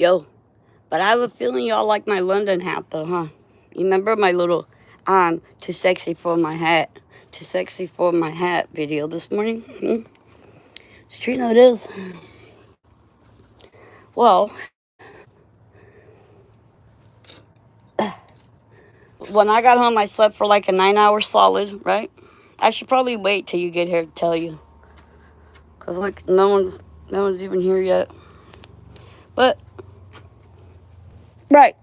Yo, but I have a feeling y'all like my London hat though, huh? You remember my little too sexy for my hat, too sexy for my hat video this morning? Street note is, well, when I got home, I slept for like a 9 hour solid, right? I should probably wait till you get here to tell you, cause look, no one's even here yet. But right,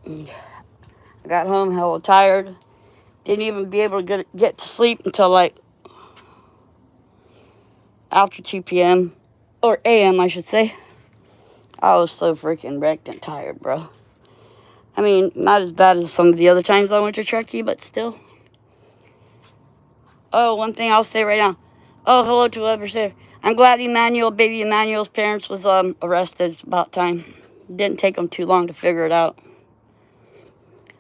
I got home hella tired. Didn't even be able to get to sleep until like after 2 p.m. or a.m. I should say. I was so freaking wrecked and tired, bro. I mean, not as bad as some of the other times I went to Truckee, but still. Oh, one thing I'll say right now. Oh, hello to whoever's there. I'm glad baby Emmanuel's parents was arrested. It's about time. Didn't take them too long to figure it out.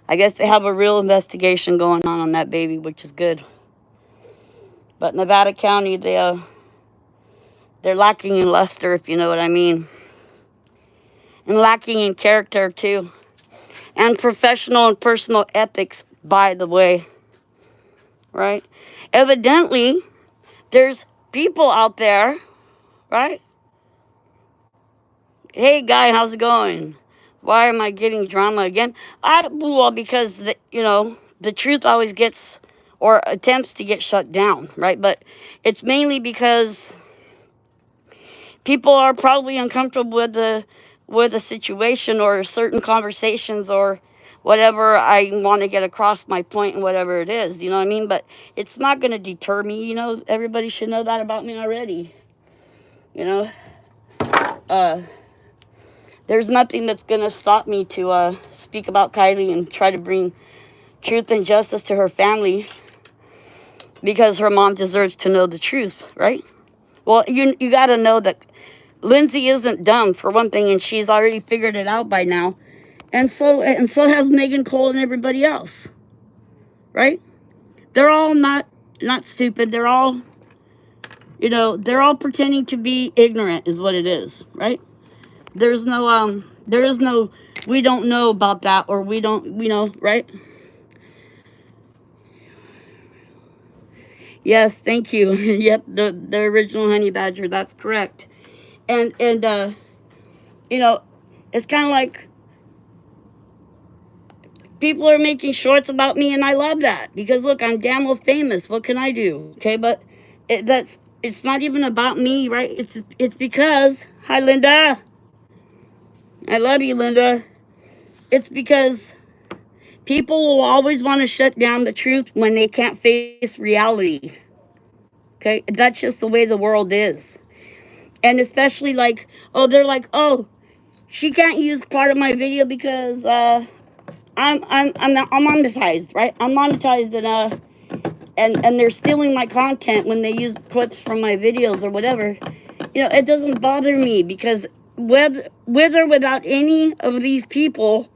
I guess they have a real investigation going on that baby, which is good. But Nevada County, they're lacking in luster, if you know what I mean. And lacking in character, too. And professional and personal ethics, by the way. Right? Evidently, there's people out there, right? Hey, guy, how's it going? Why am I getting drama again? Well, because, the truth always gets or attempts to get shut down, right? But it's mainly because people are probably uncomfortable with the situation or certain conversations or whatever I want to get across my point and whatever it is, you know what I mean? But it's not going to deter me, everybody should know that about me already, there's nothing that's going to stop me to speak about Kylie and try to bring truth and justice to her family because her mom deserves to know the truth, right? Well, you got to know that Lindsay isn't dumb, for one thing, and she's already figured it out by now. And so has Megan Cole and everybody else, right? They're all not stupid. They're all, they're all pretending to be ignorant is what it is, right? There is no, we don't know about that, or we don't, right? Yes, thank you. Yep, the original honey badger, that's correct. And it's kind of like people are making shorts about me, and I love that because look, I'm damn well famous. What can I do? Okay, but it's not even about me, right? It's because, hi Linda, I love you, Linda. It's because people will always want to shut down the truth when they can't face reality. Okay, that's just the way the world is. And especially they're like, oh, she can't use part of my video because I'm monetized, right? I'm monetized and they're stealing my content when they use clips from my videos or whatever. It doesn't bother me because with or without any of these people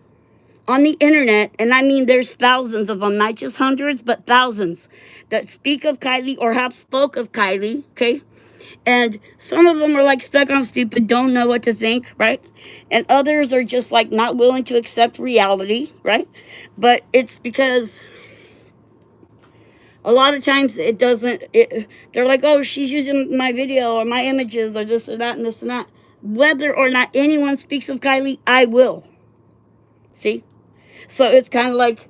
on the internet, and I mean there's thousands of them, not just hundreds, but thousands that speak of Kylie or have spoke of Kylie, okay? And some of them are like stuck on stupid, don't know what to think, right? And others are just like not willing to accept reality, right? But it's because a lot of times they're like, oh, she's using my video or my images or this or that and this and that. Whether or not anyone speaks of Kylie, I will. See? So it's kind of like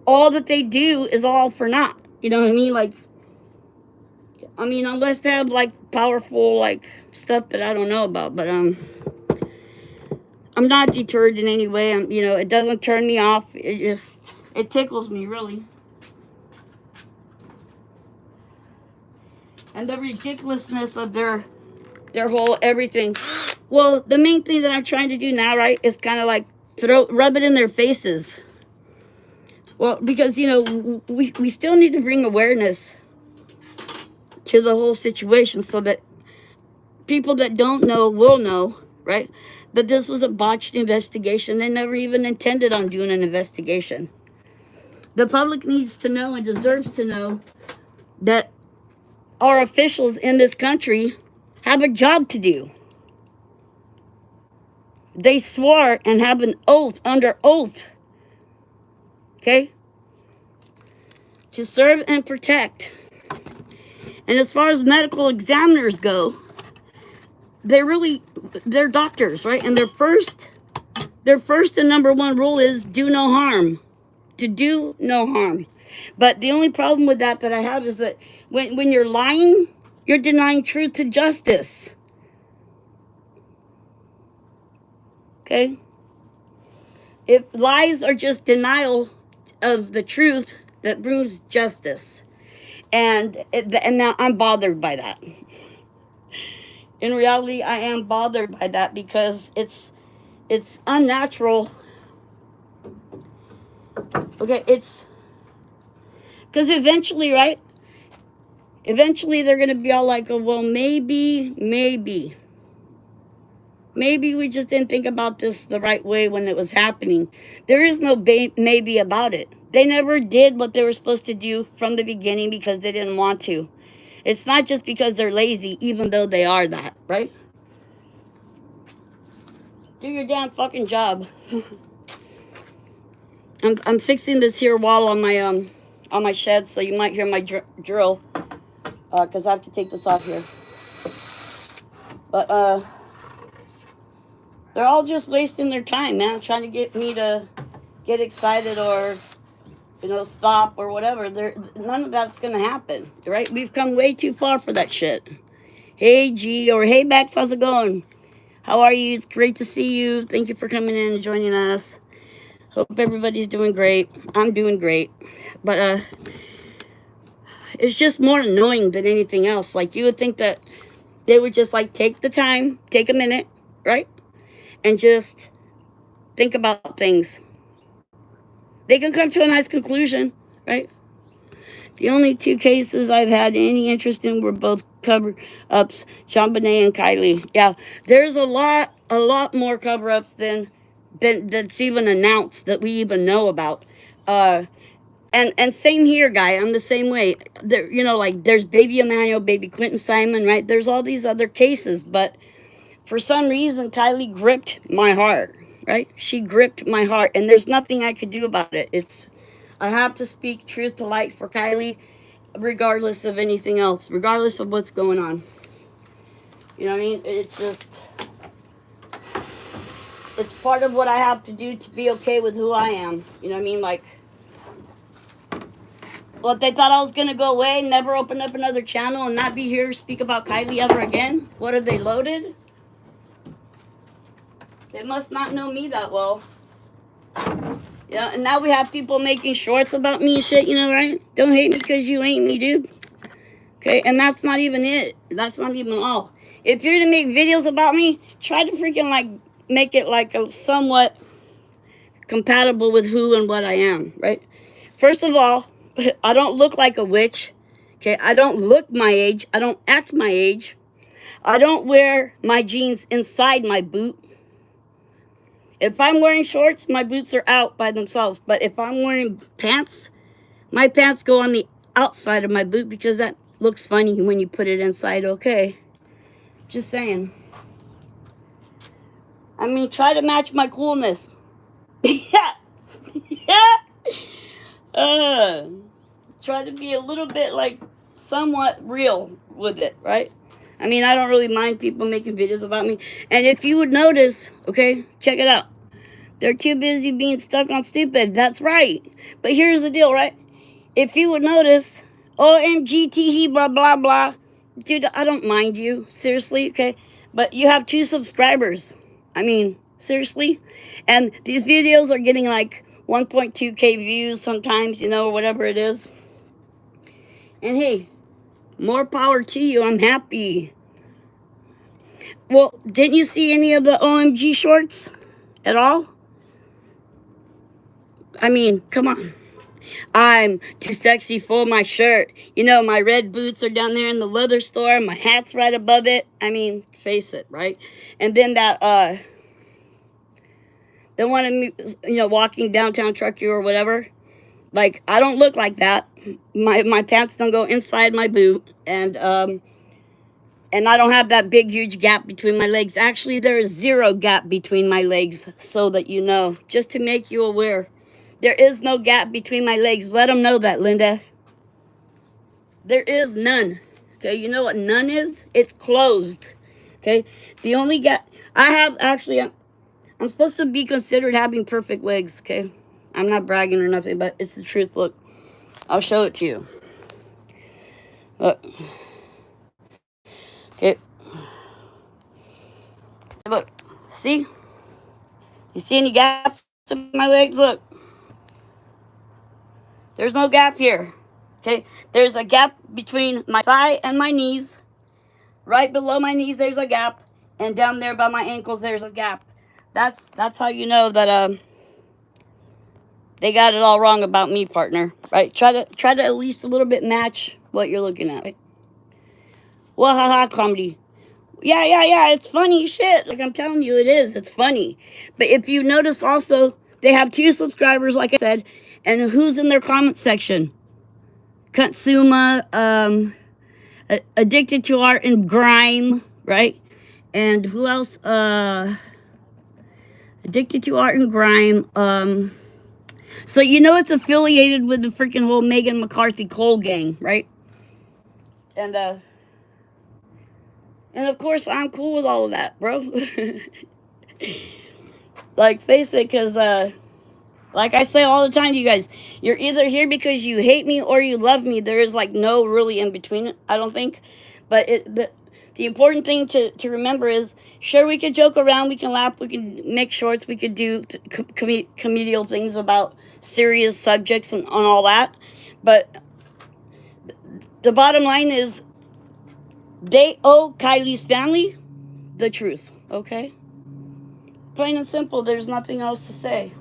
all that they do is all for naught. You know what I mean? Unless they have powerful stuff that I don't know about, but I'm not deterred in any way. It doesn't turn me off. It tickles me really. And the ridiculousness of their whole everything. Well, the main thing that I'm trying to do now, right, is kind of rub it in their faces. Well, because we still need to bring awareness to the whole situation so that people that don't know will know, right? That this was a botched investigation. They never even intended on doing an investigation. The public needs to know and deserves to know that our officials in this country have a job to do. They swore and have an oath, under oath, okay, to serve and protect. And as far as medical examiners go, they're doctors, right? And their first and number one rule is do no harm. To do no harm. But the only problem with that I have is that when you're lying, you're denying truth to justice. Okay? If lies are just denial of the truth that brings justice. And now I'm bothered by that. In reality, I am bothered by that because it's unnatural. Okay, it's because eventually, right? Eventually, they're going to be all like, oh, well, maybe we just didn't think about this the right way when it was happening. There is no maybe about it. They never did what they were supposed to do from the beginning because they didn't want to. It's not just because they're lazy, even though they are that, right? Do your damn fucking job. I'm fixing this here wall on my shed, so you might hear my drill, because I have to take this off here. But they're all just wasting their time, man, trying to get me to get excited or, stop or whatever. None of that's gonna happen, right? We've come way too far for that shit. Hey G, or hey Max, how's it going? How are you? It's great to see you. Thank you for coming in and joining us. Hope everybody's doing great. I'm doing great. But it's just more annoying than anything else. Like, you would think that they would just, like, take the time, take a minute, right? And just think about things. They can come to a nice conclusion, right? The only two cases I've had any interest in were both cover-ups, JonBenet and Kylie. Yeah, there's a lot more cover-ups than that's even announced that we even know about. And same here, guy. I'm the same way. There, like there's baby Emmanuel, baby Quentin Simon, right? There's all these other cases, but for some reason, Kylie gripped my heart, right? She gripped my heart, and there's nothing I could do about it. I have to speak truth to light for Kylie, regardless of anything else, regardless of what's going on. You know what I mean? It's part of what I have to do to be okay with who I am. You know what I mean? Like, what, they thought I was going to go away, never open up another channel, and not be here to speak about Kylie ever again? What, are they loaded? They must not know me that well. Yeah, and now we have people making shorts about me and shit, right? Don't hate me because you ain't me, dude. Okay, and that's not even it. That's not even all. If you're to make videos about me, try to freaking, like, make it, like, a somewhat compatible with who and what I am, right? First of all, I don't look like a witch. Okay, I don't look my age. I don't act my age. I don't wear my jeans inside my boot. If I'm wearing shorts, my boots are out by themselves. But if I'm wearing pants, my pants go on the outside of my boot because that looks funny when you put it inside, okay? Just saying. I mean, try to match my coolness. Yeah. Yeah. Try to be a little bit, like, somewhat real with it, right? I mean, I don't really mind people making videos about me. And if you would notice, okay, check it out. They're too busy being stuck on stupid. That's right. But here's the deal, right? If you would notice, OMG, teehee, blah, blah, blah. Dude, I don't mind you. Seriously, okay? But you have 2 subscribers. I mean, seriously? And these videos are getting like 1.2K views sometimes, or whatever it is. And hey, more power to you. I'm happy. Well, didn't you see any of the OMG shorts at all? I mean, come on. I'm too sexy for my shirt. My red boots are down there in the leather store. My hat's right above it. I mean, face it, right? And then that, the one of me, walking downtown Truckee or whatever. Like, I don't look like that. My pants don't go inside my boot. And And I don't have that big, huge gap between my legs. Actually, there is zero gap between my legs, so that you know, just to make you aware. There is no gap between my legs. Let them know that, Linda. There is none. Okay, you know what none is? It's closed. Okay, the only gap I have, actually, I'm supposed to be considered having perfect legs. Okay, I'm not bragging or nothing, but it's the truth. Look, I'll show it to you. Look. Okay. Look. See? You see any gaps in my legs? Look. There's no gap here. Okay? There's a gap between my thigh and my knees. Right below my knees, there's a gap. And down there by my ankles, there's a gap. That's how you know that they got it all wrong about me, partner. Right? Try to at least a little bit match what you're looking at. Right? Wahaha comedy. Yeah, it's funny shit. Like I'm telling you, it is. It's funny. But if you notice also, they have 2 subscribers, like I said, and who's in their comment section? Katsuma, Addicted to Art and Grime, right? And who else? Addicted to Art and Grime. So you know it's affiliated with the freaking whole Megan McCarthy Cole gang, right? And of course, I'm cool with all of that, bro. Like, face it, because, like I say all the time to you guys, you're either here because you hate me or you love me. There is, like, no really in between, I don't think. But the important thing to remember is, sure, we could joke around, we can laugh, we can make shorts, we could do comedial things about serious subjects and on all that. But the bottom line is, they owe Kylie's family the truth, okay? Plain and simple, there's nothing else to say.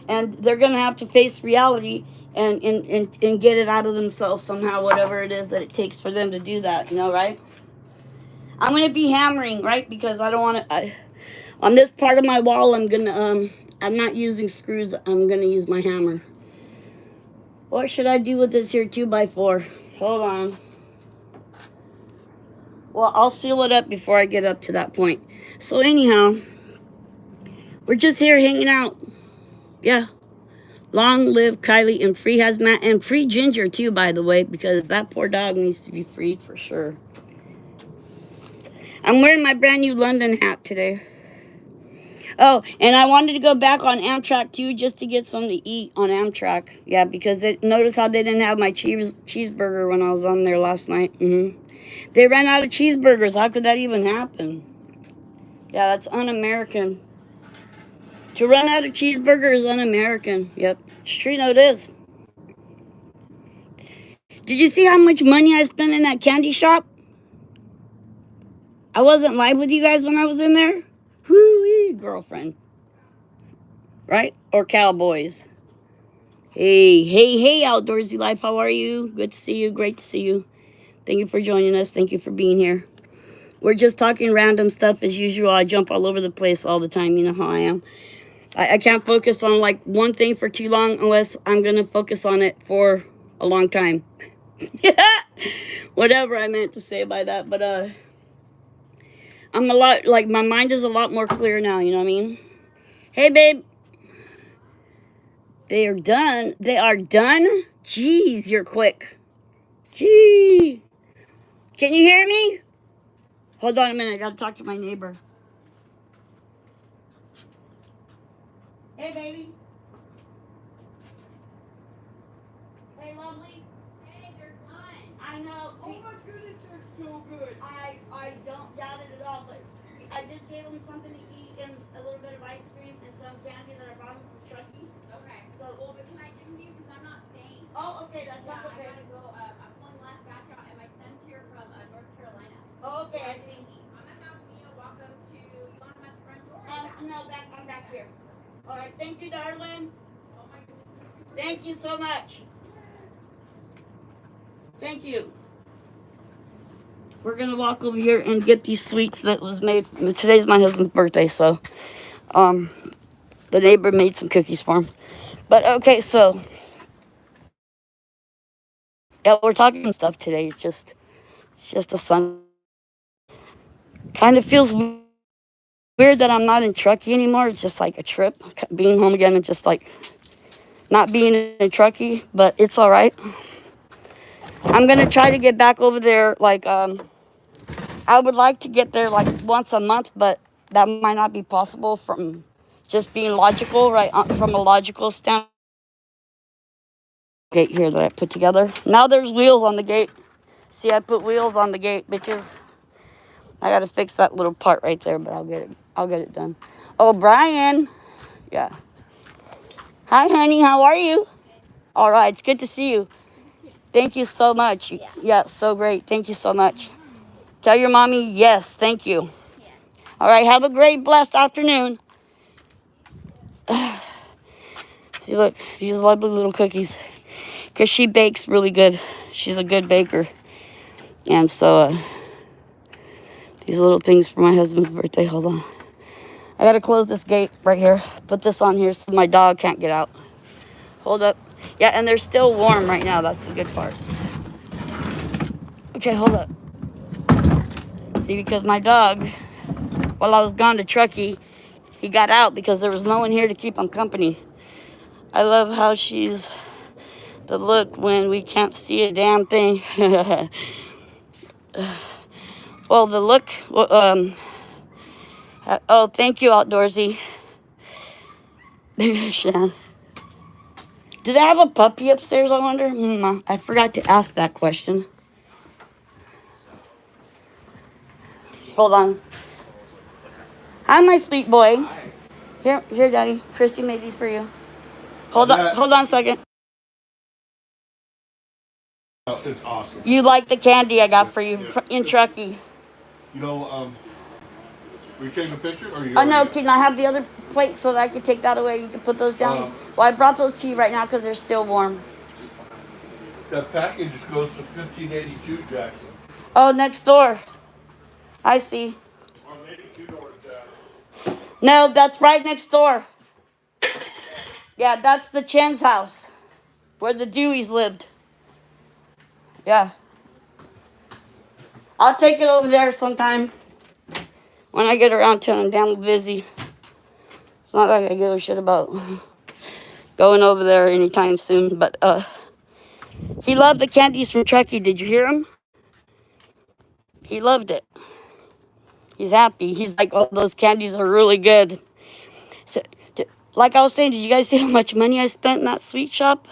And they're going to have to face reality and get it out of themselves somehow, whatever it is that it takes for them to do that, you know, right? I'm going to be hammering, right? Because I don't want to, on this part of my wall, I'm going to, I'm not using screws, I'm going to use my hammer. What should I do with this here 2x4? Hold on. Well, I'll seal it up before I get up to that point. So anyhow, we're just here hanging out. Yeah. Long live Kylie and free Hazmat and free Ginger too, by the way, because that poor dog needs to be freed for sure. I'm wearing my brand new London hat today. Oh, and I wanted to go back on Amtrak too, just to get something to eat on Amtrak. Yeah, because notice how they didn't have my cheeseburger when I was on there last night. They ran out of cheeseburgers. How could that even happen? Yeah, that's un-American. To run out of cheeseburger is un-American. Yep, it's true. No, it is. Did you see how much money I spent in that candy shop? I wasn't live with you guys when I was in there. Whoo-wee, girlfriend. Right? Or cowboys. Hey, Outdoorsy Life. How are you? Good to see you. Great to see you. Thank you for joining us. Thank you for being here. We're just talking random stuff as usual. I jump all over the place all the time. You know how I am. I can't focus on like one thing for too long unless I'm going to focus on it for a long time. Whatever I meant to say by that. But I'm a lot, like my mind is a lot more clear now. You know what I mean? Hey, babe. They are done. They are done? Jeez, you're quick. Gee. Can you hear me? Hold on a minute. I got to talk to my neighbor. Hey, baby. Hey, lovely. Hey, they're done. I know. Oh my goodness, they're so good. I don't doubt it at all, but I just gave them something to eat and a little bit of ice cream and some candy that I brought them from Chucky. Okay. So, Well, but can I give them to you because I'm not staying? oh, okay, that's Yeah, okay. I gotta go. I'm pulling the last batch out, and my son's here from North Carolina. Oh, okay, So I see. I'm gonna have walk up to. You want him at the front door? No, I'm back here. All right, thank you, darling. Oh my goodness. Thank you so much. Thank you. We're gonna walk over here and get these sweets that was made. Today's my husband's birthday, so the neighbor made some cookies for him. But okay, so yeah, we're talking stuff today. It's just a Sunday Kind of feels weird that I'm not in Truckee anymore. It's just like a trip. Being home again and just like not being in Truckee, but it's all right. I'm going to try to get back over there. Like, I would like to get there like once a month, but that might not be possible from just being logical, right? From a logical standpoint. Gate here that I put together. Now there's wheels on the gate. See, I put wheels on the gate, bitches. I gotta fix that little part right there, but I'll get it done. Oh, Brian. Yeah. Hi, honey. How are you? All right. It's good to see you. Thank you so much. Yeah, so great. Thank you so much. Tell your mommy yes. Thank you. All right. Have a great, blessed afternoon. See, look, these lovely little cookies. Because she bakes really good. She's a good baker. And so, these little things for my husband's birthday. Hold on. I gotta close this gate right here. Put this on here so my dog can't get out. Hold up. Yeah, and they're still warm right now. That's the good part. Okay, hold up. See, because my dog, while I was gone to Truckee, he got out because there was no one here to keep him company. I love how she's the look when we can't see a damn thing. Well, the look, oh, thank you, Outdoorsy. Shan. Do they have a puppy upstairs, I wonder? I forgot to ask that question. Hold on. Hi, my sweet boy. Here, Daddy. Christy made these for you. Hold on a second. Oh, it's awesome. You like the candy I got for you in Truckee. You know, were you taking a picture or you? Oh, no, can I have the other plate so that I can take that away? You can put those down. Well, I brought those to you right now because they're still warm. That package goes to 1582 Jackson. Oh, next door. I see. Or maybe 2 doors down. No, that's right next door. Yeah, that's the Chen's house where the Deweys lived. Yeah. I'll take it over there sometime when I get around to it. I'm damn busy. It's not like I give a shit about going over there anytime soon, but he loved the candies from Truckee. Did you hear him? He loved it. He's happy. He's like, oh, those candies are really good. So, like I was saying, did you guys see how much money I spent in that sweet shop?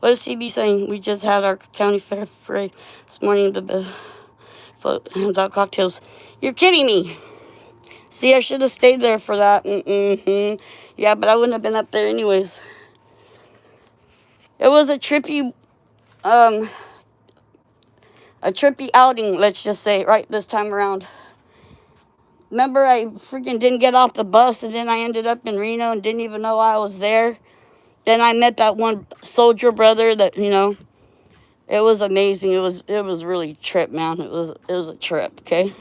What is CB saying? We just had our county fair parade this morning. The float hands out cocktails. You're kidding me. See, I should have stayed there for that. Yeah, but I wouldn't have been up there anyways. It was a trippy outing, let's just say, right this time around. Remember, I freaking didn't get off the bus, and then I ended up in Reno and didn't even know I was there. Then I met that one soldier brother that, you know, it was amazing. It was really a trip, man. It was a trip, okay?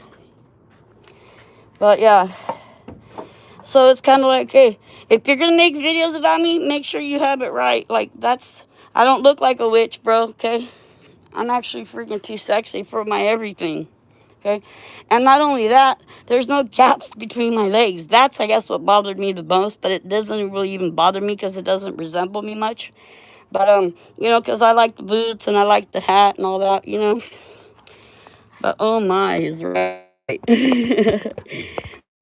But yeah. So it's kind of like, hey, if you're going to make videos about me, make sure you have it right. Like, I don't look like a witch, bro, okay? I'm actually freaking too sexy for my everything, okay? And not only that, there's no gaps between my legs. That's, I guess, what bothered me the most, but it doesn't really even bother me because it doesn't resemble me much. But, you know, because I like the boots and I like the hat and all that, you know? But, oh my, is right.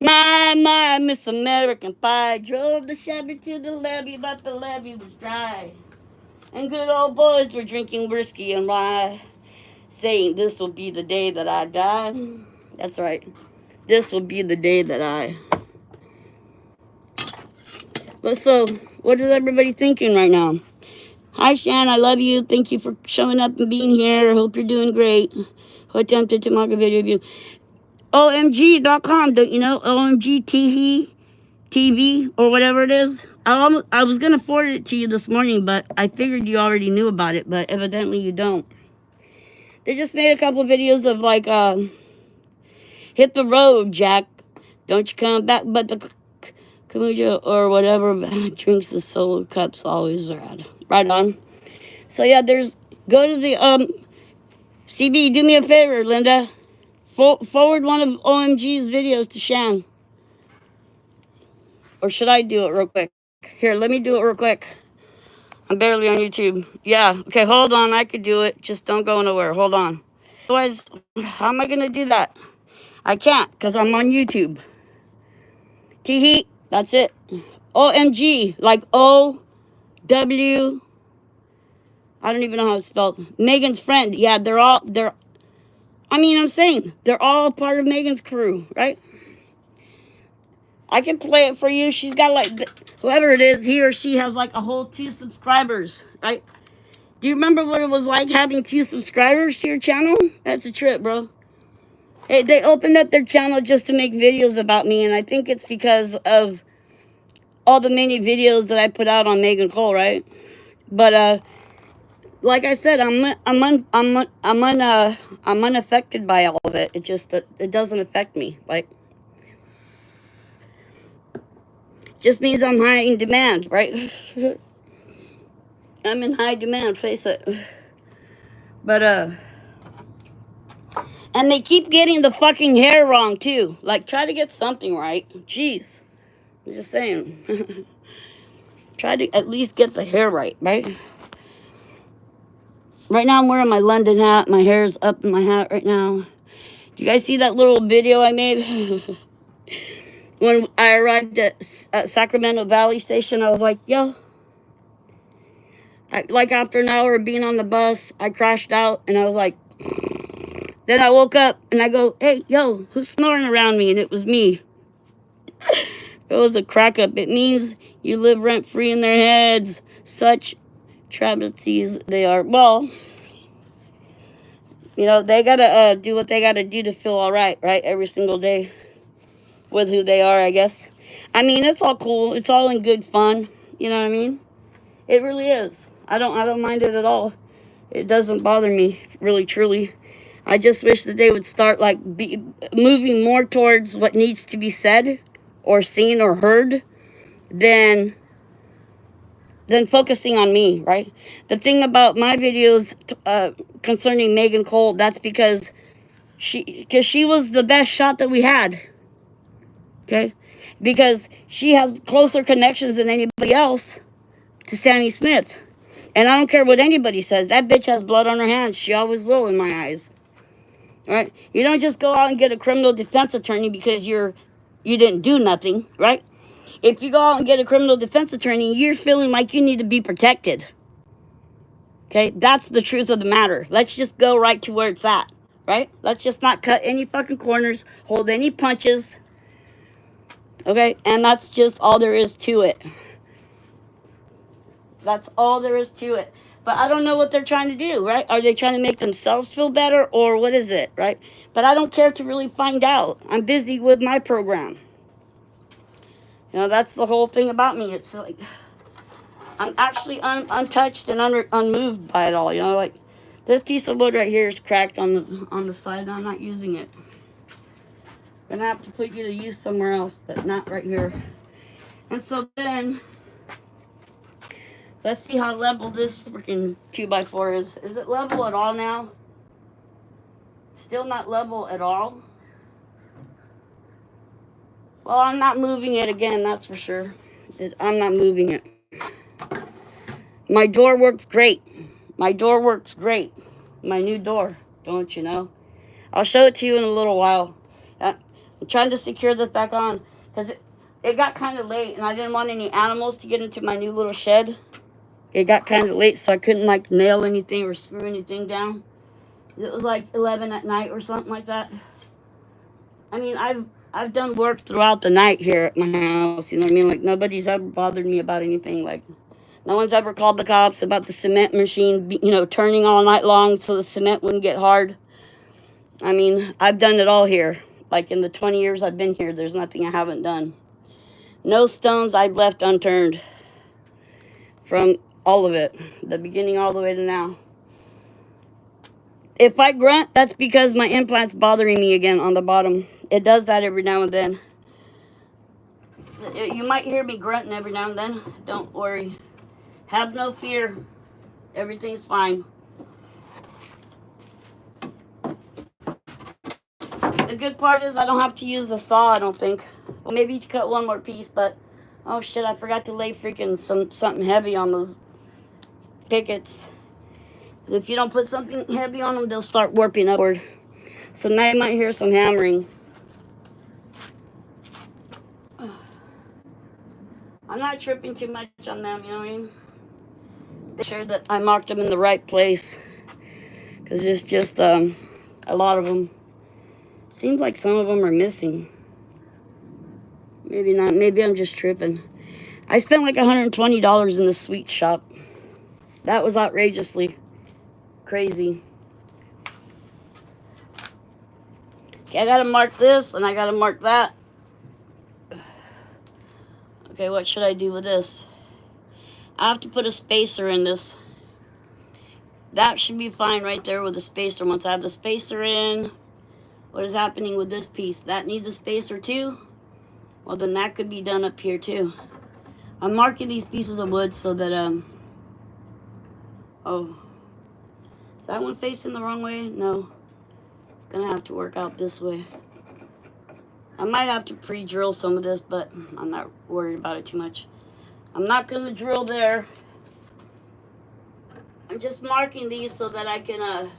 My, Miss American Pie drove the Chevy to the levee, but the levee was dry. And good old boys were drinking whiskey and rye, saying this will be the day that I die. That's right. This will be the day that I... But so, what is everybody thinking right now? Hi, Shan. I love you. Thank you for showing up and being here. I hope you're doing great. Who attempted to mark a video of you? OMG.com, don't you know? OMG TV or whatever it is. I was going to forward it to you this morning, but I figured you already knew about it, but evidently you don't. They just made a couple of videos of like, hit the road, Jack. Don't you come back, but the kombucha or whatever drinks the solo cups always rad. Right on. So yeah, go to the, CB, do me a favor, Linda. Forward one of OMG's videos to Shan. Or should I do it real quick? Here, let me do it real quick. I'm barely on YouTube. Yeah, okay, hold on. I could do it. Just don't go nowhere. Hold on. Otherwise, how am I going to do that? I can't because I'm on YouTube. Teehee, that's it. OMG, like O-W, I don't even know how it's spelled. Megan's friend. Yeah, I'm saying, they're all part of Megan's crew, right? I can play it for you. She's got like, whoever it is, he or she has like a whole 2 subscribers, right? Do you remember what it was like having 2 subscribers to your channel? That's a trip, bro. Hey, they opened up their channel just to make videos about me, and I think it's because of all the many videos that I put out on Megan Cole, right? But like I said, I'm unaffected by all of it. It doesn't affect me. Like, just means I'm high in demand, right? I'm in high demand, face it. But and they keep getting the fucking hair wrong too. Like, try to get something right. Jeez, I'm just saying. Try to at least get the hair right, right? Right now I'm wearing my London hat. My hair's up in my hat right now. Do you guys see that little video I made? When I arrived at Sacramento Valley Station, I was like, yo. Like after an hour of being on the bus, I crashed out and I was like, then I woke up and I go, hey, yo, who's snoring around me? And it was me. It was a crack up. It means you live rent free in their heads. Such travesties they are. Well, you know, they gotta do what they gotta do to feel all right, right? Every single day with who they are, I guess. I mean, it's all cool. It's all in good fun. You know what I mean? It really is. I don't mind it at all. It doesn't bother me, really, truly. I just wish that they would start like moving more towards what needs to be said or seen or heard than focusing on me, right? The thing about my videos concerning Megan Cole, that's because she was the best shot that we had. Okay? Because she has closer connections than anybody else to Sammy Smith. And I don't care what anybody says. That bitch has blood on her hands. She always will in my eyes. All right? You don't just go out and get a criminal defense attorney because you didn't do nothing, right? If you go out and get a criminal defense attorney, you're feeling like you need to be protected. Okay? That's the truth of the matter. Let's just go right to where it's at, right? Let's just not cut any fucking corners, hold any punches. Okay? And that's just all there is to it. That's all there is to it. But I don't know what they're trying to do, right? Are they trying to make themselves feel better or what is it, right? But I don't care to really find out. I'm busy with my program. You know, that's the whole thing about me. It's like, I'm actually untouched and unmoved by it all. You know, like, this piece of wood right here is cracked on the side and I'm not using it. I'm gonna have to put you to use somewhere else, but not right here. And so then, let's see how level this freaking 2x4 is. Is it level at all now? Still not level at all? Well, I'm not moving it again, that's for sure. I'm not moving it. My door works great. My door works great. My new door, don't you know? I'll show it to you in a little while. I'm trying to secure this back on because it got kind of late and I didn't want any animals to get into my new little shed. It got kind of late, so I couldn't like nail anything or screw anything down. It was like 11 at night or something like that. I mean, I've done work throughout the night here at my house. You know what I mean? Like, nobody's ever bothered me about anything. Like, no one's ever called the cops about the cement machine, you know, turning all night long so the cement wouldn't get hard. I mean, I've done it all here. Like, in the 20 years I've been here, there's nothing I haven't done. No stones I've left unturned. From all of it. The beginning all the way to now. If I grunt, that's because my implant's bothering me again on the bottom. It does that every now and then. You might hear me grunting every now and then. Don't worry. Have no fear. Everything's fine. The good part is I don't have to use the saw, I don't think. Well, maybe you can cut one more piece, but oh shit, I forgot to lay freaking something heavy on those pickets. If you don't put something heavy on them, they'll start warping upward. So now you might hear some hammering. I'm not tripping too much on them, you know what I mean? Make sure that I marked them in the right place. Because there's just a lot of them. Seems like some of them are missing. Maybe not. Maybe I'm just tripping. I spent like $120 in the sweet shop. That was outrageously crazy. Okay, I gotta mark this and I gotta mark that. Okay, what should I do with this? I have to put a spacer in this. That should be fine right there with the spacer. Once I have the spacer in, what is happening with this piece? That needs a spacer too? Well, then that could be done up here too. I'm marking these pieces of wood so that, oh, is that one facing the wrong way? No. It's gonna have to work out this way. I might have to pre-drill some of this, but I'm not worried about it too much. I'm not gonna drill there. I'm just marking these so that I can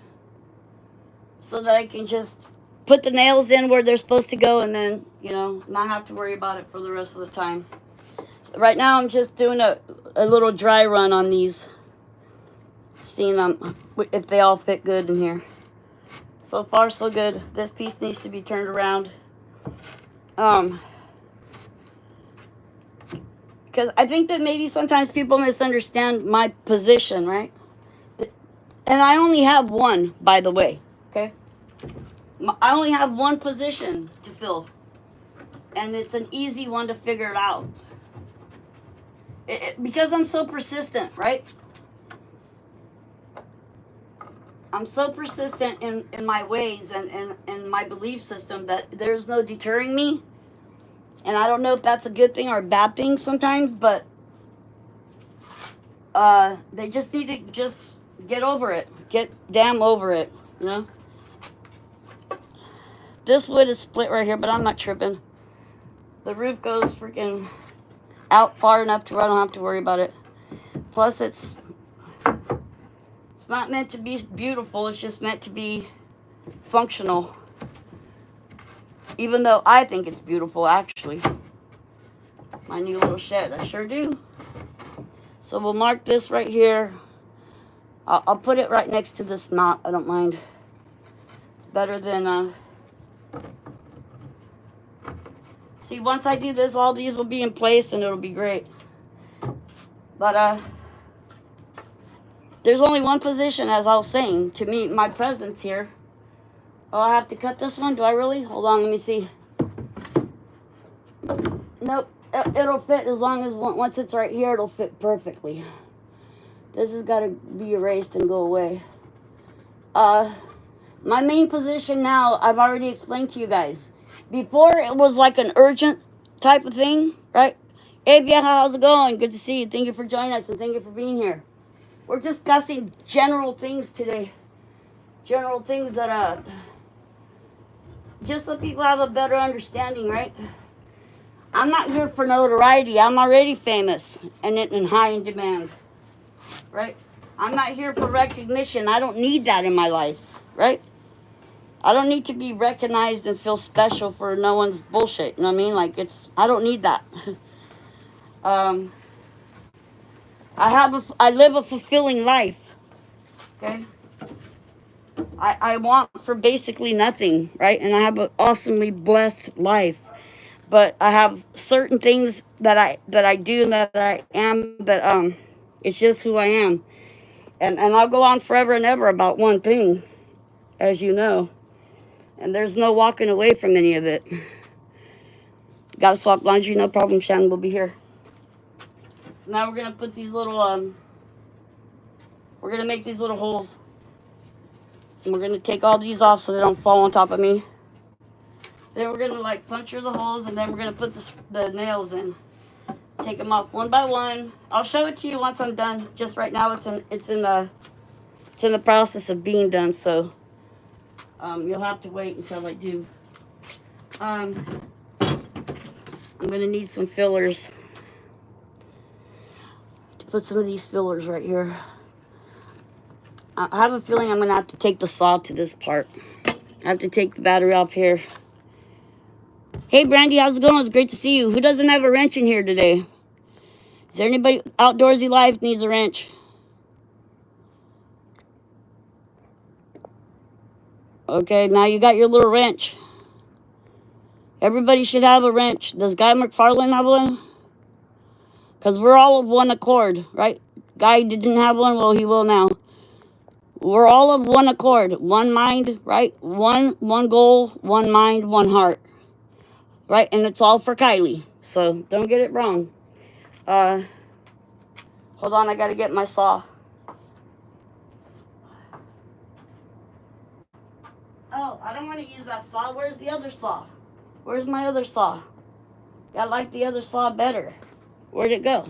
just put the nails in where they're supposed to go, and then, you know, not have to worry about it for the rest of the time. So right now I'm just doing a little dry run on these, seeing if they all fit good in here. So far so good. This piece needs to be turned around. Because I think that maybe sometimes people misunderstand my position, right? And I only have one, by the way, okay? I only have one position to fill. And it's an easy one to figure it out. Because I'm so persistent, right? I'm so persistent in my ways and my belief system that there's no deterring me. And I don't know if that's a good thing or a bad thing sometimes, but they just need to just get over it. Get damn over it, you know? This wood is split right here, but I'm not tripping. The roof goes freaking out far enough to where I don't have to worry about it. Plus, it's not meant to be beautiful. It's just meant to be functional. Even though I think it's beautiful, actually. My new little shed, I sure do. So we'll mark this right here. I'll put it right next to this knot. I don't mind. It's better than... See, once I do this, all these will be in place and it'll be great. But, there's only one position, as I was saying, to meet my presence here. Oh, I have to cut this one? Do I really? Hold on, let me see. Nope, it'll fit as long as, once it's right here, it'll fit perfectly. This has got to be erased and go away. My main position now, I've already explained to you guys. Before, it was like an urgent type of thing, right? Hey, vieja, how's it going? Good to see you. Thank you for joining us and thank you for being here. We're discussing general things today. General things that, just so people have a better understanding, right? I'm not here for notoriety. I'm already famous and high in demand, right? I'm not here for recognition. I don't need that in my life, right? I don't need to be recognized and feel special for no one's bullshit. You know what I mean? Like, I don't need that. I live a fulfilling life, okay? I want for basically nothing, right? And I have an awesomely blessed life. But I have certain things that I do and that I am, that it's just who I am. And I'll go on forever and ever about one thing, as you know. And there's no walking away from any of it. Gotta swap laundry, no problem. Shannon will be here. So now we're gonna put these little we're gonna make these little holes. And we're gonna take all these off so they don't fall on top of me. Then we're gonna like puncture the holes, and then we're gonna put the nails in. Take them off one by one. I'll show it to you once I'm done. Just right now, it's in the process of being done. So you'll have to wait until I do. I'm gonna need some fillers to put some of these fillers right here. I have a feeling I'm gonna have to take the saw to this part. I have to take the battery off here. Hey Brandy, how's it going? It's great to see you. Who doesn't have a wrench in here today? Is there anybody outdoorsy life needs a wrench? Okay, now you got your little wrench. Everybody should have a wrench. Does Guy McFarlane have one? Because we're all of one accord, right? Guy didn't have one, well, he will now. We're all of one accord, one mind, right? One goal, one mind, one heart, right? And it's all for Kylie, so don't get it wrong. Hold on, I gotta get my saw. Oh, I don't want to use that saw. Where's the other saw? Where's my other saw? I like the other saw better. Where'd it go?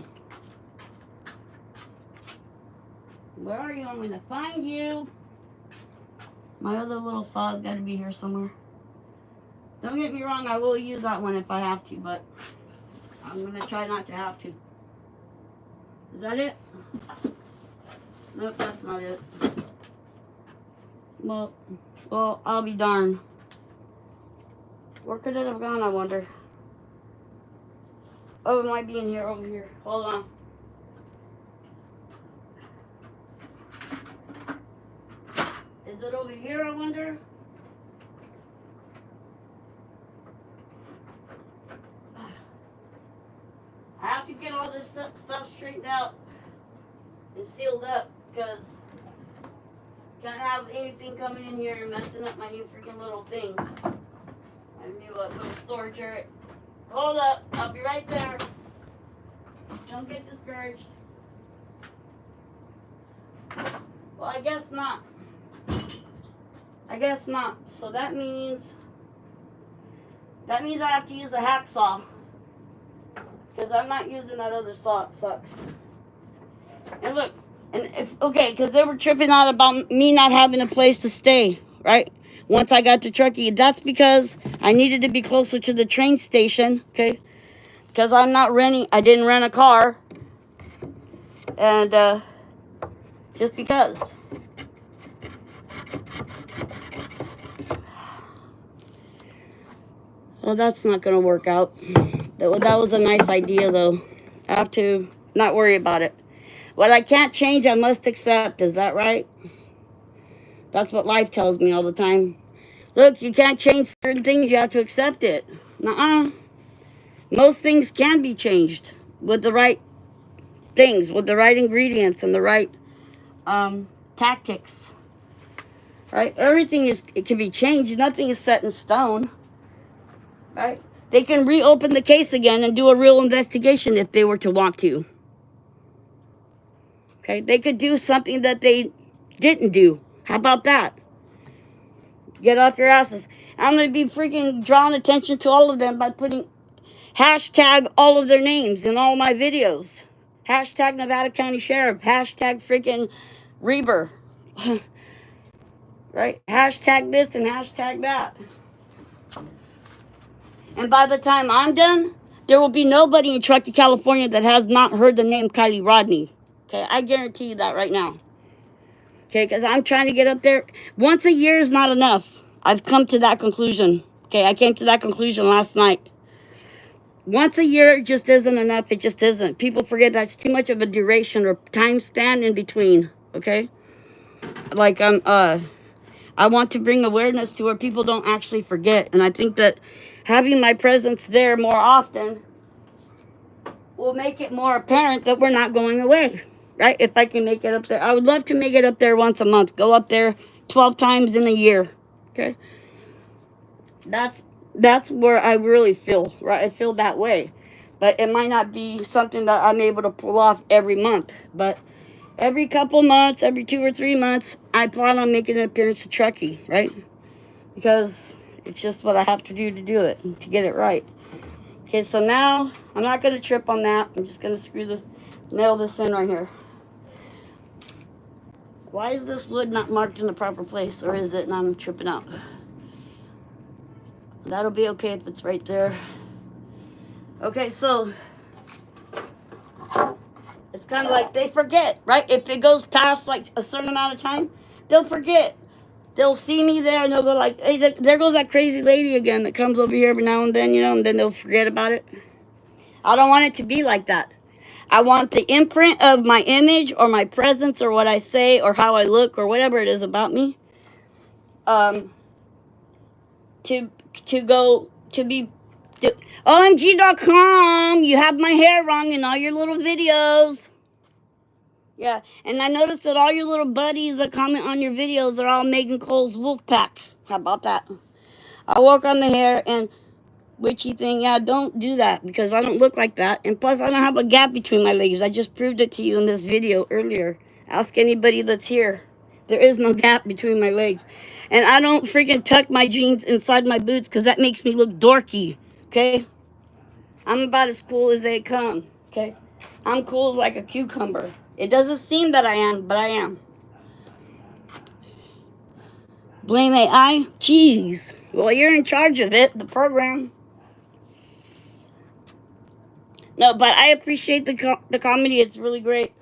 Where are you? I'm going to find you. My other little saw's got to be here somewhere. Don't get me wrong, I will use that one if I have to, but I'm going to try not to have to. Is that it? Nope, that's not it. Well, I'll be darned. Where could it have gone, I wonder? Oh, it might be in here, over here. Hold on. Is it over here, I wonder? I have to get all this stuff straightened out and sealed up, because can't have anything coming in here and messing up my new freaking little thing. My new little storage area. Hold up, I'll be right there. Don't get discouraged. Well, I guess not. I guess not. So that means I have to use a hacksaw, because I'm not using that other saw. It sucks. And look, and because they were tripping out about me not having a place to stay, right? Once I got to Truckee, that's because I needed to be closer to the train station, okay? Because I'm not renting, I didn't rent a car. And just because. Well, that's not going to work out. That was a nice idea, though. I have to not worry about it. What I can't change, I must accept. Is that right? That's what life tells me all the time. Look, you can't change certain things. You have to accept it. Nuh-uh. Most things can be changed with the right things, with the right ingredients and the right tactics. Right? Everything it can be changed. Nothing is set in stone. Right? They can reopen the case again and do a real investigation if they were to want to. Okay? They could do something that they didn't do. How about that? Get off your asses. I'm going to be freaking drawing attention to all of them by putting hashtag all of their names in all my videos. Hashtag Nevada County Sheriff. Hashtag freaking Reber. Right? Hashtag this and hashtag that. And by the time I'm done, there will be nobody in Truckee, California that has not heard the name Kylie Rodney. Okay? I guarantee you that right now. Okay, because I'm trying to get up there. Once a year is not enough. I've come to that conclusion. Okay, I came to that conclusion last night. Once a year just isn't enough. It just isn't. People forget that's too much of a duration or time span in between. Okay? Like, I want to bring awareness to where people don't actually forget. And I think that having my presence there more often will make it more apparent that we're not going away. Right? If I can make it up there. I would love to make it up there once a month. Go up there 12 times in a year. Okay? That's where I really feel. Right? I feel that way. But it might not be something that I'm able to pull off every month. But every couple months, every 2 or 3 months, I plan on making an appearance to Truckee. Right? Because it's just what I have to do to get it right. Okay, so now I'm not going to trip on that. I'm just going to nail this in right here. Why is this wood not marked in the proper place? Or is it and I'm tripping out? That'll be okay if it's right there. Okay, so it's kind of like they forget, right? If it goes past like a certain amount of time, they'll forget. They'll see me there and they'll go like, hey, there goes that crazy lady again that comes over here every now and then, you know, and then they'll forget about it. I don't want it to be like that. I want the imprint of my image or my presence or what I say or how I look or whatever it is about me, to go to be OMG.com. You have my hair wrong in all your little videos. Yeah, and I noticed that all your little buddies that comment on your videos are all Megan Cole's wolf pack. How about that? I work on the hair and witchy thing. Yeah, don't do that because I don't look like that. And plus, I don't have a gap between my legs. I just proved it to you in this video earlier. Ask anybody that's here. There is no gap between my legs. And I don't freaking tuck my jeans inside my boots because that makes me look dorky, okay? I'm about as cool as they come, okay? I'm cool as like a cucumber. It doesn't seem that I am, but I am. Blame AI? Jeez. Well, you're in charge of it, the program. No, but I appreciate the comedy. It's really great.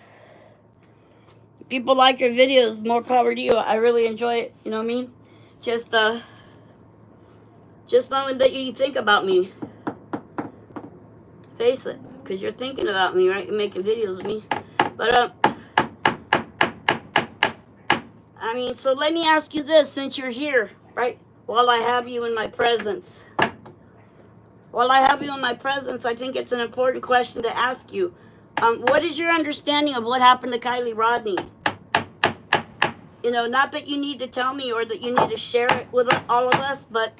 People like your videos. More power to you. I really enjoy it. You know what I mean? Just knowing that you think about me. Face it, because you're thinking about me, right? You're making videos of me. But I mean, so let me ask you this, since you're here, right? While I have you in my presence. While I have you in my presence, I think it's an important question to ask you. What is your understanding of what happened to Kiely Rodni? You know, not that you need to tell me or that you need to share it with all of us, but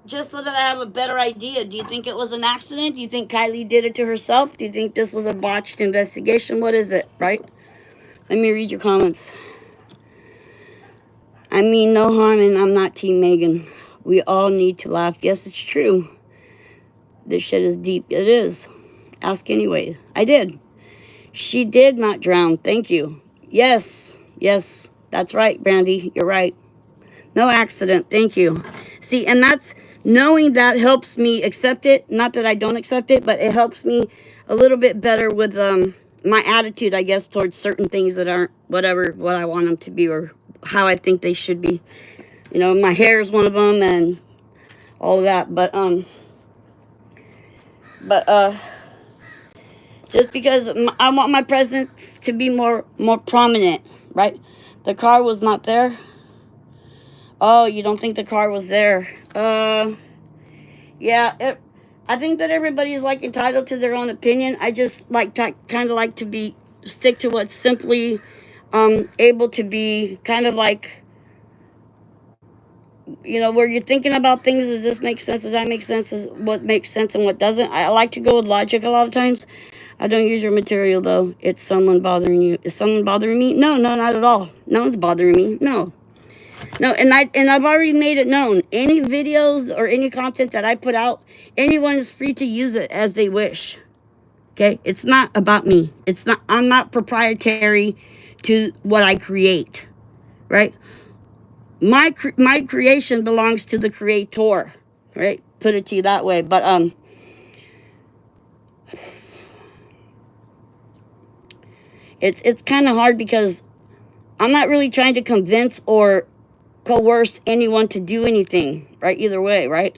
just so that I have a better idea. Do you think it was an accident? Do you think Kiely did it to herself? Do you think this was a botched investigation? What is it, right? Let me read your comments. I mean no harm, and I'm not Team Megan. We all need to laugh. Yes, it's true. This shit is deep. It is. Ask anyway. I did. She did not drown. Thank you. Yes. Yes. That's right, Brandy. You're right. No accident. Thank you. See, and that's knowing that helps me accept it. Not that I don't accept it, but it helps me a little bit better with my attitude, I guess, towards certain things that aren't what I want them to be or how I think they should be. You know, my hair is one of them and all of that. But just because I want my presence to be more prominent, right? The car was not there. Oh, you don't think the car was there? Yeah. I think that everybody's like entitled to their own opinion. I just like kind of like to stick to what's simply able to be kind of like, you know, where you're thinking about things. Does this make sense? Does that make sense? Is what makes sense and what doesn't? I like to go with logic a lot of times. I don't use your material though. It's someone bothering you. Is someone bothering me? No, not at all. No one's bothering me. No, and I've already made it known. Any videos or any content that I put out, anyone is free to use it as they wish. Okay, it's not about me. It's not. I'm not proprietary to what I create, right? My creation belongs to the creator, right? Put it to you that way. But it's kind of hard because I'm not really trying to convince or coerce anyone to do anything, right? Either way, right?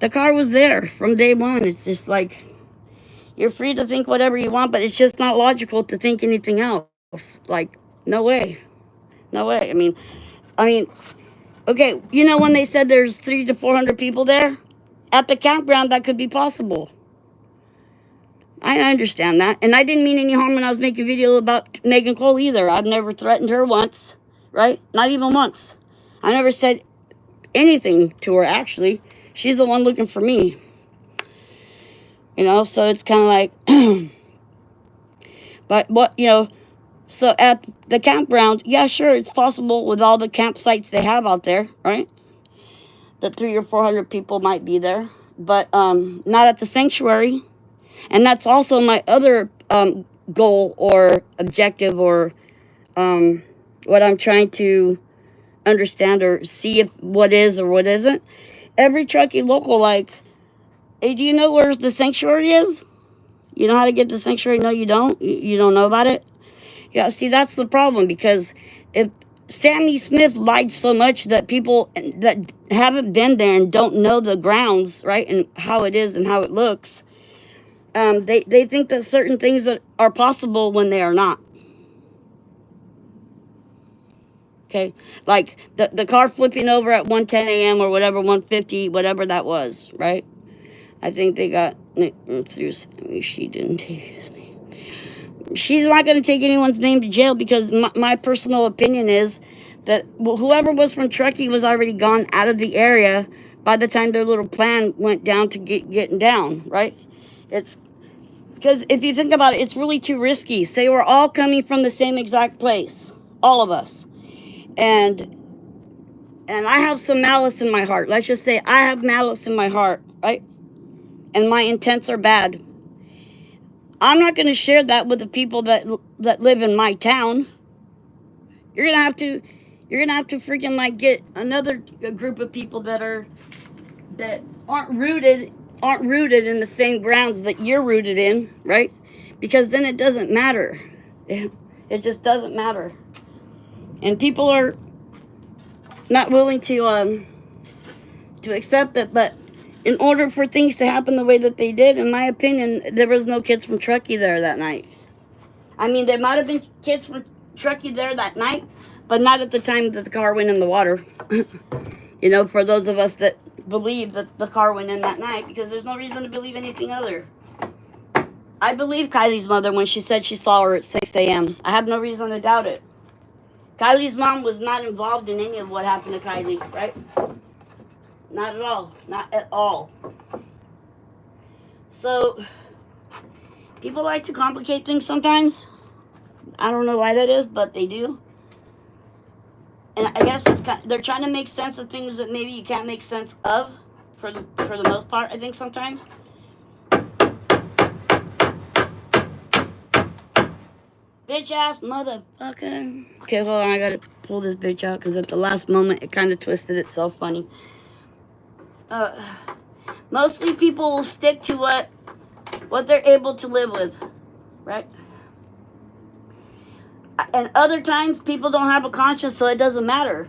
The car was there from day one. It's just like, you're free to think whatever you want, but it's just not logical to think anything else. Like, no way. No way. I mean, okay, you know when they said there's 300 to 400 people there? At the campground, that could be possible. I understand that. And I didn't mean any harm when I was making a video about Megan Cole either. I've never threatened her once, right? Not even once. I never said anything to her, actually. She's the one looking for me. You know, so it's kind of like, but what, you know, so at the campground, yeah, sure, it's possible with all the campsites they have out there, right? That 300 or 400 people might be there, but not at the sanctuary. And that's also my other goal or objective or what I'm trying to understand or see if what is or what isn't every Truckee local, like, hey, do you know where the sanctuary is? You know how to get to the sanctuary? No, you don't. You don't know about it? Yeah, see, that's the problem, because if Sammy Smith lied so much that people that haven't been there and don't know the grounds, right, and how it is and how it looks, they think that certain things that are possible when they are not. Okay, like the car flipping over at 1:10 a.m. or whatever, 1:50, whatever that was, right? I think they got through. She didn't take his name. She's not going to take anyone's name to jail, because my personal opinion is that whoever was from Truckee was already gone out of the area by the time their little plan went down to getting down, right? It's because if you think about it, it's really too risky. Say we're all coming from the same exact place, all of us, and I have some malice in my heart. Let's just say I have malice in my heart, right? And my intents are bad. I'm not going to share that with the people that live in my town. You're gonna have to freaking like get another group of people that aren't rooted in the same grounds that you're rooted in, right? Because then it doesn't matter. It just doesn't matter. And people are not willing to accept that. But in order for things to happen the way that they did, in my opinion, there was no kids from Truckee there that night. I mean, there might have been kids from Truckee there that night, but not at the time that the car went in the water. You know, for those of us that believe that the car went in that night, because there's no reason to believe anything other. I believe Kylie's mother when she said she saw her at 6 a.m. I have no reason to doubt it. Kylie's mom was not involved in any of what happened to Kylie, right? Not at all. Not at all. So, people like to complicate things sometimes. I don't know why that is, but they do. And I guess they're trying to make sense of things that maybe you can't make sense of, for the most part, I think sometimes. Bitch ass motherfucker. Okay, hold on, I gotta pull this bitch out, because at the last moment it kind of twisted itself funny. Mostly people will stick to what they're able to live with, right? And other times people don't have a conscience, so it doesn't matter,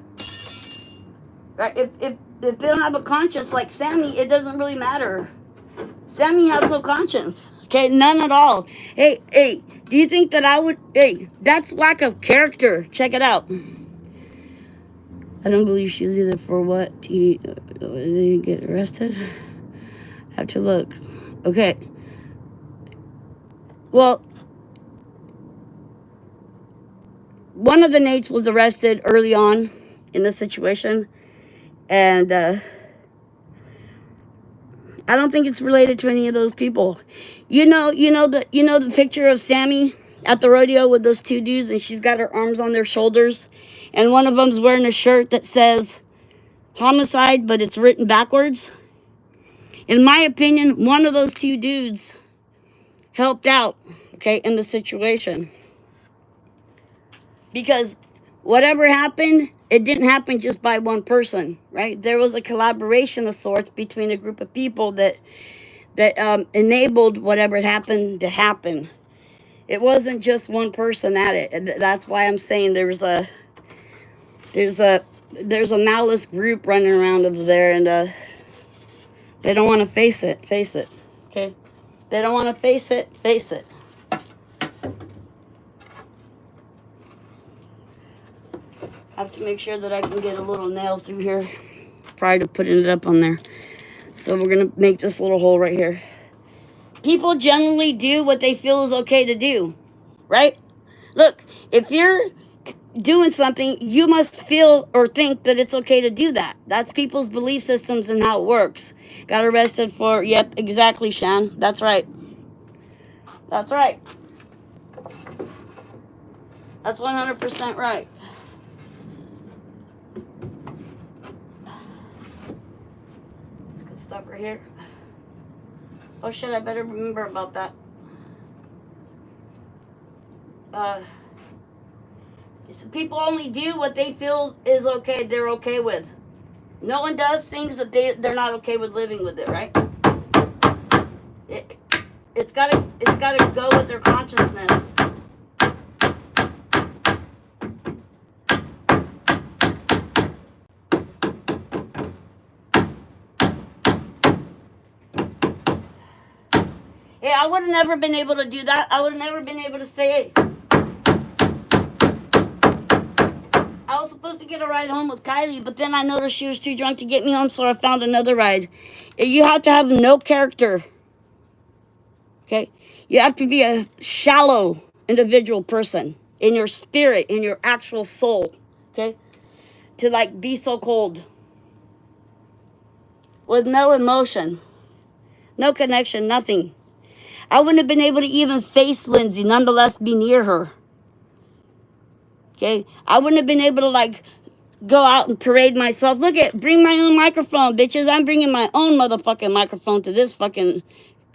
right? If they don't have a conscience, like Sammy, it doesn't really matter. Sammy has no conscience, okay? None at all. Hey, do you think that I would? Hey, that's lack of character. Check it out. I don't believe she was either for what? Did he get arrested? Have to look. Okay. Well, one of the Nates was arrested early on in the situation, and I don't think it's related to any of those people. You know the picture of Sammy at the rodeo with those two dudes, and she's got her arms on their shoulders, and one of them's wearing a shirt that says homicide, but it's written backwards. In my opinion, one of those two dudes helped out, okay, in the situation. Because whatever happened, it didn't happen just by one person, right? There was a collaboration of sorts between a group of people that enabled whatever happened to happen. It wasn't just one person at it. And that's why I'm saying there's a malice group running around over there, and they don't want to face it, okay? They don't want to face it. I have to make sure that I can get a little nail through here prior to putting it up on there. So we're going to make this little hole right here. People generally do what they feel is okay to do, right? Look, if you're doing something, you must feel or think that it's okay to do that. That's people's belief systems and how it works. Got arrested for, yep, exactly, Shan. That's right. That's right. That's 100% right. This good stuff right here. Oh shit, I better remember about that. So people only do what they feel is okay, they're okay with, No one does things that they're not okay with living with it, right? It's gotta go with their consciousness. Yeah, I would have never been able to do that. I would have never been able to say it. I was supposed to get a ride home with Kylie, but then I noticed she was too drunk to get me home, so I found another ride. You have to have no character. Okay? You have to be a shallow individual person in your spirit, in your actual soul. Okay? To like be so cold. With no emotion. No connection, nothing. I wouldn't have been able to even face Lindsay, nonetheless be near her. Okay? I wouldn't have been able to like go out and parade myself. Look at, bring my own microphone, bitches. I'm bringing my own motherfucking microphone to this fucking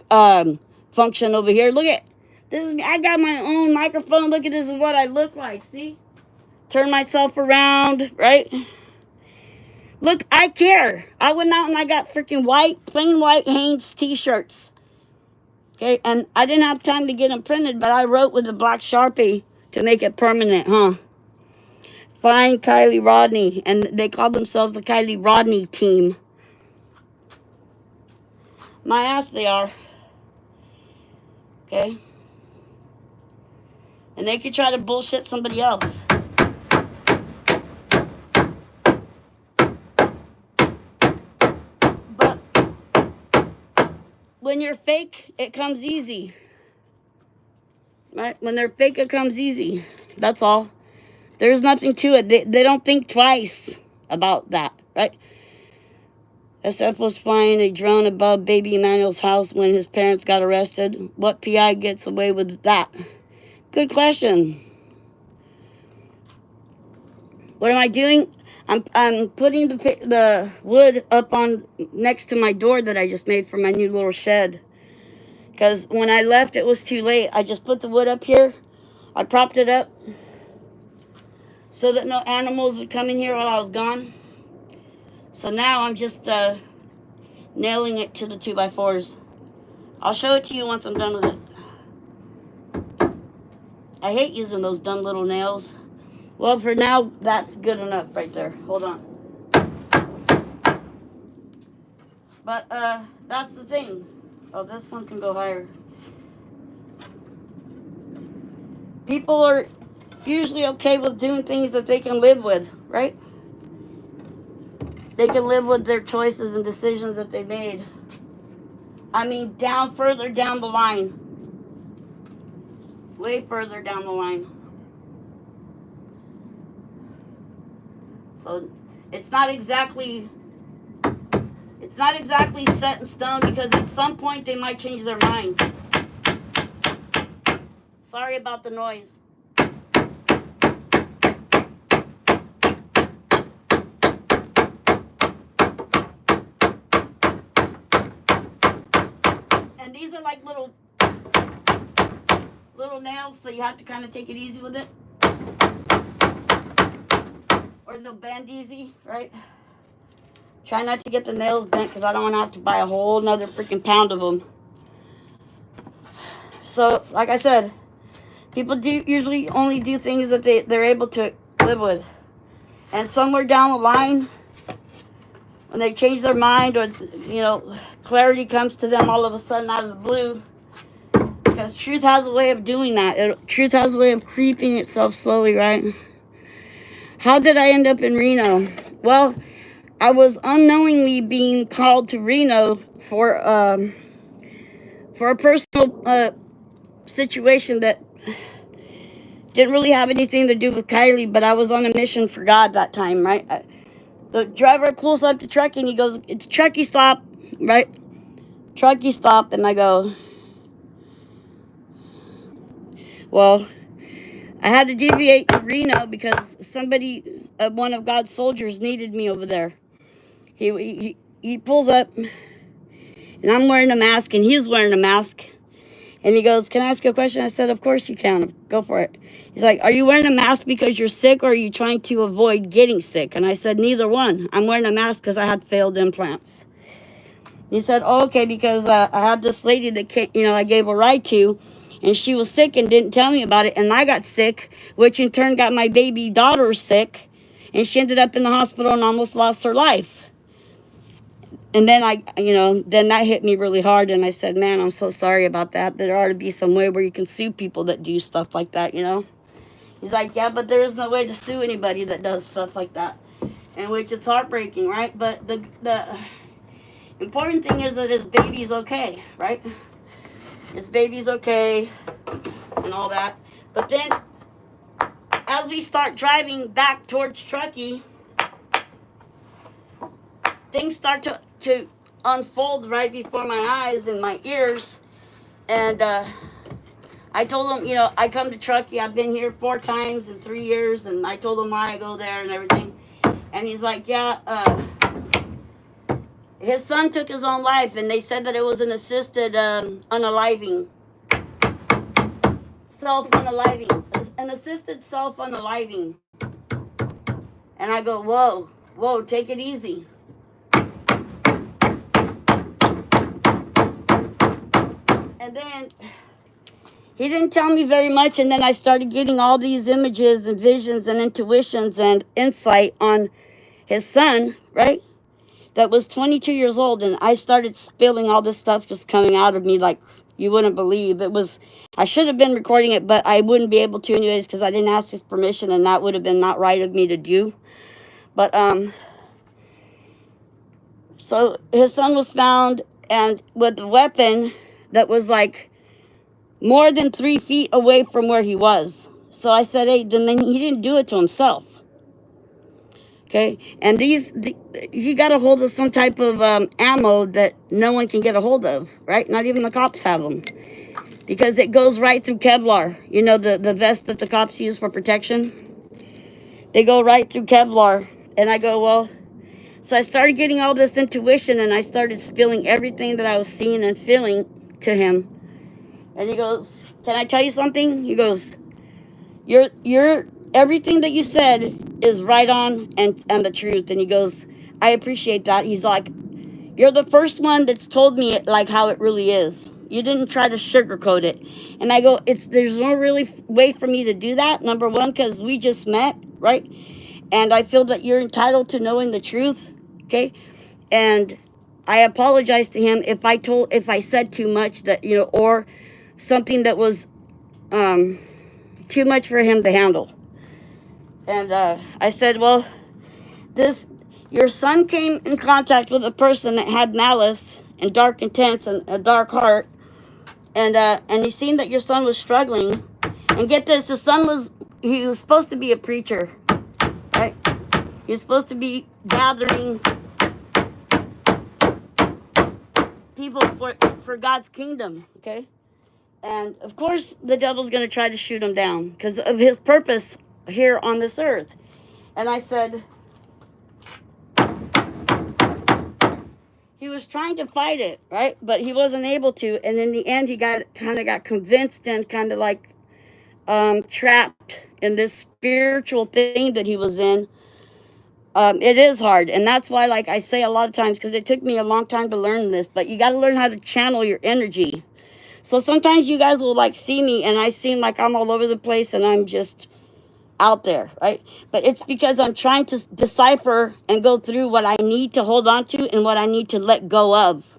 function over here. Look at, this is me. I got my own microphone. Look at, this is what I look like. See? Turn myself around, right? Look, I care. I went out and I got freaking white, plain white Hanes t-shirts. Okay, and I didn't have time to get them printed, but I wrote with a black Sharpie to make it permanent, huh? Find Kylie Rodney, and they call themselves the Kylie Rodney team. My ass they are. Okay? And they could try to bullshit somebody else. But when you're fake, it comes easy. Right? When they're fake, it comes easy. That's all. There's nothing to it. They don't think twice about that, right? SF was flying a drone above baby Emmanuel's house when his parents got arrested. What PI gets away with that? Good question. What am I doing? I'm putting the wood up on next to my door that I just made for my new little shed. Because when I left, it was too late. I just put the wood up here. I propped it up so that no animals would come in here while I was gone. So now I'm just nailing it to the 2x4s. I'll show it to you once I'm done with it. I hate using those dumb little nails. Well, for now, that's good enough right there. Hold on. But that's the thing. Oh, this one can go higher. People are usually okay with doing things that they can live with, right? They can live with their choices and decisions that they made. I mean, further down the line. Way further down the line. So it's not exactly set in stone, because at some point they might change their minds. Sorry about the noise. And these are like little nails, so you have to kind of take it easy with it. Or they'll bend easy, right? Try not to get the nails bent, because I don't want to have to buy a whole nother freaking pound of them. So, like I said, people do usually only do things that they're able to live with. And somewhere down the line, when they change their mind, or, you know, clarity comes to them all of a sudden out of the blue, because truth has a way of doing that. Truth has a way of creeping itself slowly, right? How did I end up in Reno? Well, I was unknowingly being called to Reno for a personal situation that didn't really have anything to do with Kylie, but I was on a mission for God that time, right? The driver pulls up the truck and he goes, "Trucky, stop," right? Trucky, stop. And I go, well, I had to deviate to Reno because somebody, one of God's soldiers, needed me over there. He pulls up, and I'm wearing a mask, and he's wearing a mask. And he goes, can I ask you a question? I said, of course you can. Go for it. He's like, are you wearing a mask because you're sick, or are you trying to avoid getting sick? And I said, neither one. I'm wearing a mask because I had failed implants. He said, oh, okay, because I had this lady that came, I gave a ride to, and she was sick and didn't tell me about it. And I got sick, which in turn got my baby daughter sick. And she ended up in the hospital and almost lost her life. And then then that hit me really hard. And I said, man, I'm so sorry about that. There ought to be some way where you can sue people that do stuff like that, He's like, yeah, but there is no way to sue anybody that does stuff like that. And which it's heartbreaking, right? But the important thing is that his baby's okay, right? His baby's okay and all that. But then as we start driving back towards Truckee, things start to unfold right before my eyes and my ears. And I told him, I come to Truckee. I've been here 4 times in 3 years. And I told him why I go there and everything. And he's like, yeah, his son took his own life. And they said that it was an assisted unaliving. Self-unaliving. An assisted self-unaliving. And I go, whoa, take it easy. And then he didn't tell me very much, and then I started getting all these images and visions and intuitions and insight on his son, right? That was 22 years old, and I started spilling all this stuff just coming out of me like you wouldn't believe. I should have been recording it, but I wouldn't be able to anyways because I didn't ask his permission, and that would have been not right of me to do. But so his son was found, and with a weapon that was like more than 3 feet away from where he was. So I said, hey, then he didn't do it to himself. Okay, and he got a hold of some type of ammo that no one can get a hold of, right? Not even the cops have them. Because it goes right through Kevlar. You know, the vest that the cops use for protection? They go right through Kevlar. And I go, well, so I started getting all this intuition, and I started spilling everything that I was seeing and feeling to him. And he goes, can I tell you something? He goes, you're everything that you said is right on and the truth. And he goes, I appreciate that. He's like, you're the first one that's told me it like how it really is. You didn't try to sugarcoat it. And I go, there's no really way for me to do that. Number one, because we just met, right? And I feel that you're entitled to knowing the truth. Okay. And I apologize to him if I said too much that, or something that was too much for him to handle. And I said, well, your son came in contact with a person that had malice and dark intents and a dark heart. And he seen that your son was struggling. And get this, he was supposed to be a preacher, right? He was supposed to be gathering people for God's kingdom, okay? And of course, the devil's going to try to shoot him down because of his purpose here on this earth. And I said, he was trying to fight it, right? But he wasn't able to. And in the end, he got convinced and kind of like trapped in this spiritual thing that he was in. It is hard. And that's why, like I say a lot of times, because it took me a long time to learn this, but you got to learn how to channel your energy. So sometimes you guys will like see me and I seem like I'm all over the place and I'm just out there, right? But it's because I'm trying to decipher and go through what I need to hold on to and what I need to let go of.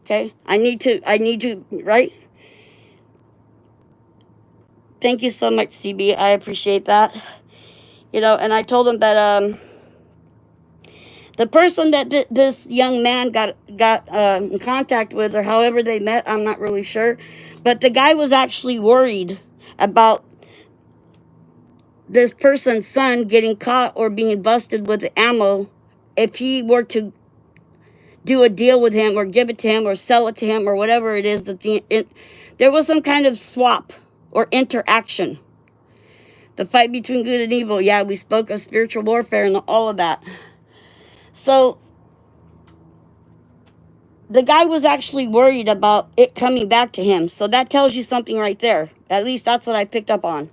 Okay? I need to, right? Thank you so much, CB. I appreciate that. And I told him that the person that this young man got in contact with, or however they met, I'm not really sure. But the guy was actually worried about this person's son getting caught or being busted with ammo if he were to do a deal with him or give it to him or sell it to him or whatever it is. There was some kind of swap or interaction. The fight between good and evil. Yeah, we spoke of spiritual warfare and all of that. So the guy was actually worried about it coming back to him. So that tells you something right there. At least that's what I picked up on.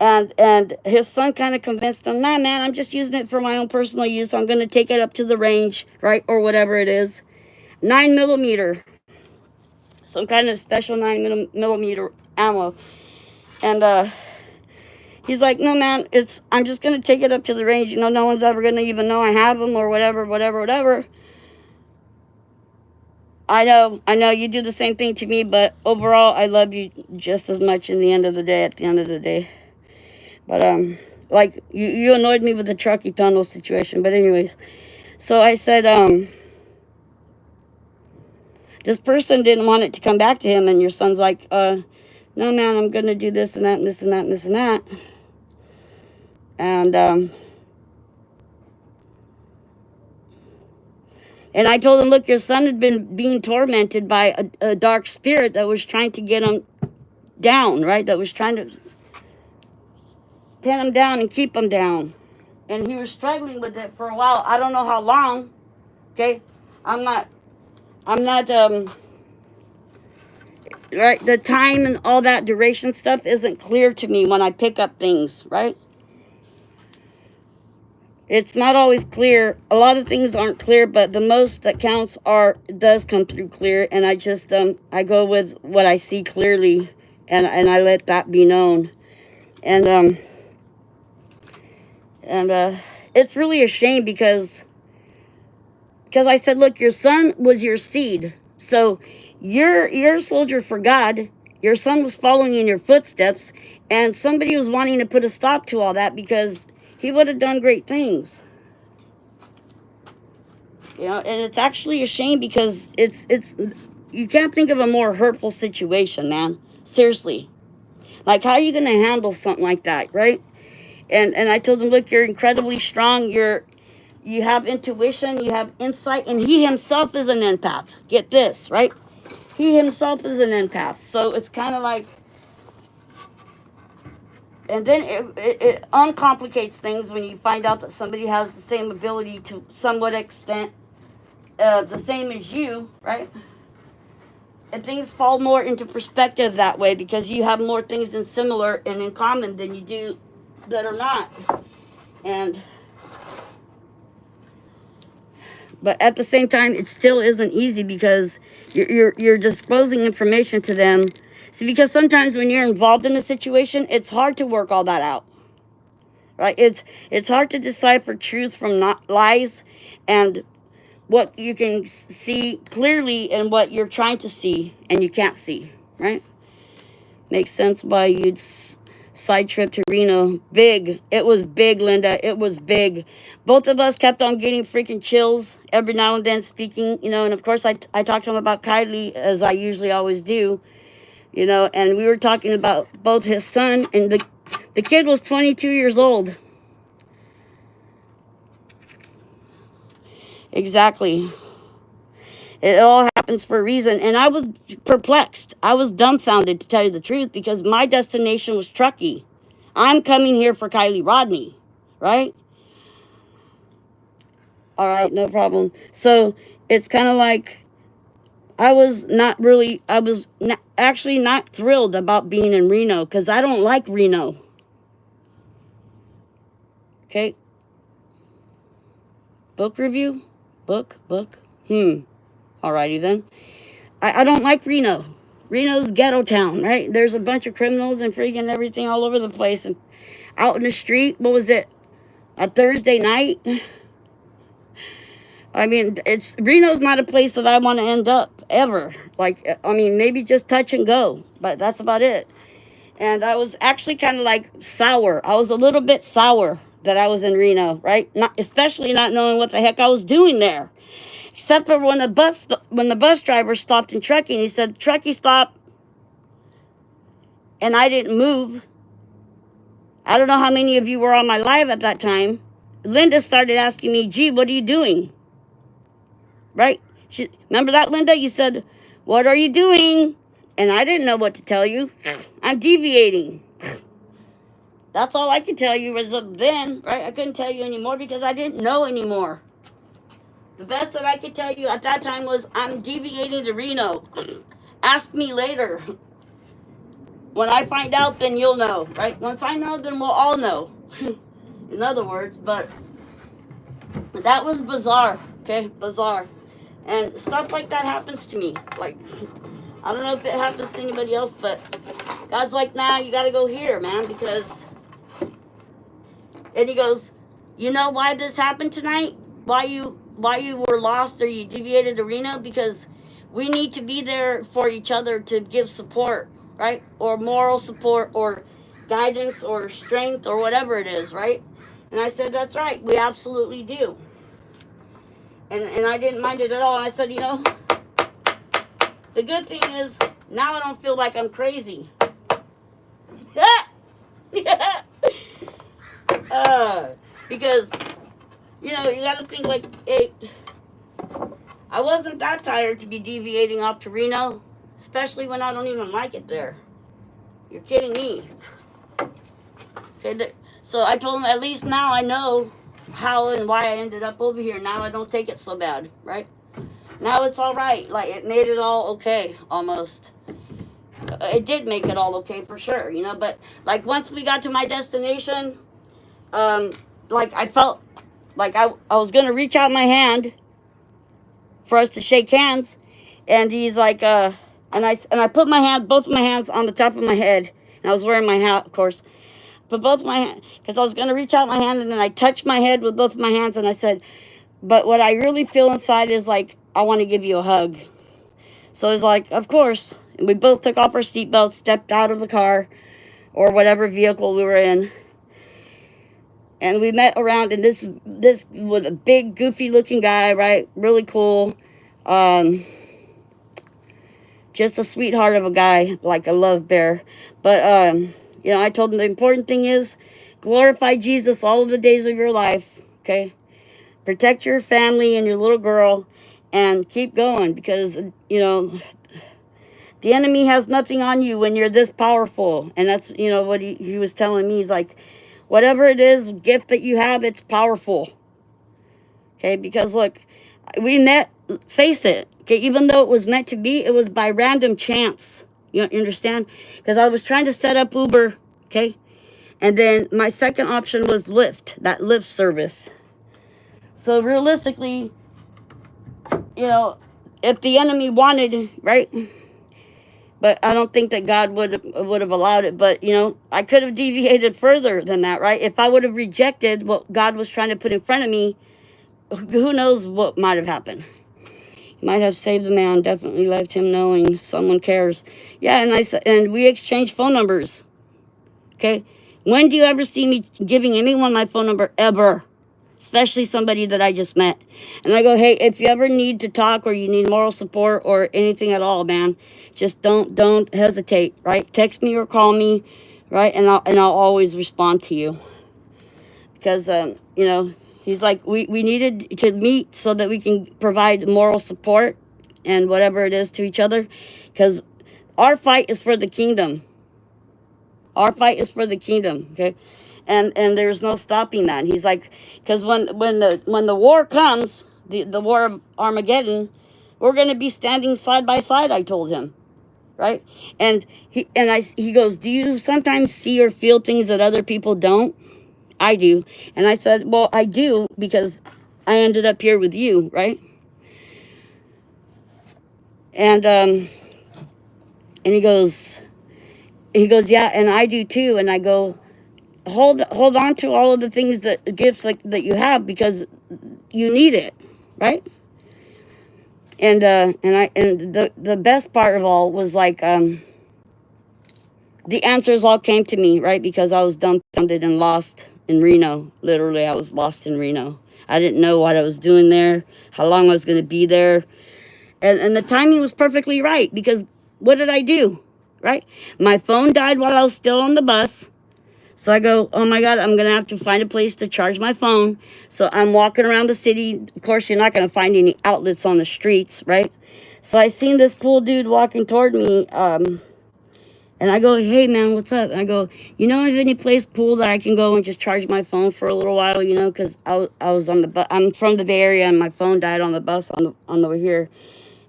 And his son kind of convinced him, nah, man, I'm just using it for my own personal use. I'm going to take it up to the range, right? Or whatever it is. 9mm. Some kind of special 9mm ammo. And he's like, no, man, I'm just going to take it up to the range. You know, no one's ever going to even know I have them or whatever. I know you do the same thing to me, but overall, I love you just as much at the end of the day. But, like, you annoyed me with the Truckee tunnel situation. But anyways, so I said, this person didn't want it to come back to him. And your son's like, no, man, I'm going to do this and that and this and that and this and that. And I told him, look, your son had been being tormented by a dark spirit that was trying to get him down, right? That was trying to pin him down and keep him down. And he was struggling with it for a while. I don't know how long. Okay? I'm not right, the time and all that duration stuff isn't clear to me when I pick up things, right? It's not always clear. A lot of things aren't clear, but the most that counts does come through clear. And I just I go with what I see clearly, and I let that be known. And it's really a shame because I said, look, your son was your seed, so you're a soldier for God. Your son was following in your footsteps, and somebody was wanting to put a stop to all that because he would have done great things. You know, and it's actually a shame because it's you can't think of a more hurtful situation, man. Seriously. Like, how are you going to handle something like that, right? And I told him, look, you're incredibly strong. You have intuition, you have insight, and he himself is an empath. Get this, right? He himself is an empath. So it's kind of like, and then it uncomplicates things when you find out that somebody has the same ability to somewhat extent, the same as you, right? And things fall more into perspective that way because you have more things in similar and in common than you do that are not. But at the same time, it still isn't easy because you're disclosing information to them. See, because sometimes when you're involved in a situation, it's hard to work all that out, right? It's hard to decipher truth from not lies, and what you can see clearly and what you're trying to see and you can't see, right? Makes sense why you'd side trip to Reno. Big. It was big, Linda. It was big. Both of us kept on getting freaking chills every now and then speaking, you know, and of course I talked to him about Kylie, as I usually always do, you know, and we were talking about both his son, and the kid was 22 years old. Exactly. It all happens for a reason. And I was perplexed. I was dumbfounded, to tell you the truth, because my destination was Truckee. I'm coming here for Kylie Rodney, right? All right, no problem. So it's kind of like I was actually not thrilled about being in Reno because I don't like Reno. Okay. Book review? Book? Alrighty then. I don't like Reno. Reno's ghetto town, right? There's a bunch of criminals and freaking everything all over the place. And out in the street, what was it? A Thursday night? I mean, Reno's not a place that I want to end up, ever. Like, I mean, maybe just touch and go. But that's about it. And I was actually kind of like sour. I was a little bit sour that I was in Reno, right? Especially not knowing what the heck I was doing there. Except for when the bus driver stopped in Truckee and he said, Truckee, stop. And I didn't move. I don't know how many of you were on my live at that time. Linda started asking me, gee, what are you doing? Right? Remember that, Linda? You said, what are you doing? And I didn't know what to tell you. I'm deviating. That's all I could tell you as of then, right? I couldn't tell you anymore because I didn't know anymore. The best that I could tell you at that time was, I'm deviating to Reno. Ask me later. When I find out, then you'll know, right? Once I know, then we'll all know. In other words, but that was bizarre, okay? Bizarre. And stuff like that happens to me. Like, I don't know if it happens to anybody else, but God's like, nah, you got to go here, man, because... And he goes, you know why this happened tonight? Why you were lost or you deviated to Reno? Because we need to be there for each other to give support, right? Or moral support or guidance or strength or whatever it is, right? And I said, that's right, we absolutely do. And I didn't mind it at all. And I said, you know, the good thing is now I don't feel like I'm crazy. Because, you know, you got to think like, hey, I wasn't that tired to be deviating off to Reno, especially when I don't even like it there. You're kidding me. Okay, so I told him, at least now I know how and why I ended up over here. Now I don't take it so bad, right? Now it's all right. Like, it made it all okay, almost. It did make it all okay for sure, you know. But like once we got to my destination, like I felt like I was gonna reach out my hand for us to shake hands, and he's like, and I put both of my hands on the top of my head, and I was wearing my hat, of course. But both of my hands, because I was gonna reach out my hand, and then I touched my head with both of my hands, and I said, but what I really feel inside is like, I want to give you a hug. So he's like, of course. And we both took off our seatbelts, stepped out of the car or whatever vehicle we were in. And we met around, and this was a big, goofy looking guy, right? Really cool. Just a sweetheart of a guy, like a love bear. But, you know, I told him the important thing is glorify Jesus all of the days of your life, okay? Protect your family and your little girl and keep going because, you know, the enemy has nothing on you when you're this powerful. And that's, you know, what he was telling me. He's like, whatever it is, gift that you have, it's powerful. Okay, because look, we met, face it, okay, even though it was meant to be, it was by random chance. You understand? Because I was trying to set up Uber, okay? And then my second option was Lyft, that Lyft service. So realistically, you know, if the enemy wanted, right? But I don't think that God would have allowed it. But, you know, I could have deviated further than that, right? If I would have rejected what God was trying to put in front of me, who knows what might have happened. He might have saved the man, definitely left him knowing someone cares. Yeah, and we exchanged phone numbers. Okay? When do you ever see me giving anyone my phone number? Ever. Especially somebody that I just met. And I go, hey, if you ever need to talk or you need moral support or anything at all, man, just don't hesitate, right? Text me or call me, right? And I'll always respond to you. Because, you know, he's like, we needed to meet so that we can provide moral support and whatever it is to each other. Because our fight is for the kingdom. Our fight is for the kingdom, okay? And there's no stopping that. He's like, because when the war comes, the war of Armageddon, we're going to be standing side by side, I told him, right? And he goes, do you sometimes see or feel things that other people don't? I do. And I said, well, I do because I ended up here with you, right? And he goes, yeah, and I do too. And I go, hold on to all of the things gifts like that you have because you need it, right? And the best part of all was like the answers all came to me, right? Because I was dumbfounded and lost in Reno. Literally, I was lost in Reno. I didn't know what I was doing there, how long I was going to be there, and the timing was perfectly right because what did I do, right? My phone died while I was still on the bus. So I go, oh my God, I'm going to have to find a place to charge my phone. So I'm walking around the city. Of course, you're not going to find any outlets on the streets, right? So I seen this cool dude walking toward me. And I go, hey man, what's up? And I go, you know, is any place cool that I can go and just charge my phone for a little while, you know, because I was on the bus. I'm from the Bay Area, and my phone died on the bus on the way here.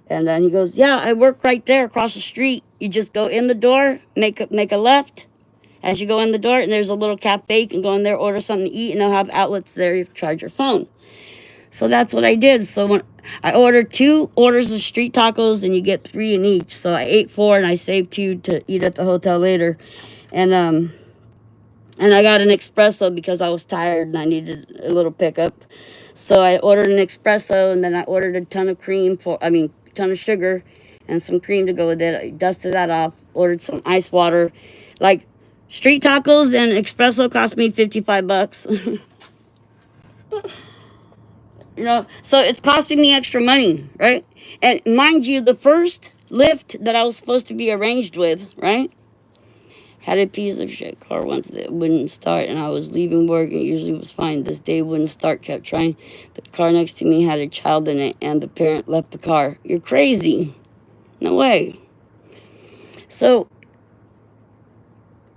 And then he goes, yeah, I work right there across the street. You just go in the door, make a left. As you go in the door, and there's a little cafe, you can go in there, order something to eat, and they'll have outlets there to charge your phone. So that's what I did. So when I ordered 2 orders of street tacos, and you get 3 in each. So I ate 4, and I saved 2 to eat at the hotel later. And I got an espresso because I was tired and I needed a little pickup. So I ordered an espresso, and then I ordered a ton of ton of sugar and some cream to go with it. I dusted that off, ordered some ice water. Like, street tacos and espresso cost me $55. You know, so it's costing me extra money, right? And mind you, the first lift that I was supposed to be arranged with, right, had a piece of shit car once that wouldn't start, and I was leaving work, and it usually was fine. This day wouldn't start, kept trying. The car next to me had a child in it, and the parent left the car. You're crazy. No way. So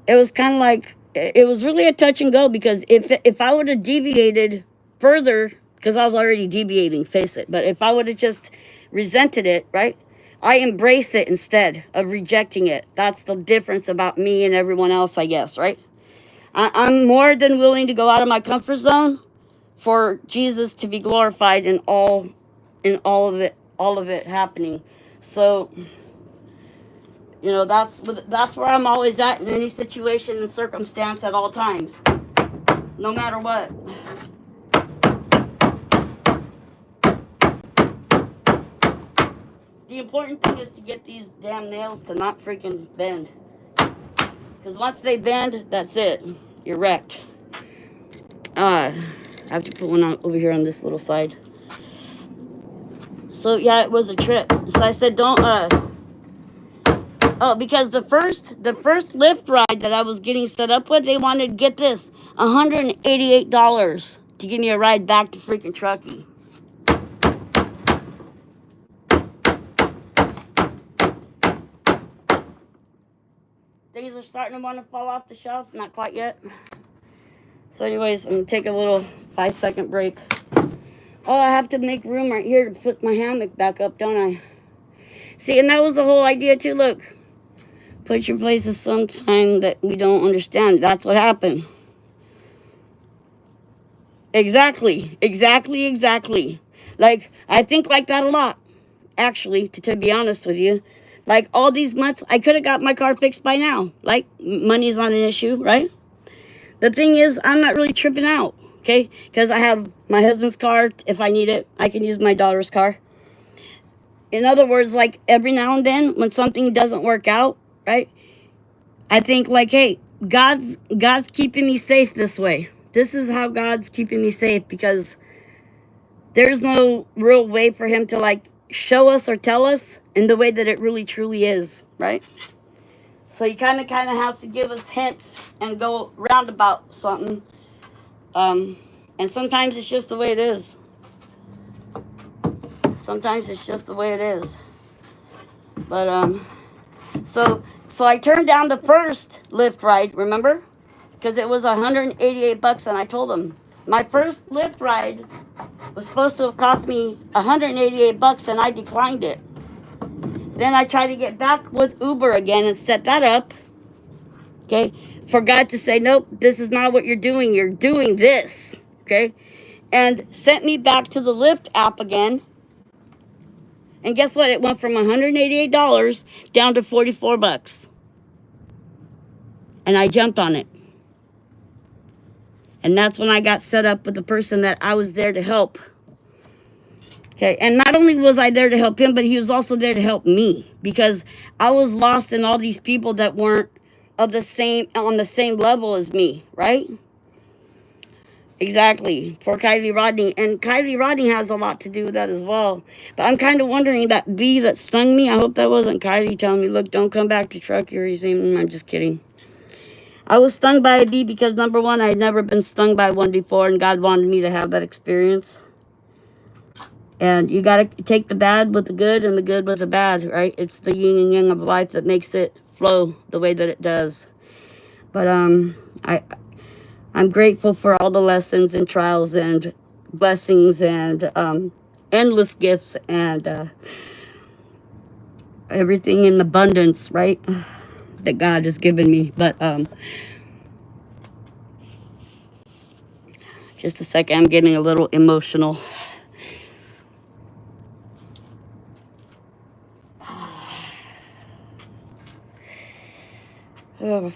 it was kind of like, it was really a touch and go, because if I would have deviated further, because I was already deviating, face it, but if I would have just resented it, right, I embrace it instead of rejecting it. That's the difference about me and everyone else, I guess, right? I'm more than willing to go out of my comfort zone for Jesus to be glorified in all of it happening. So, you know, that's where I'm always at in any situation and circumstance at all times, no matter what. The important thing is to get these damn nails to not freaking bend. Because once they bend, that's it. You're wrecked. I have to put one out over here on this little side. So, yeah, it was a trip. So I said, don't, oh, because the first Lyft ride that I was getting set up with, they wanted to get this, $188 to give me a ride back to freaking Truckee. Things are starting to want to fall off the shelf. Not quite yet. So anyways, I'm going to take a little 5-second break. Oh, I have to make room right here to put my hammock back up, don't I? See, and that was the whole idea too. Look. Put your places sometime that we don't understand. That's what happened. Exactly. Like, I think like that a lot. Actually, to be honest with you. Like, all these months, I could have got my car fixed by now. Like, money's not an issue, right? The thing is, I'm not really tripping out, okay? Because I have my husband's car. If I need it, I can use my daughter's car. In other words, like, every now and then, when something doesn't work out, right, I think, like, hey, God's keeping me safe this way. This is how God's keeping me safe, because there's no real way for him to, like, show us or tell us in the way that it really truly is, right? So he kind of has to give us hints and go roundabout something. And sometimes it's just the way it is. Sometimes it's just the way it is. But so I turned down the first Lyft ride, remember? Because it was $188, and I told him my first Lyft ride was supposed to have cost me $188, and I declined it. Then I tried to get back with Uber again and set that up. Okay, for God to say, nope, this is not what you're doing. You're doing this. Okay, and sent me back to the Lyft app again. And guess what? It went from $188 down to $44. And I jumped on it. And that's when I got set up with the person that I was there to help. Okay, and not only was I there to help him, but he was also there to help me. Because I was lost in all these people that weren't on the same level as me, right? Exactly, for Kylie Rodney. And Kylie Rodney has a lot to do with that as well. But I'm kind of wondering, that bee that stung me, I hope that wasn't Kylie telling me, look, don't come back to Truckee or anything. I'm just kidding. I was stung by a bee because, number one, I had never been stung by one before, and God wanted me to have that experience. And you got to take the bad with the good and the good with the bad, right? It's the yin and yang of life that makes it flow the way that it does. But I'm grateful for all the lessons and trials and blessings and endless gifts and everything in abundance, right? That God has given me. But just a second, I'm getting a little emotional. Ugh.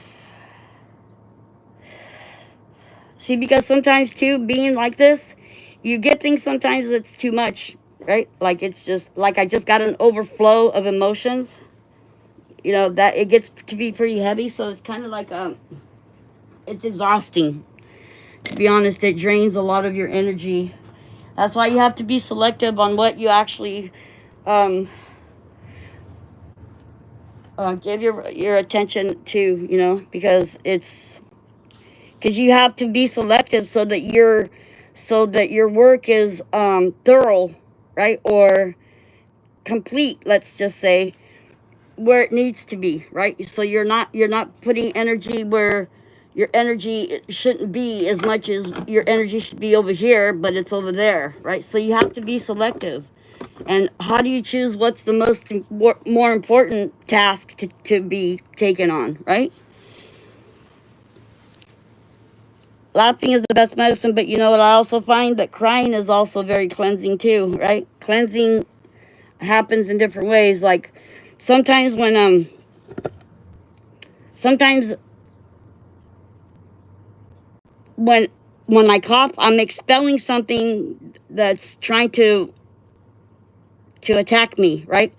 See, because sometimes too, being like this, you get things sometimes that's too much, right? Like it's just like I just got an overflow of emotions. You know, that it gets to be pretty heavy, so it's kind of like it's exhausting. To be honest, it drains a lot of your energy. That's why you have to be selective on what you actually give your attention to, you know, because you have to be selective so that your work is thorough, right, or complete. Let's just say where it needs to be, right? So you're not putting energy where your energy shouldn't be as much as your energy should be over here, but it's over there, right? So you have to be selective. And how do you choose what's the more important task to be taken on, right? Laughing is the best medicine, but you know what I also find? That crying is also very cleansing too, right? Cleansing happens in different ways. Like sometimes when I cough, I'm expelling something that's trying to attack me, right?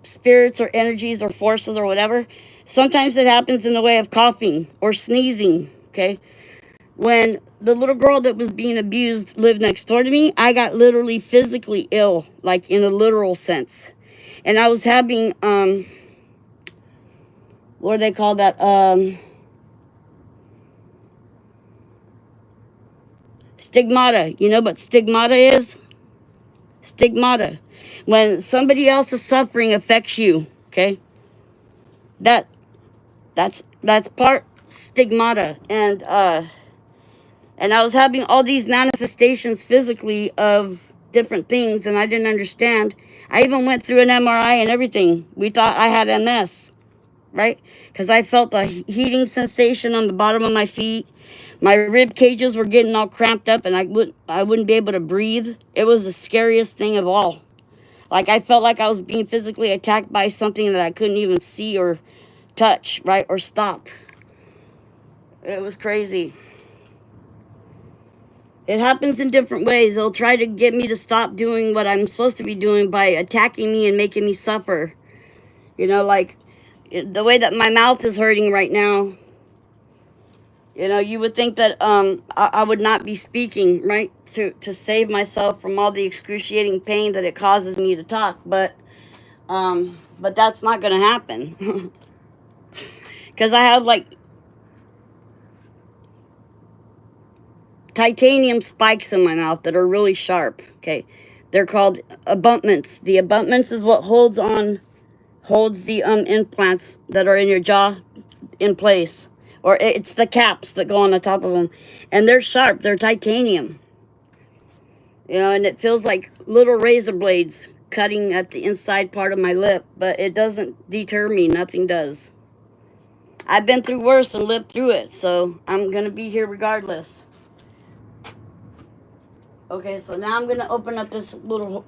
Spirits or energies or forces or whatever. Sometimes it happens in the way of coughing or sneezing, okay? When the little girl that was being abused lived next door to me, I got literally physically ill, like in a literal sense. And I was having, what do they call that? Stigmata. You know what stigmata is? Stigmata. When somebody else's suffering affects you, okay? That's part stigmata. And I was having all these manifestations physically of different things, and I didn't understand. I even went through an MRI and everything. We thought I had MS, right? Because I felt a heating sensation on the bottom of my feet. My rib cages were getting all cramped up, and I wouldn't be able to breathe. It was the scariest thing of all. Like I felt like I was being physically attacked by something that I couldn't even see or touch, right, or stop. It was crazy. It happens in different ways. They'll try to get me to stop doing what I'm supposed to be doing by attacking me and making me suffer. You know, like the way that my mouth is hurting right now. You know, you would think that I would not be speaking, right, to save myself from all the excruciating pain that it causes me to talk, but that's not going to happen. Because I have like titanium spikes in my mouth that are really sharp. Okay, they're called abutments. The abutments is what holds the implants that are in your jaw in place, or it's the caps that go on the top of them, and they're sharp. They're titanium. You know, and it feels like little razor blades cutting at the inside part of my lip, but it doesn't deter me. Nothing does. I've been through worse and lived through it, so I'm gonna be here regardless. Okay, so now I'm gonna open up this little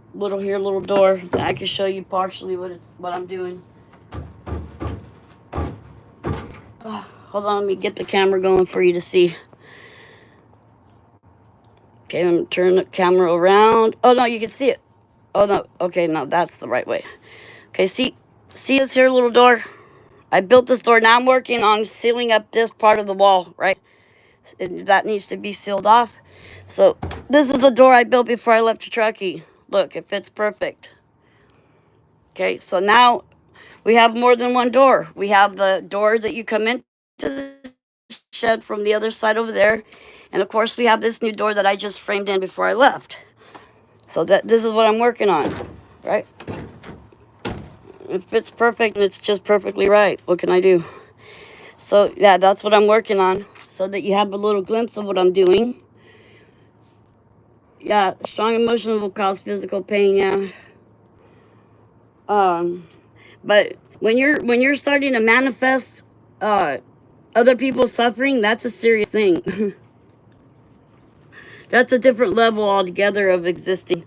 door that I can show you partially what I'm doing. Hold on, let me get the camera going for you to see. Okay, I'm gonna turn the camera around. Oh no, you can see it. Oh no, okay, no, that's the right way. Okay, see this here little door? I built this door. Now I'm working on sealing up this part of the wall, right? That needs to be sealed off. So this is the door I built before I left to Truckee. Look, it fits perfect. Okay, so now we have more than one door. We have the door that you come into the shed from the other side over there. And of course we have this new door that I just framed in before I left. So this is what I'm working on, right? It fits perfect and it's just perfectly right. What can I do? So, yeah, that's what I'm working on. So that you have a little glimpse of what I'm doing. Yeah, strong emotion will cause physical pain, yeah. But when you're starting to manifest other people's suffering, that's a serious thing. That's a different level altogether of existing.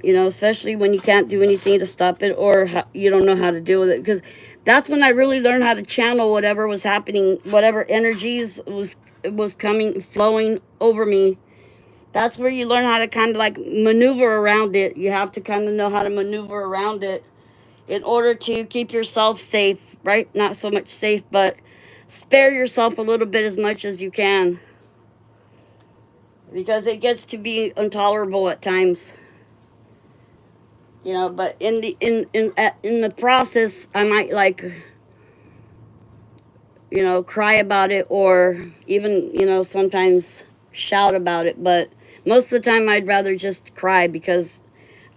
You know, especially when you can't do anything to stop it or you don't know how to deal with it. Because that's when I really learned how to channel whatever was happening, whatever energies was coming, flowing over me. That's where you learn how to kind of like maneuver around it. You have to kind of know how to maneuver around it in order to keep yourself safe, right? Not so much safe, but spare yourself a little bit as much as you can. Because it gets to be intolerable at times. You know, but in the process, I might like, you know, cry about it or even, you know, sometimes shout about it. But most of the time, I'd rather just cry because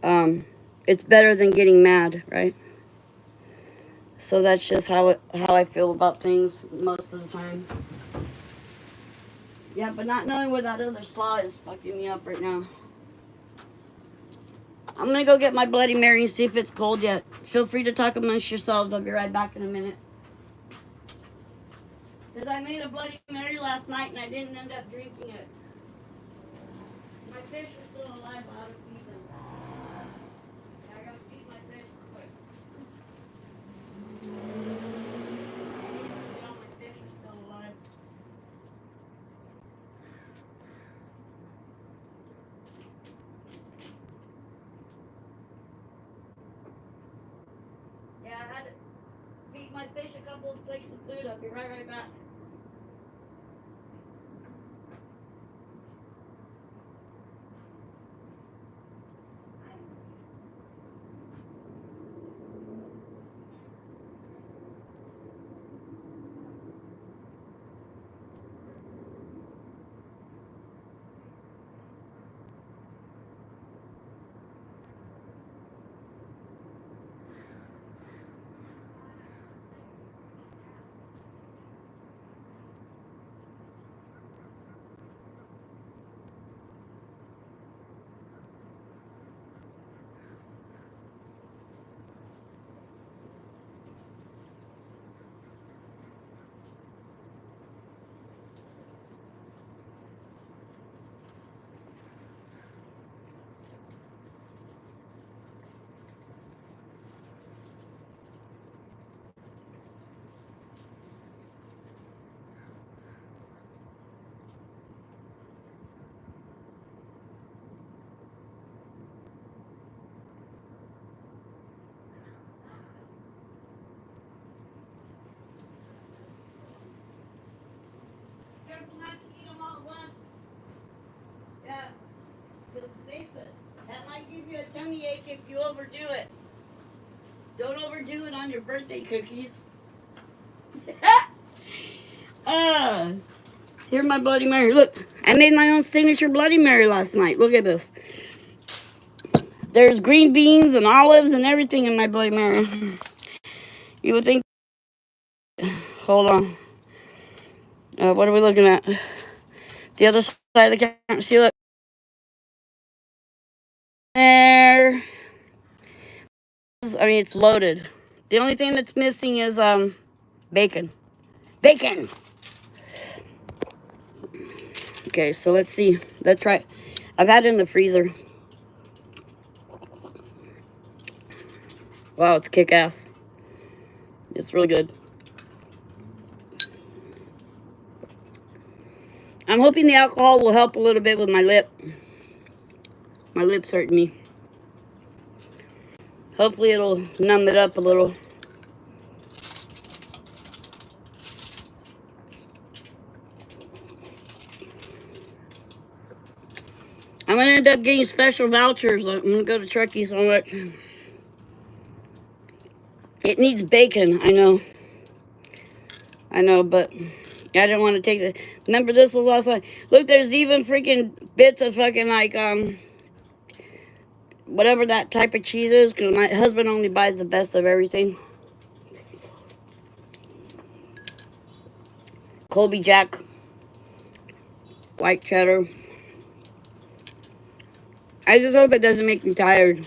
it's better than getting mad, right? So that's just how I feel about things most of the time. Yeah, but not knowing where that other saw is fucking me up right now. I'm gonna go get my Bloody Mary and see if it's cold yet. Feel free to talk amongst yourselves. I'll be right back in a minute. Because I made a Bloody Mary last night and I didn't end up drinking it. My fish are still alive. I ought to feed them. Yeah, I gotta feed my fish real quick. Yeah, my fish are still alive. Yeah, I had to feed my fish a couple of plates of food. I'll be right back. Careful not to eat them all at once. Yeah, because face it, that might give you a tummy ache if you overdo it. Don't overdo it on your birthday cookies. Here's my Bloody Mary. Look, I made my own signature Bloody Mary last night. Look at this. There's green beans and olives and everything in my Bloody Mary. You would think. Hold on. What are we looking at? The other side of the camera. See, look. There. I mean, it's loaded. The only thing that's missing is bacon. Bacon! Okay, so let's see. That's right. I've had it in the freezer. Wow, it's kick-ass. It's really good. I'm hoping the alcohol will help a little bit with my lip. My lip's hurting me. Hopefully it'll numb it up a little. I'm going to end up getting special vouchers. I'm going to go to Truckee so much. It needs bacon, I know. I know, but I didn't want to take it. Remember this was last night. Look, there's even freaking bits of fucking like, whatever that type of cheese is, because my husband only buys the best of everything. Colby Jack, white cheddar. I just hope it doesn't make me tired.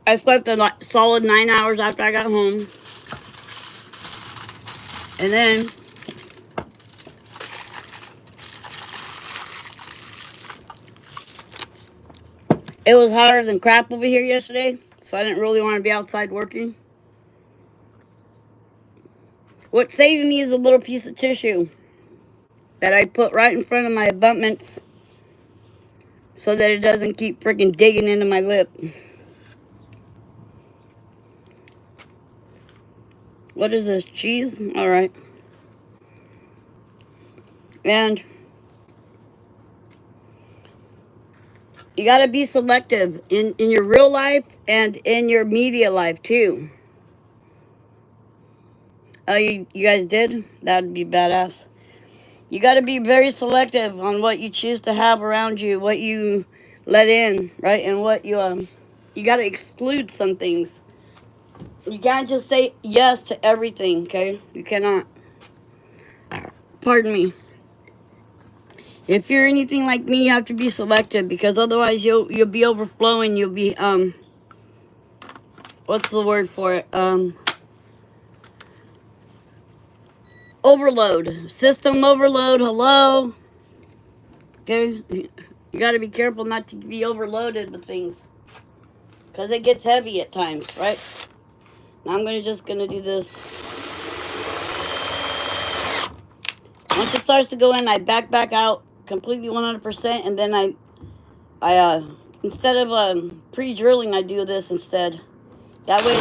I slept a solid 9 hours after I got home. And then it was hotter than crap over here yesterday, so I didn't really want to be outside working. What saved me is a little piece of tissue that I put right in front of my abutments so that it doesn't keep freaking digging into my lip. What is this, cheese? All right. And you got to be selective in your real life and in your media life, too. Oh, you guys did? That would be badass. You got to be very selective on what you choose to have around you, what you let in, right? And what you got to exclude some things. You can't just say yes to everything, okay? You cannot. Pardon me. If you're anything like me, you have to be selective, because otherwise you'll be overflowing. You'll be what's the word for it? Overload. System overload. Hello. Okay? You got to be careful not to be overloaded with things, because it gets heavy at times, right? Now I'm just gonna do this. Once it starts to go in, I back out completely 100%, and then I instead of pre-drilling, I do this instead. That way,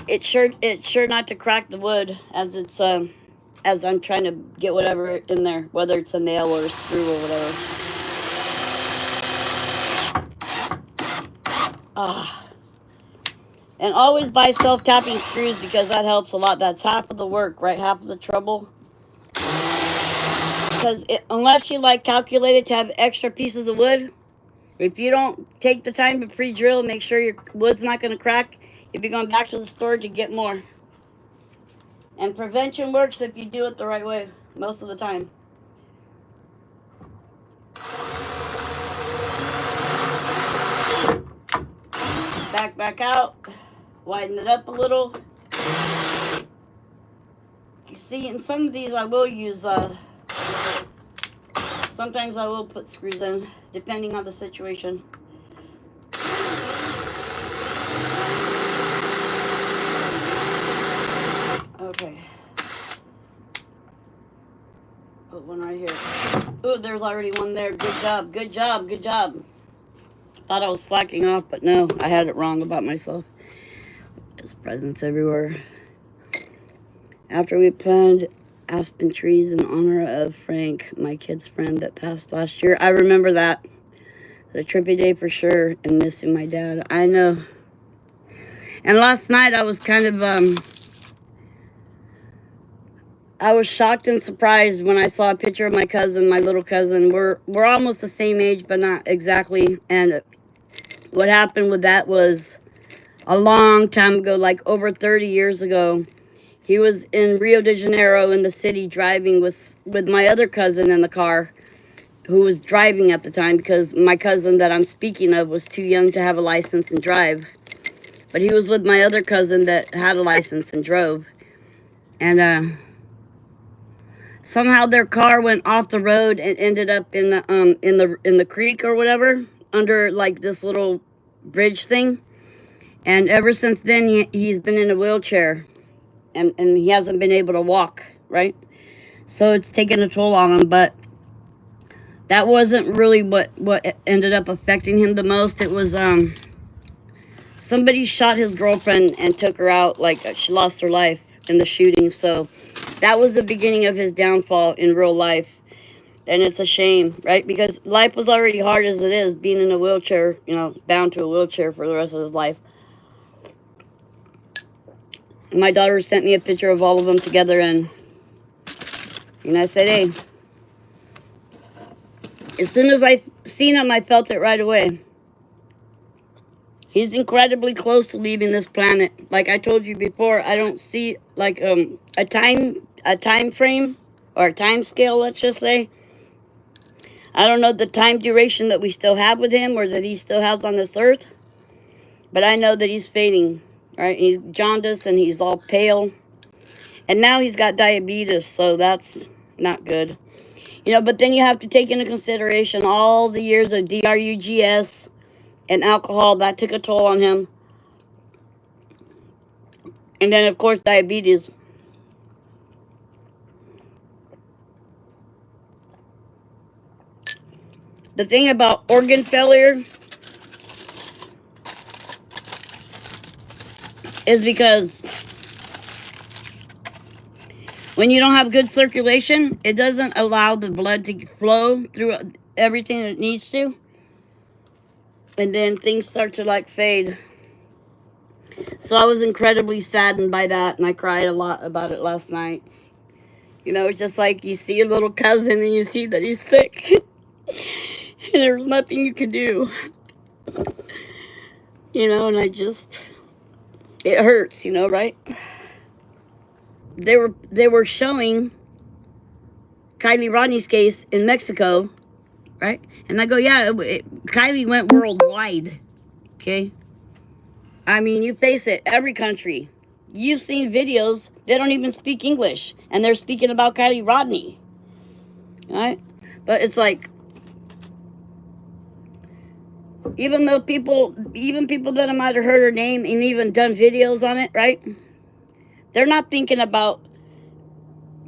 it's sure not to crack the wood as it's as I'm trying to get whatever in there, whether it's a nail or a screw or whatever. And always buy self-tapping screws, because that helps a lot. That's half of the work, right? Half of the trouble. Because unless you calculate it to have extra pieces of wood, if you don't take the time to pre-drill and make sure your wood's not going to crack, you'll be going back to the store to get more. And prevention works if you do it the right way, most of the time. Back out. Widen it up a little. You see, in some of these I will use, sometimes I will put screws in, depending on the situation. Okay. Put one right here. Oh, there's already one there. Good job, good job, good job. Thought I was slacking off, but no, I had it wrong about myself. There's presents everywhere. After we planted aspen trees in honor of Frank, my kid's friend that passed last year. I remember that. The trippy day for sure, and missing my dad. I know. And last night I was kind of, I was shocked and surprised when I saw a picture of my cousin, my little cousin. We're almost the same age, but not exactly. And what happened with that was a long time ago, like over 30 years ago. He was in Rio de Janeiro in the city driving with my other cousin in the car, who was driving at the time, because my cousin that I'm speaking of was too young to have a license and drive. But he was with my other cousin that had a license and drove. And somehow their car went off the road and ended up in the creek or whatever, under like this little bridge thing. And ever since then, he's been in a wheelchair, and he hasn't been able to walk, right? So it's taken a toll on him, but that wasn't really what ended up affecting him the most. It was somebody shot his girlfriend and took her out, like she lost her life in the shooting. So that was the beginning of his downfall in real life. And it's a shame, right? Because life was already hard as it is, being in a wheelchair, bound to a wheelchair for the rest of his life. My daughter sent me a picture of all of them together, and And I said, hey, as soon as I seen him, I felt it right away. He's incredibly close to leaving this planet. Like I told you before, I don't see like a time frame or a time scale, let's just say. I don't know the time duration that we still have with him or that he still has on this earth. But I know that he's fading, right? He's jaundiced and he's all pale. And now he's got diabetes, so that's not good. You know, but then you have to take into consideration all the years of drugs and alcohol that took a toll on him. And then, of course, diabetes. The thing about organ failure is because when you don't have good circulation, it doesn't allow the blood to flow through everything it needs to. And then things start to like fade. So I was incredibly saddened by that, and I cried a lot about it last night. You know, it's just like you see your little cousin and you see that he's sick. And there's nothing you can do. You know, and it hurts, you know, right? They were showing Kylie Rodney's case in Mexico, right? And I go, yeah, Kylie went worldwide, okay? I mean, you face it, every country. You've seen videos, they don't even speak English, and they're speaking about Kylie Rodney, right? But it's like, even people that might have heard her name and even done videos on it, right? They're not thinking about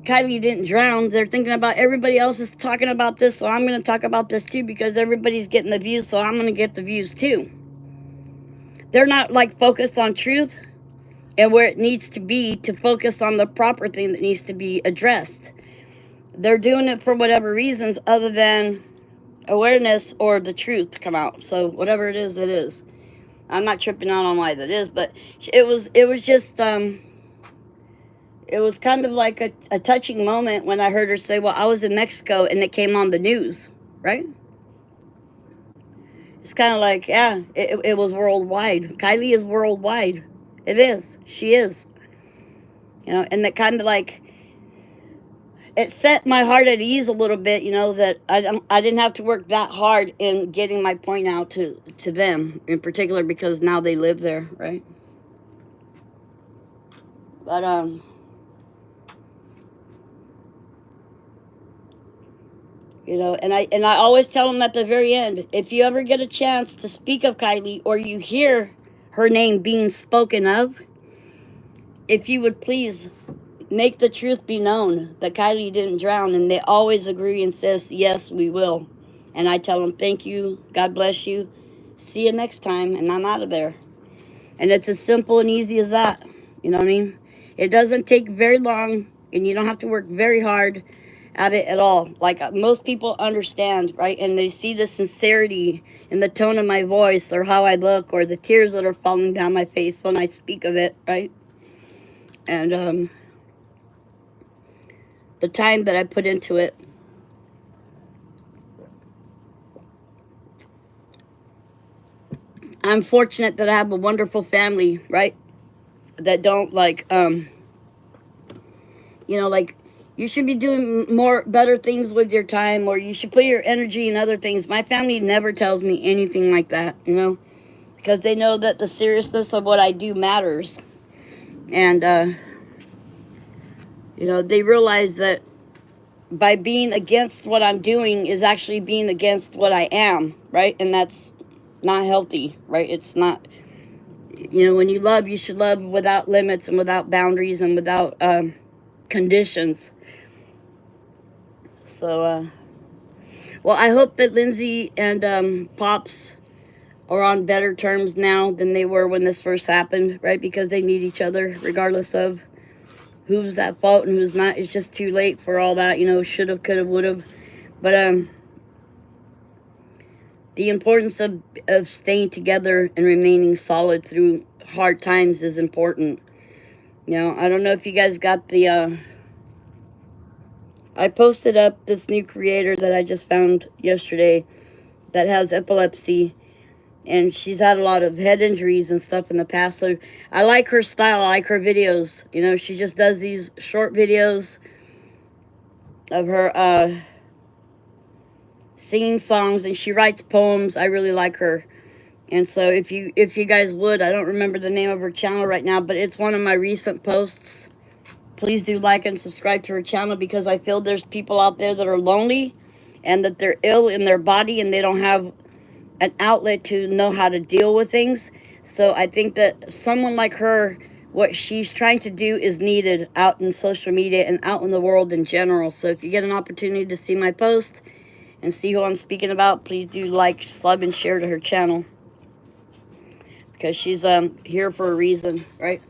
Kylie didn't drown. They're thinking about everybody else is talking about this, so I'm going to talk about this too because everybody's getting the views, so I'm going to get the views too. They're not like focused on truth and where it needs to be to focus on the proper thing that needs to be addressed. They're doing it for whatever reasons other than awareness or the truth to come out. So whatever it is, it is. I'm not tripping out on why that is, but it was just it was kind of like a touching moment when I heard her say, well, I was in Mexico and it came on the news, right? It's kind of like, yeah, it was worldwide. Kylie is worldwide. It is. She is. You know, and that kind of like, it set my heart at ease a little bit, you know, that I didn't have to work that hard in getting my point out to them in particular because now they live there, right? But, you know, and I always tell them at the very end, if you ever get a chance to speak of Kylie or you hear her name being spoken of, if you would please make the truth be known that Kylie didn't drown. And they always agree and says, yes, we will. And I tell them, thank you, God bless you, see you next time, and I'm out of there. And it's as simple and easy as that. You know what I mean? It doesn't take very long, and you don't have to work very hard at it at all. Like most people understand, right? And they see the sincerity in the tone of my voice or how I look or the tears that are falling down my face when I speak of it, right? And the time that I put into it. I'm fortunate that I have a wonderful family, right? That don't like, you know, like, you should be doing better things with your time, or you should put your energy in other things. My family never tells me anything like that, you know, because they know that the seriousness of what I do matters. And, you know, they realize that by being against what I'm doing is actually being against what I am, right? And that's not healthy, right? It's not, you know, when you love, you should love without limits and without boundaries and without conditions. So, well, I hope that Lindsay and Pops are on better terms now than they were when this first happened, right? Because they need each other regardless of who's at fault and who's not. It's just too late for all that, you know, should have, could have, would have. But the importance of staying together and remaining solid through hard times is important. You know, I don't know if you guys got the I posted up this new creator that I just found yesterday that has epilepsy, and she's had a lot of head injuries and stuff in the past. So I like her style. I like her videos. You know, she just does these short videos of her singing songs, and she writes poems. I really like her. And so if you guys would, I don't remember the name of her channel right now, but it's one of my recent posts. Please do like and subscribe to her channel, because I feel there's people out there that are lonely and that they're ill in their body and they don't have an outlet to know how to deal with things. So I think that someone like her, what she's trying to do is needed out in social media and out in the world in general. So if you get an opportunity to see my post and see who I'm speaking about, please do like, sub, and share to her channel, because she's here for a reason, right?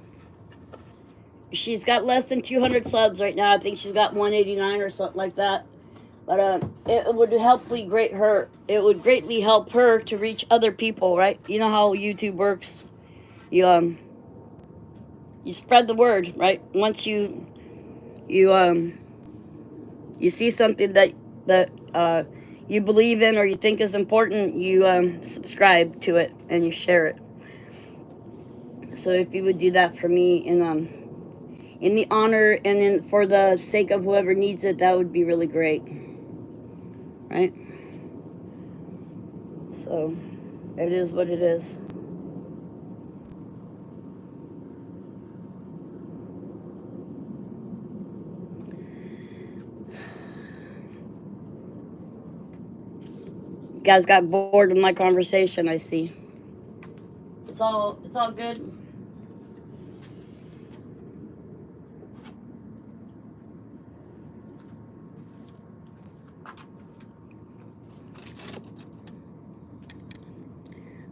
She's got less than 200 subs right now. I think she's got 189 or something like that. But it would it would greatly help her to reach other people, right? You know how YouTube works. You spread the word, right? Once you see something that you believe in or you think is important, you subscribe to it and you share it. So if you would do that for me in the honor and for the sake of whoever needs it, that would be really great. Right? So, it is what it is. You guys got bored with my conversation, I see. It's all good.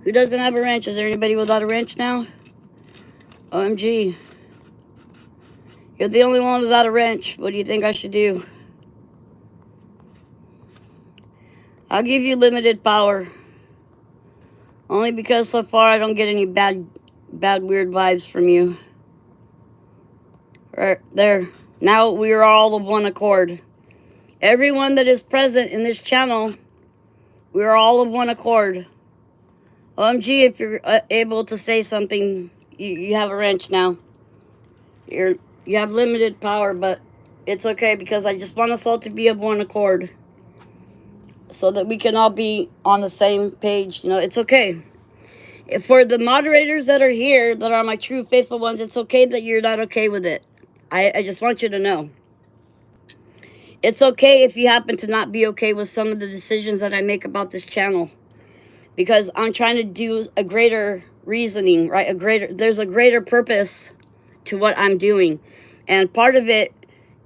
Who doesn't have a wrench? Is there anybody without a wrench now? OMG. You're the only one without a wrench. What do you think I should do? I'll give you limited power. Only because so far I don't get any bad weird vibes from you. Right there. Now we are all of one accord. Everyone that is present in this channel, we are all of one accord. OMG, if you're able to say something, you have a wrench now. You have limited power, but it's okay, because I just want us all to be of one accord, so that we can all be on the same page. You know, it's okay. For the moderators that are here, that are my true faithful ones, it's okay that you're not okay with it. I just want you to know. It's okay if you happen to not be okay with some of the decisions that I make about this channel, because I'm trying to do a greater reasoning, right? There's a greater purpose to what I'm doing. And part of it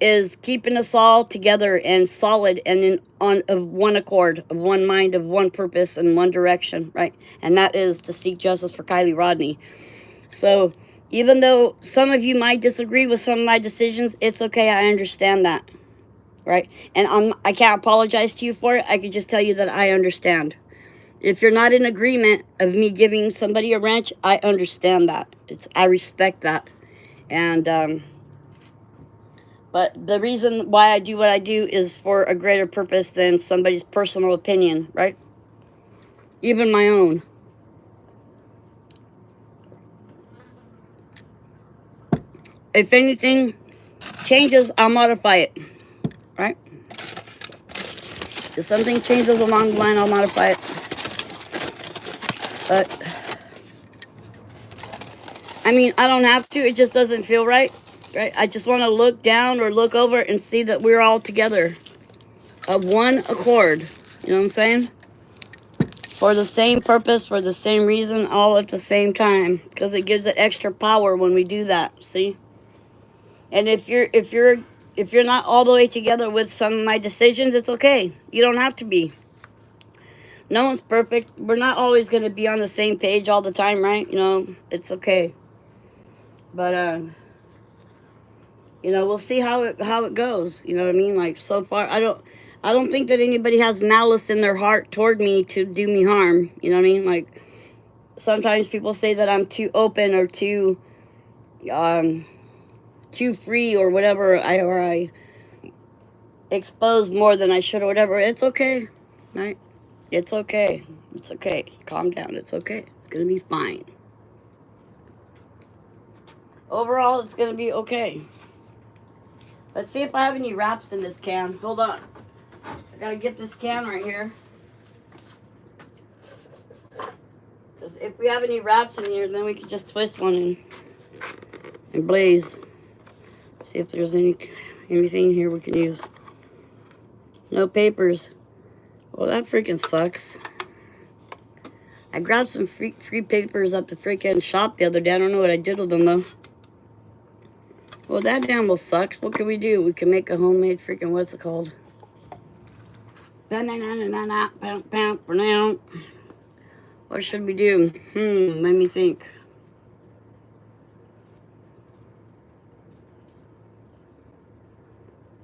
is keeping us all together and solid and of one accord, of one mind, of one purpose, and one direction, right? And that is to seek justice for Kiely Rodni. So even though some of you might disagree with some of my decisions, it's okay. I understand that, right? And I can't apologize to you for it. I could just tell you that I understand. If you're not in agreement of me giving somebody a wrench, I understand that. I respect that. And but the reason why I do what I do is for a greater purpose than somebody's personal opinion, right? Even my own. If anything changes, I'll modify it, right? If something changes along the line, I'll modify it. But I mean, I don't have to. It just doesn't feel right. Right? I just want to look down or look over and see that we're all together of one accord. You know what I'm saying? For the same purpose, for the same reason, all at the same time. Because it gives it extra power when we do that. See? And if you're not all the way together with some of my decisions, it's okay. You don't have to be. No one's perfect. We're not always going to be on the same page all the time, right? You know, it's okay. But you know, we'll see how it goes. You know what I mean? Like, so far, I don't think that anybody has malice in their heart toward me to do me harm. You know what I mean? Like, sometimes people say that I'm too open or too free or whatever. exposed more than I should or whatever. It's okay, right? It's okay. It's okay. Calm down. It's okay. It's going to be fine. Overall, it's going to be okay. Let's see if I have any wraps in this can. Hold on. I got to get this can right here. Because if we have any wraps in here, then we can just twist one and blaze. See if there's anything here we can use. No papers. Well, that freaking sucks. I grabbed some free papers at the freaking shop the other day. I don't know what I did with them, though. Well, that damn well sucks. What can we do? We can make a homemade freaking, what's it called? What should we do? Let me think.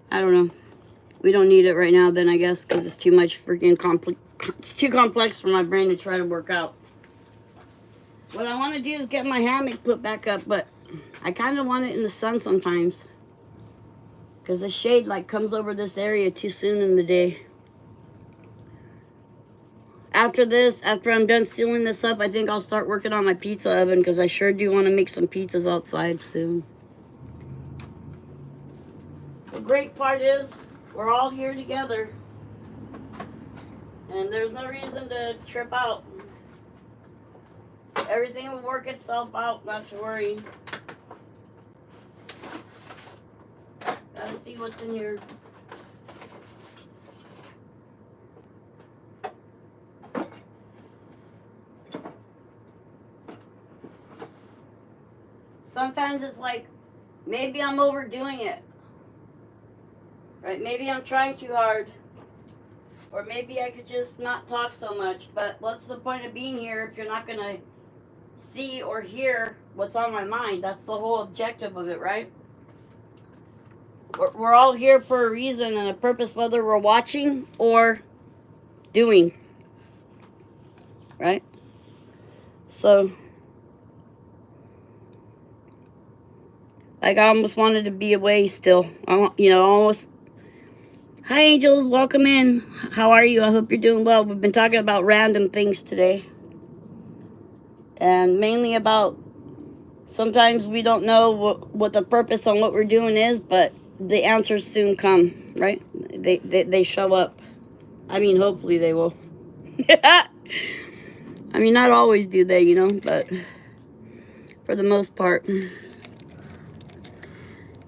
I don't know. We don't need it right now then, I guess, because it's too much freaking complex. It's too complex for my brain to try to work out. What I want to do is get my hammock put back up, but I kind of want it in the sun sometimes. Because the shade like comes over this area too soon in the day. After this, after I'm done sealing this up, I think I'll start working on my pizza oven because I sure do want to make some pizzas outside soon. The great part is we're all here together. And there's no reason to trip out. Everything will work itself out, not to worry. Gotta see what's in here. Sometimes it's like, maybe I'm overdoing it. Right? Maybe I'm trying too hard. Or maybe I could just not talk so much. But what's the point of being here if you're not going to see or hear what's on my mind? That's the whole objective of it, right? We're all here for a reason and a purpose, whether we're watching or doing. Right? So, like I almost wanted to be away still. Almost. Hi, angels. Welcome in. How are you? I hope you're doing well. We've been talking about random things today. And mainly about sometimes we don't know what the purpose on what we're doing is, but the answers soon come, right? They show up. I mean, hopefully they will. I mean, not always do they, but for the most part.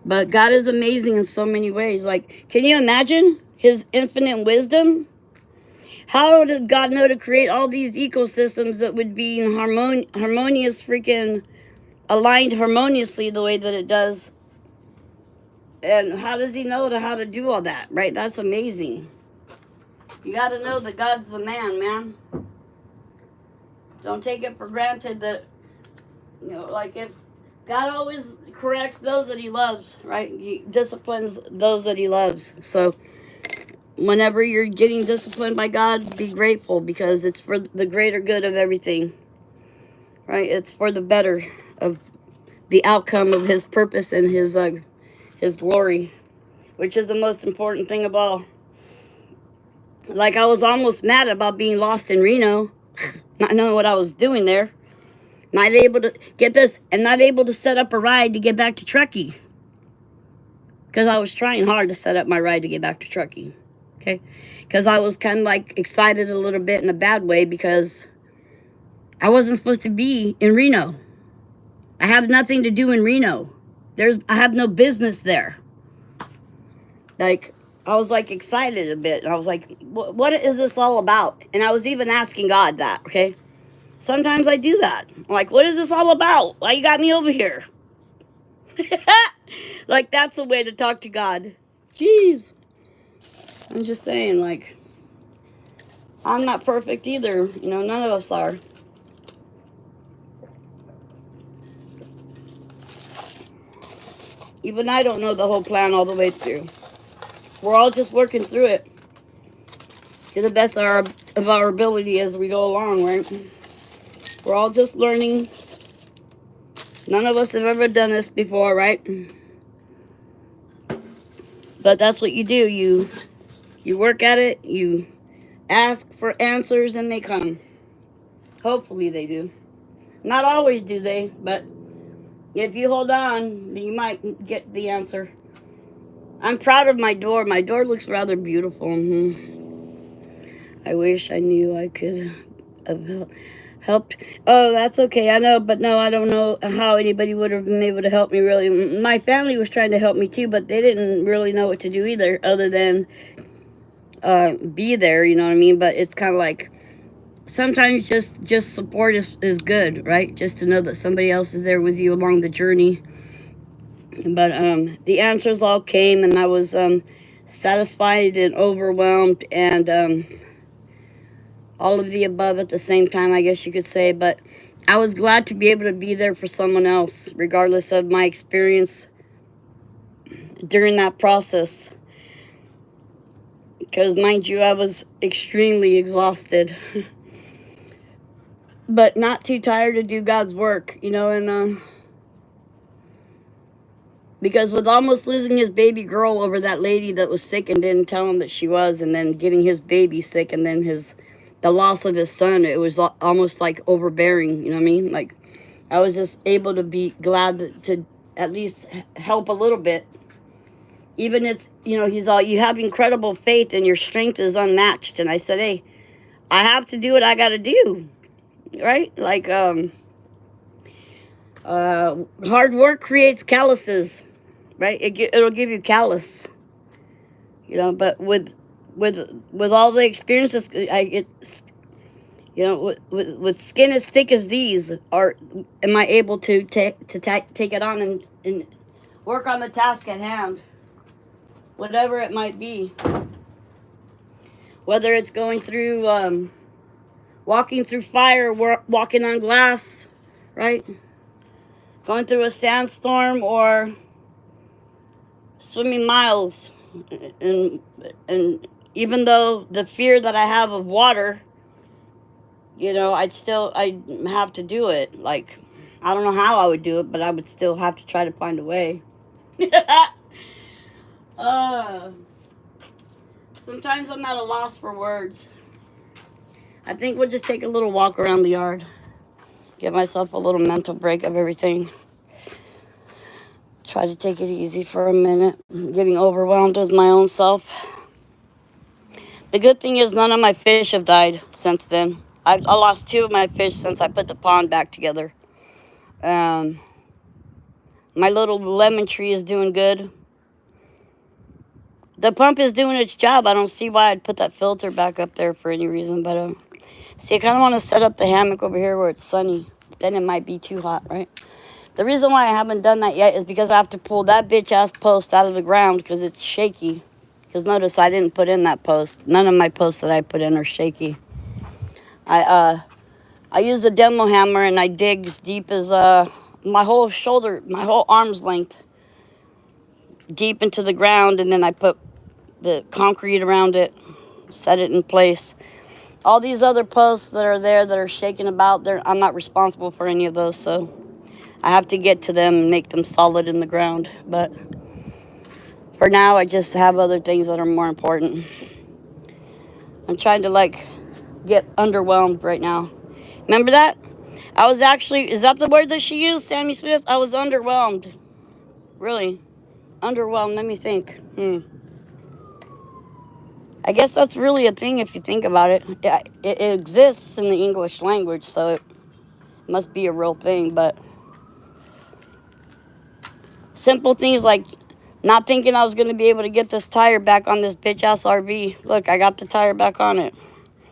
But God is amazing in so many ways. Like, can you imagine his infinite wisdom? How did God know to create all these ecosystems that would be in harmonious, freaking aligned harmoniously the way that it does? And how does he know how to do all that, right? That's amazing. You got to know that God's the man. Don't take it for granted that, like if God always corrects those that he loves, right? He disciplines those that he loves. So whenever you're getting disciplined by God, be grateful because it's for the greater good of everything, right? It's for the better of the outcome of his purpose and his glory, which is the most important thing of all. Like I was almost mad about being lost in Reno, not knowing what I was doing there. Not able to get this and not able to set up a ride to get back to Truckee. Because I was trying hard to set up my ride to get back to Truckee. Okay? Because I was kind of like excited a little bit in a bad way because I wasn't supposed to be in Reno. I have nothing to do in Reno. I have no business there. Like, I was like excited a bit. And I was like, what is this all about? And I was even asking God that, okay? Sometimes I do that. I'm like, what is this all about? Why you got me over here? Like, that's a way to talk to God. Jeez. I'm just saying, like, I'm not perfect either. None of us are. Even I don't know the whole plan all the way through. We're all just working through it to the best of our ability as we go along, right? We're all just learning. None of us have ever done this before, right? But that's what you do. You work at it, you ask for answers, and they come. Hopefully they do. Not always do they, but if you hold on, you might get the answer. I'm proud of my door. My door looks rather beautiful. I wish I knew I could have helped. Oh, that's okay. I know, but no, I don't know how anybody would have been able to help me, really. My family was trying to help me too, but they didn't really know what to do either, other than be there, you know what I mean? But it's kind of like, sometimes just support is good, right? Just to know that somebody else is there with you along the journey. But the answers all came, and I was satisfied and overwhelmed, and all of the above at the same time, I guess you could say. But I was glad to be able to be there for someone else, regardless of my experience during that process. Because, mind you, I was extremely exhausted. But not too tired to do God's work, you know, and because with almost losing his baby girl over that lady that was sick and didn't tell him that she was, and then getting his baby sick, and then the loss of his son, it was almost like overbearing, you know what I mean? Like, I was just able to be glad to at least help a little bit. Even it's, you know, he's all, you have incredible faith and your strength is unmatched. And I said, hey, I have to do what I got to do, right? Like, hard work creates calluses, right? It'll give you callus, you know. But with all the experiences I get, you know, with skin as thick as these, am I able to take it on and work on the task at hand, whatever it might be. Whether it's going through, walking through fire, walking on glass, right? Going through a sandstorm, or swimming miles. And even though the fear that I have of water, you know, I'd have to do it. Like, I don't know how I would do it, but I would still have to try to find a way. Sometimes I'm at a loss for words. I think we'll just take a little walk around the yard. Give myself a little mental break of everything. Try to take it easy for a minute. I'm getting overwhelmed with my own self. The good thing is none of my fish have died since then. I lost 2 of my fish since I put the pond back together. My little lemon tree is doing good. The pump is doing its job. I don't see why I'd put that filter back up there for any reason. But see, I kind of want to set up the hammock over here where it's sunny. Then it might be too hot, right? The reason why I haven't done that yet is because I have to pull that bitch-ass post out of the ground because it's shaky. Because notice I didn't put in that post. None of my posts that I put in are shaky. I use a demo hammer and I dig as deep as my whole shoulder, my whole arm's length deep into the ground, and then I put the concrete around it, set it in place. All these other posts that are there that are shaking about, I'm not responsible for any of those, so I have to get to them and make them solid in the ground. But for now, I just have other things that are more important. I'm trying to, like, get underwhelmed right now. Remember that? I was actually, is that the word that she used, Sammy Smith? I was underwhelmed. Really. Underwhelmed. Let me think. I guess that's really a thing if you think about it. It exists in the English language, so it must be a real thing. But simple things like not thinking I was going to be able to get this tire back on this bitch-ass RV. Look, I got the tire back on it.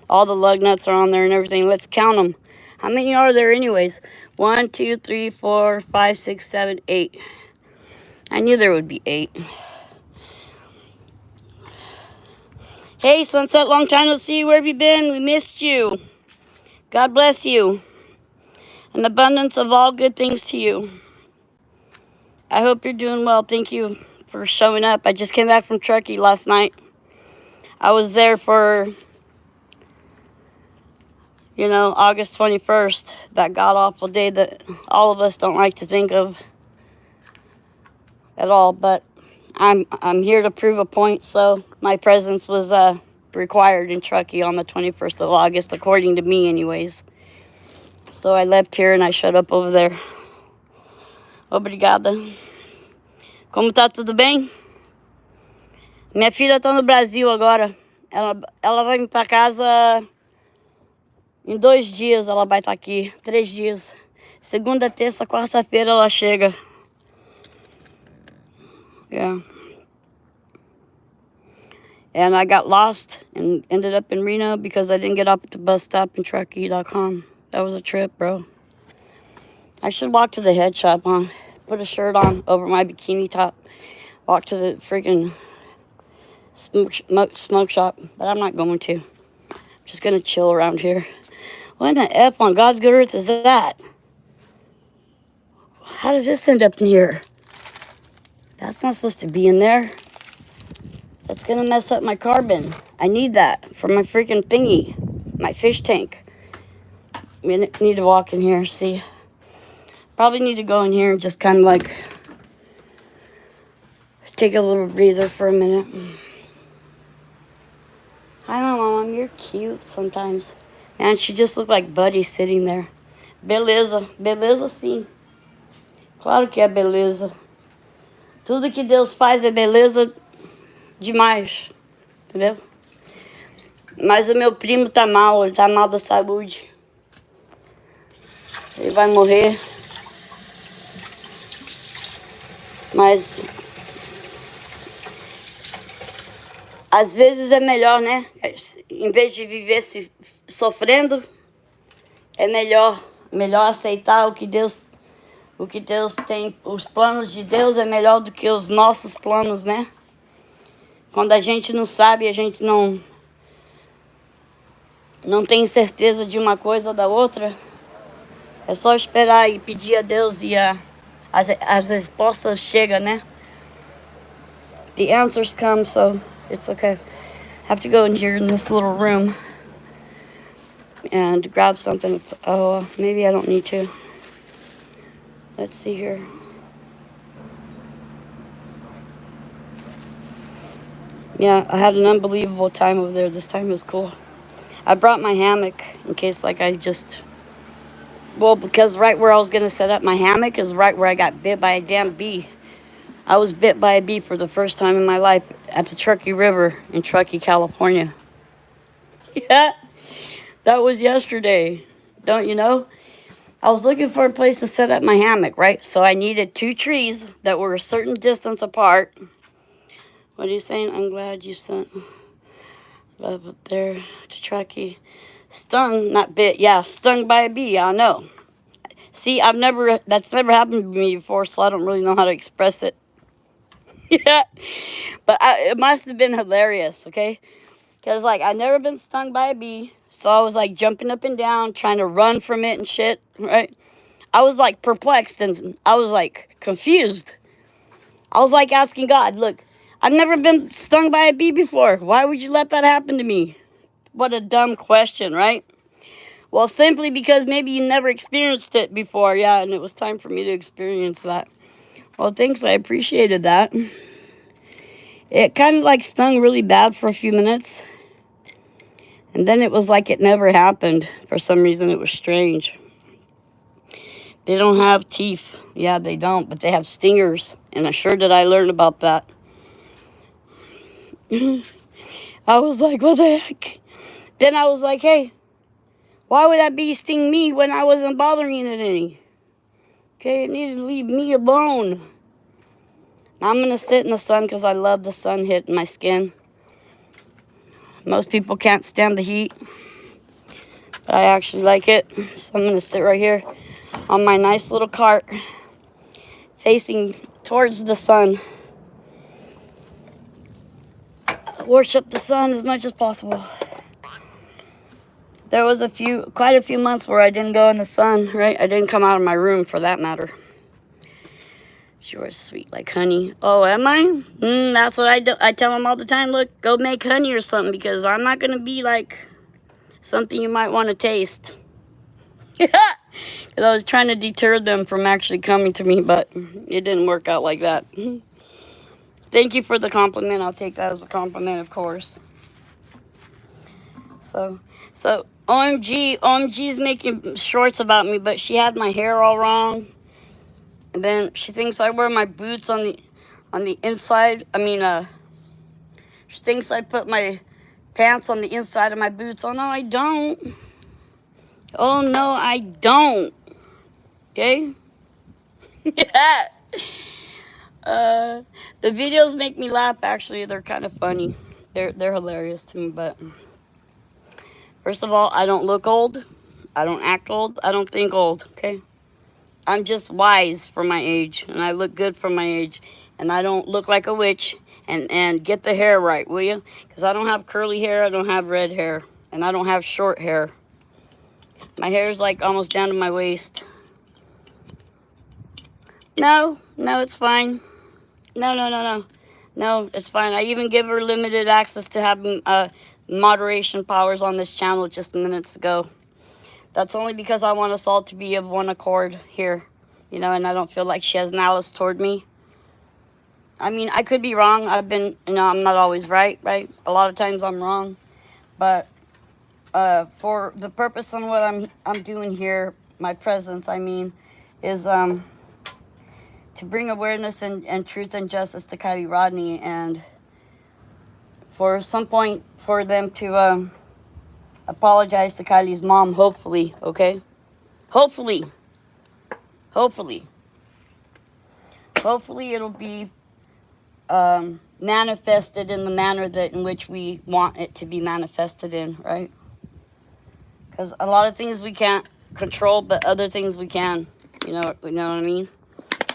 All the lug nuts are on there and everything. Let's count them. How many are there anyways? 1, 2, 3, 4, 5, 6, 7, 8. I knew there would be 8. Hey, Sunset, long time no see. Where have you been? We missed you. God bless you. An abundance of all good things to you. I hope you're doing well. Thank you for showing up. I just came back from Turkey last night. I was there for, you know, August 21st. That god-awful day that all of us don't like to think of at all. But I'm here to prove a point, so my presence was required in Truckee on the 21st of August, according to me anyways. So I left here and I showed up over there. Obrigada. Como tá, tudo bem? Minha filha tá no Brasil agora. Ela vai vir pra casa em 2 dias, ela vai estar aqui. 3 dias. Segunda, terça, quarta-feira ela chega. Yeah. And I got lost and ended up in Reno because I didn't get up at the bus stop in Truckee.com. That was a trip, bro. I should walk to the head shop, huh? Put a shirt on over my bikini top. Walk to the freaking smoke shop. But I'm not going to. I'm just going to chill around here. What in the F on God's good earth is that? How did this end up in here? That's not supposed to be in there. That's going to mess up my carbon. I need that for my freaking thingy. My fish tank. We need to walk in here, see. Probably need to go in here and just kind of like take a little breather for a minute. I don't know, Mom. You're cute sometimes. Man, she just looked like Buddy sitting there. Beleza. Beleza, sim. Claro que é beleza. Tudo que Deus faz é beleza demais. Entendeu? Mas o meu primo tá mal. Ele tá mal da saúde. Ele vai morrer. Mas às vezes é melhor, né? Em vez de viver se sofrendo, é melhor aceitar o que Deus tem. Os planos de Deus é melhor do que os nossos planos, né? Quando a gente não sabe, a gente não tem certeza de uma coisa ou da outra, é só esperar e pedir a Deus e as respostas chegam, né? The answers come, so it's okay. I have to go in here in this little room and grab something. Oh, maybe I don't need to. Let's see here. Yeah, I had an unbelievable time over there. This time was cool. I brought my hammock in case because right where I was going to set up my hammock is right where I got bit by a damn bee. I was bit by a bee for the first time in my life at the Truckee River in Truckee, California. Yeah, that was yesterday. Don't you know? I was looking for a place to set up my hammock, right? So I needed 2 trees that were a certain distance apart. What are you saying? I'm glad you sent love up there to Truckee. Stung, not bit. Yeah, stung by a bee. I know. See, that's never happened to me before, so I don't really know how to express it. Yeah, but it must have been hilarious, okay? Because, I've never been stung by a bee, so I was, jumping up and down, trying to run from it and shit, right? I was, perplexed, and I was, confused. I was, asking God, look, I've never been stung by a bee before. Why would you let that happen to me? What a dumb question, right? Well, simply because maybe you never experienced it before, yeah, and it was time for me to experience that. Well, thanks, I appreciated that. It kind of stung really bad for a few minutes. And then it was like it never happened. For some reason, it was strange. They don't have teeth. Yeah, they don't, but they have stingers. And sure did I learn about that. I was like, what the heck? Then I was like, hey, why would that bee sting me when I wasn't bothering it any? Okay, it needed to leave me alone. Now I'm going to sit in the sun because I love the sun hitting my skin. Most people can't stand the heat, but I actually like it. So I'm going to sit right here on my nice little cart facing towards the sun. Worship the sun as much as possible. There was quite a few months where I didn't go in the sun, right? I didn't come out of my room for that matter. You're sweet like honey. Oh, am I? That's what I do. I tell them all the time, look, go make honey or something because I'm not going to be something you might want to taste. Because I was trying to deter them from actually coming to me, but it didn't work out like that. Thank you for the compliment. I'll take that as a compliment, of course. So, OMG's making shorts about me, but she had my hair all wrong. And then she thinks I wear my boots on the inside. She thinks I put my pants on the inside of my boots. Oh no, I don't. Oh no, I don't. Okay? Yeah. The videos make me laugh. Actually, they're kind of funny. They're hilarious to me. But first of all, I don't look old. I don't act old. I don't think old. Okay? I'm just wise for my age, and I look good for my age, and I don't look like a witch. And get the hair right, will you? Because I don't have curly hair. I don't have red hair, and I don't have short hair. My hair is like almost down to my waist. No, it's fine. No, it's fine. I even give her limited access to having moderation powers on this channel just minutes ago. That's only because I want us all to be of one accord here, and I don't feel like she has malice toward me. I mean, I could be wrong. I'm not always right? A lot of times I'm wrong, but for the purpose on what I'm doing here, my presence, is to bring awareness and truth and justice to Kiely Rodni, and for some point for them to apologize to Kylie's mom, hopefully, okay? Hopefully it'll be manifested in the manner that in which we want it to be manifested in, right? Because a lot of things we can't control, but other things we can. You know what I mean?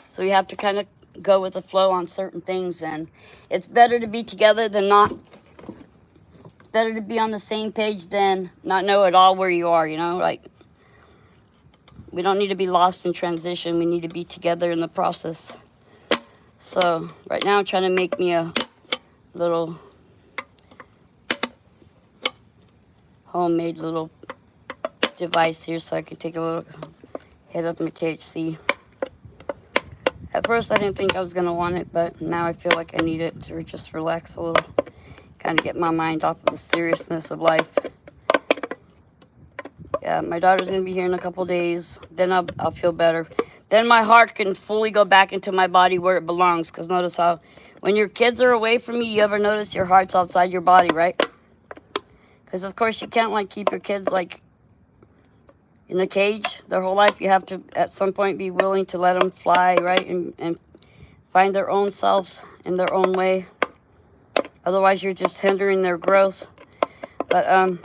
So we have to kind of go with the flow on certain things, and it's better to be together than not. It's better to be on the same page than not know at all where you are, Like, we don't need to be lost in transition. We need to be together in the process. So right now I'm trying to make me a little homemade little device here so I can take a little hit of my THC. At first I didn't think I was going to want it, but now I feel like I need it to just relax a little. Kind of get my mind off of the seriousness of life. Yeah, my daughter's going to be here in a couple days. Then I'll feel better. Then my heart can fully go back into my body where it belongs. Because notice how when your kids are away from you, you ever notice your heart's outside your body, right? Because, of course, you can't, keep your kids, in a cage their whole life. You have to, at some point, be willing to let them fly, right? And find their own selves in their own way. Otherwise, you're just hindering their growth. But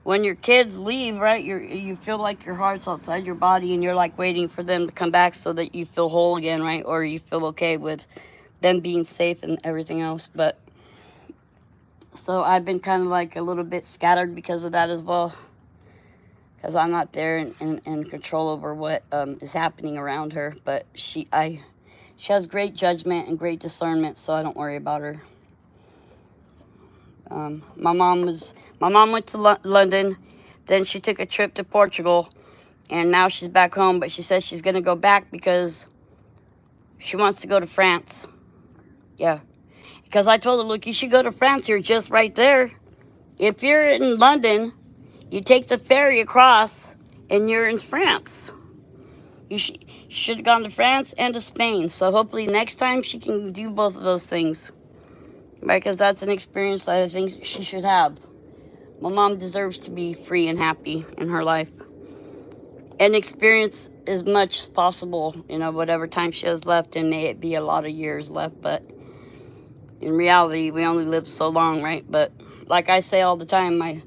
when your kids leave, right, you feel like your heart's outside your body, and you're waiting for them to come back so that you feel whole again, right? Or you feel okay with them being safe and everything else. But so I've been kind of a little bit scattered because of that as well, because I'm not there in control over what is happening around her. But she has great judgment and great discernment, so I don't worry about her. My mom went to London, then she took a trip to Portugal, and now she's back home, but she says she's going to go back because she wants to go to France. Yeah. Because I told her, look, you should go to France. You're just right there. If you're in London, you take the ferry across, and you're in France. You should have gone to France and to Spain. So hopefully next time she can do both of those things. Right, because that's an experience that I think she should have. My mom deserves to be free and happy in her life. And experience as much as possible, whatever time she has left, and may it be a lot of years left. But in reality, we only live so long, right? But like I say all the time, my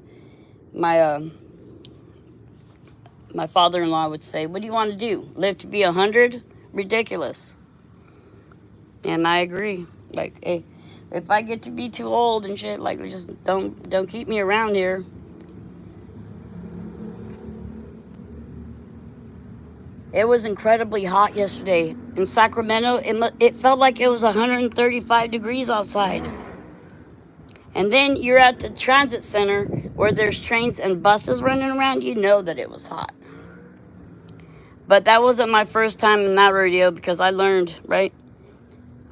father-in-law would say, what do you want to do? Live to be 100? Ridiculous. And I agree. Hey, if I get to be too old and shit, just don't keep me around here. It was incredibly hot yesterday. In Sacramento, it felt like it was 135 degrees outside. And then you're at the transit center where there's trains and buses running around. You know that it was hot. But that wasn't my first time in that rodeo, because I learned, right?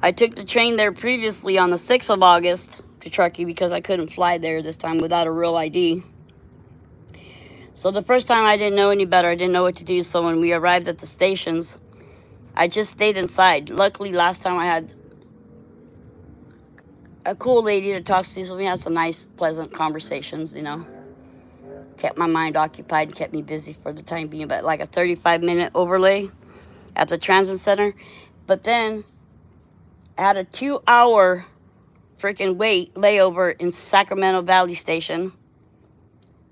I took the train there previously on the 6th of August to Truckee because I couldn't fly there this time without a real ID. So the first time I didn't know any better. I didn't know what to do. So when we arrived at the stations, I just stayed inside. Luckily, last time I had a cool lady to talk to, so we had some nice, pleasant conversations, you know. Kept my mind occupied and kept me busy for the time being, but like a 35-minute overlay at the transit center. But then I had a 2-hour freaking layover in Sacramento Valley Station.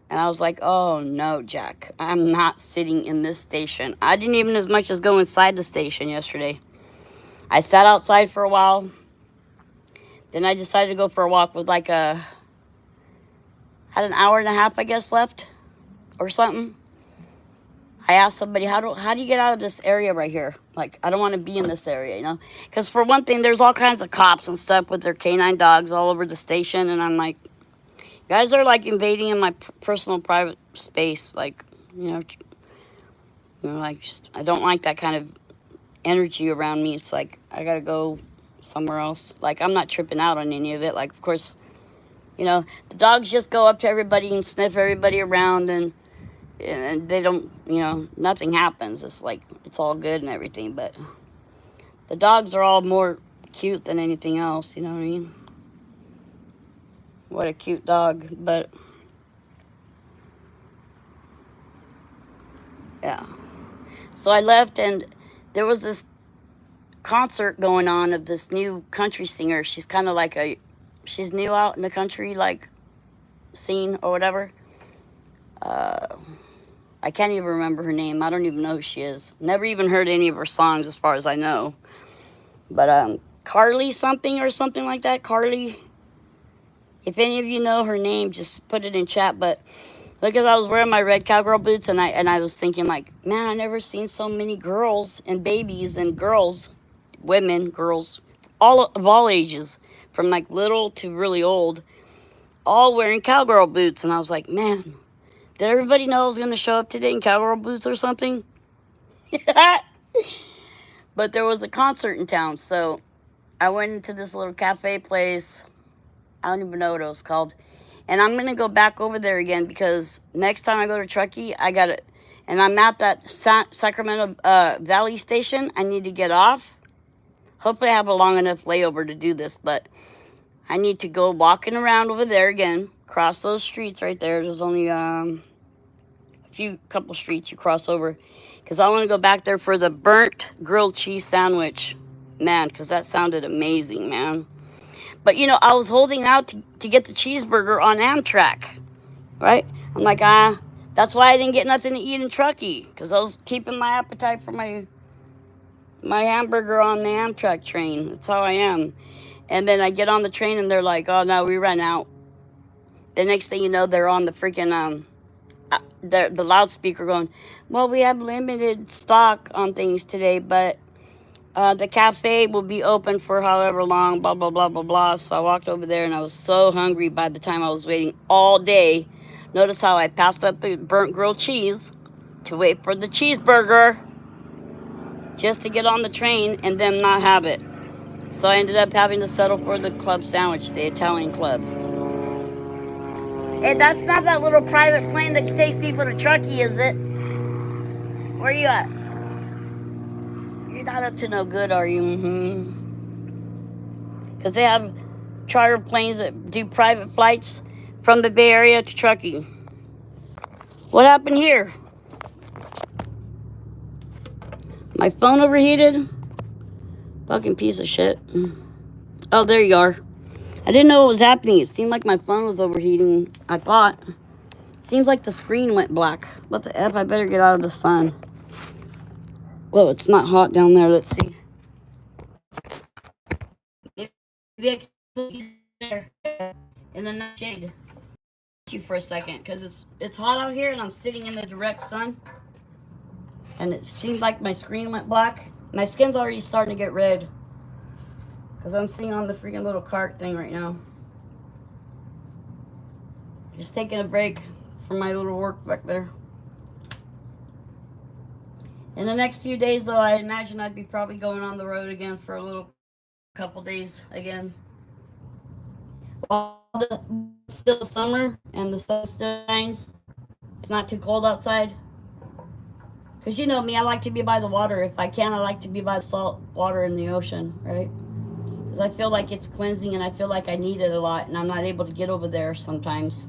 And I was like, oh no, Jack, I'm not sitting in this station. I didn't even as much as go inside the station yesterday. I sat outside for a while. Then I decided to go for a walk with like had an hour and a half, I guess, left or something. I asked somebody, how do you get out of this area right here? Like, I don't want to be in this area, you know? Because for one thing, there's all kinds of cops and stuff with their canine dogs all over the station. And I'm like, guys are like invading in my personal private space. Like, like just, I don't like that kind of energy around me. It's like, I got to go somewhere else. Like, I'm not tripping out on any of it. Like, of course, the dogs just go up to everybody and sniff everybody around and they don't, nothing happens. It's like, it's all good and everything. But the dogs are all more cute than anything else, you know what I mean? What a cute dog, but yeah. So I left and there was this concert going on of this new country singer. She's kind of like she's new out in the country, like, scene or whatever. I can't even remember her name. I don't even know who she is. Never even heard any of her songs as far as I know. But Carly something or something like that. Carly. If any of you know her name, just put it in chat. But look, as I was wearing my red cowgirl boots, and I was thinking, like, man, I never seen so many girls and babies and girls, women, girls, all ages, from like little to really old, all wearing cowgirl boots. And I was like, man, did everybody know I was going to show up today in cowgirl boots or something? But there was a concert in town, so I went into this little cafe place. I don't even know what it was called. And I'm going to go back over there again because next time I go to Truckee, I got it. And I'm at that Sacramento Valley Station. I need to get off. Hopefully I have a long enough layover to do this. But I need to go walking around over there again. Cross those streets right there. There's only a couple streets you cross over. Because I want to go back there for the burnt grilled cheese sandwich. Man, because that sounded amazing, man. But, I was holding out to get the cheeseburger on Amtrak, right? I'm like, that's why I didn't get nothing to eat in Truckee, because I was keeping my appetite for my hamburger on the Amtrak train. That's how I am. And then I get on the train, and they're like, oh, no, we ran out. The next thing you know, they're on the freaking, the loudspeaker going, well, we have limited stock on things today, but the cafe will be open for however long, blah, blah, blah, blah, blah. So I walked over there, and I was so hungry by the time I was waiting all day. Notice how I passed up the burnt grilled cheese to wait for the cheeseburger just to get on the train and them not have it. So I ended up having to settle for the club sandwich, the Italian club. Hey, that's not that little private plane that takes people to Truckee, is it? Where are you at? You're not up to no good, are you? Because they have charter planes that do private flights from the Bay Area to Truckee. What happened here? My phone overheated? Fucking piece of shit. Oh, there you are. I didn't know what was happening. It seemed like my phone was overheating, I thought. Seems like the screen went black. What the F? I better get out of the sun. Whoa, it's not hot down there. Let's see. Maybe I can put you there in the night shade. You for a second, because it's hot out here and I'm sitting in the direct sun. And it seemed like my screen went black. My skin's already starting to get red. Because I'm sitting on the freaking little cart thing right now. Just taking a break from my little work back there. In the next few days, though, I imagine I'd be probably going on the road again for a little couple days again. While it's still summer and the sun still shines, it's not too cold outside. Because you know me, I like to be by the water. If I can, I like to be by the salt water in the ocean, right? Because I feel like it's cleansing and I feel like I need it a lot, and I'm not able to get over there sometimes.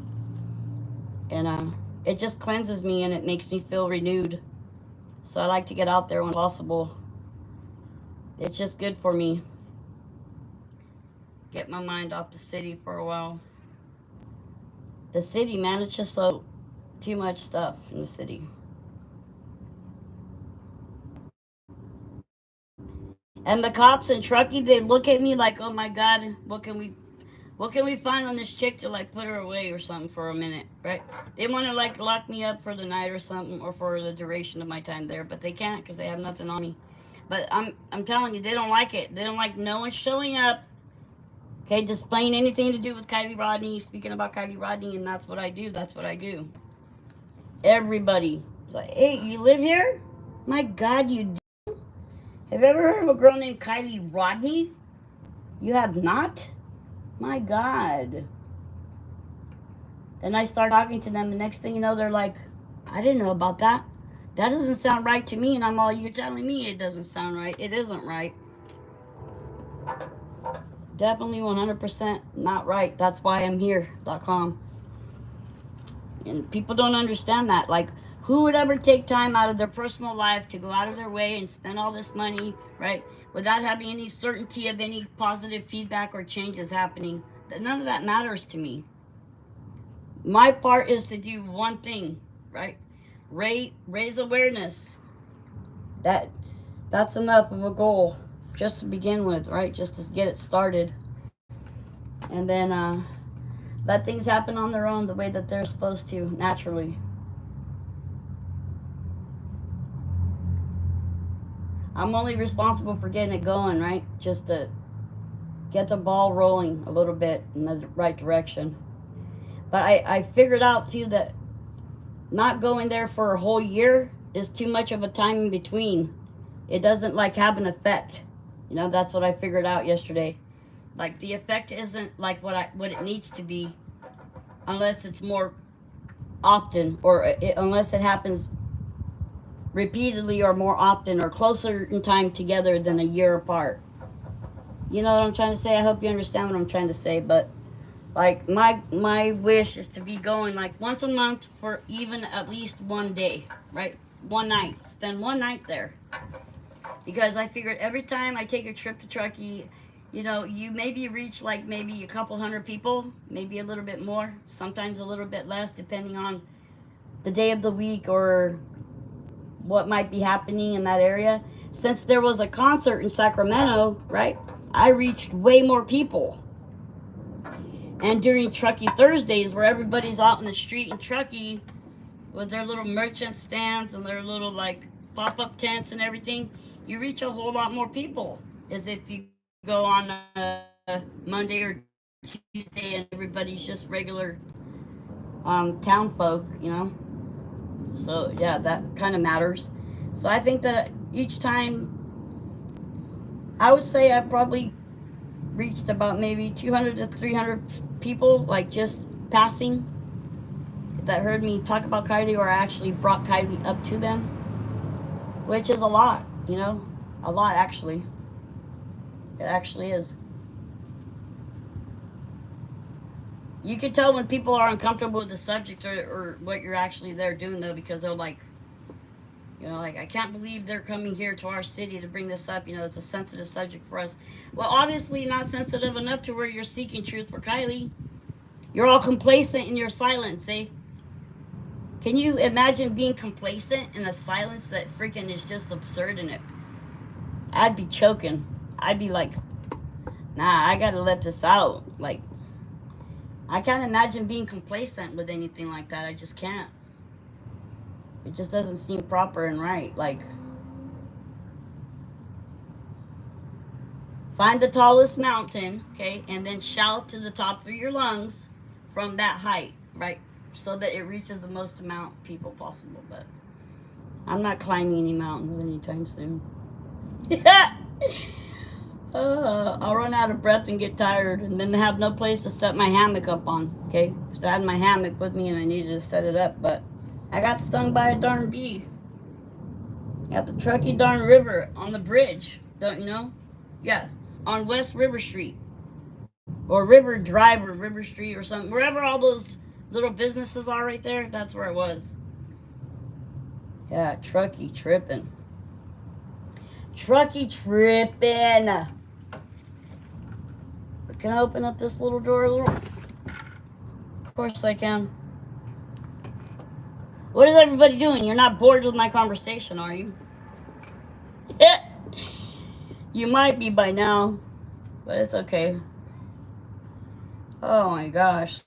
And it just cleanses me and it makes me feel renewed. So I like to get out there when possible. It's just good for me. Get my mind off the city for a while. The city, man, it's just so too much stuff in the city. And the cops in Truckee, they look at me like, oh my God, what can we find on this chick to like put her away or something for a minute, right? They want to like lock me up for the night or something, or for the duration of my time there, but they can't because they have nothing on me. But I'm telling you, they don't like it. They don't like no one showing up, okay, displaying anything to do with Kiely Rodni, speaking about Kiely Rodni, and that's what I do. That's what I do. Everybody is like, hey, you live here? My God, you do? Have you ever heard of a girl named Kiely Rodni? You have not? My God. Then I start talking to them. The next thing you know, they're like, I didn't know about that. That doesn't sound right to me. And I'm all, you're telling me it doesn't sound right. It isn't right. Definitely 100% not right. That's why I'm here.com. And people don't understand that. Like, who would ever take time out of their personal life to go out of their way and spend all this money, right, without having any certainty of any positive feedback or changes happening? None of that matters to me. My part is to do one thing, right? Raise awareness. That's enough of a goal just to begin with, right? Just to get it started. And then let things happen on their own the way that they're supposed to, naturally. I'm only responsible for getting it going, right? Just to get the ball rolling a little bit in the right direction. But I figured out too that not going there for a whole year is too much of a time in between. It doesn't like have an effect. You know, that's what I figured out yesterday. Like the effect isn't like what it needs to be, unless it's more often, or unless it happens repeatedly or more often or closer in time together than a year apart. You know what I'm trying to say? I hope you understand what I'm trying to say. But like my wish is to be going like once a month for even at least one day, right? One night. Spend one night there. Because I figured every time I take a trip to Truckee, you know, you maybe reach like maybe a couple hundred people, maybe a little bit more, sometimes a little bit less, depending on the day of the week or what might be happening in that area. Since there was a concert in Sacramento, right, I reached way more people. And during Truckee Thursdays, where everybody's out in the street in Truckee with their little merchant stands and their little like pop-up tents and everything, you reach a whole lot more people as if you go on a Monday or Tuesday and everybody's just regular town folk, you know. So yeah, that kind of matters. So I think that each time, I would say I probably reached about maybe 200 to 300 people, like just passing, that heard me talk about Kiely, or I actually brought Kiely up to them, which is a lot, you know, a lot actually. It actually is. You can tell when people are uncomfortable with the subject or what you're actually there doing, though, because they're like, you know, like, I can't believe they're coming here to our city to bring this up. You know, it's a sensitive subject for us. Well, obviously not sensitive enough to where you're seeking truth for Kiely. You're all complacent in your silence, eh? Can you imagine being complacent in a silence that freaking is just absurd in it? I'd be choking. I'd be like, nah, I gotta let this out. Like, I can't imagine being complacent with anything like that. I just can't. It just doesn't seem proper and right. Like, find the tallest mountain, okay, and then shout to the top of your lungs from that height, right? So that it reaches the most amount of people possible. But I'm not climbing any mountains anytime soon. I'll run out of breath and get tired, and then have no place to set my hammock up on, okay? Because I had my hammock with me and I needed to set it up, but I got stung by a darn bee at the Truckee darn River on the bridge, don't you know? Yeah, on West River Street, or River Drive, or River Street, or something. Wherever all those little businesses are right there, that's where it was. Yeah, Truckee tripping. Truckee tripping. Can I open up this little door a little? Of course I can. What is everybody doing? You're not bored with my conversation, are you? You might be by now, but it's okay. Oh my gosh.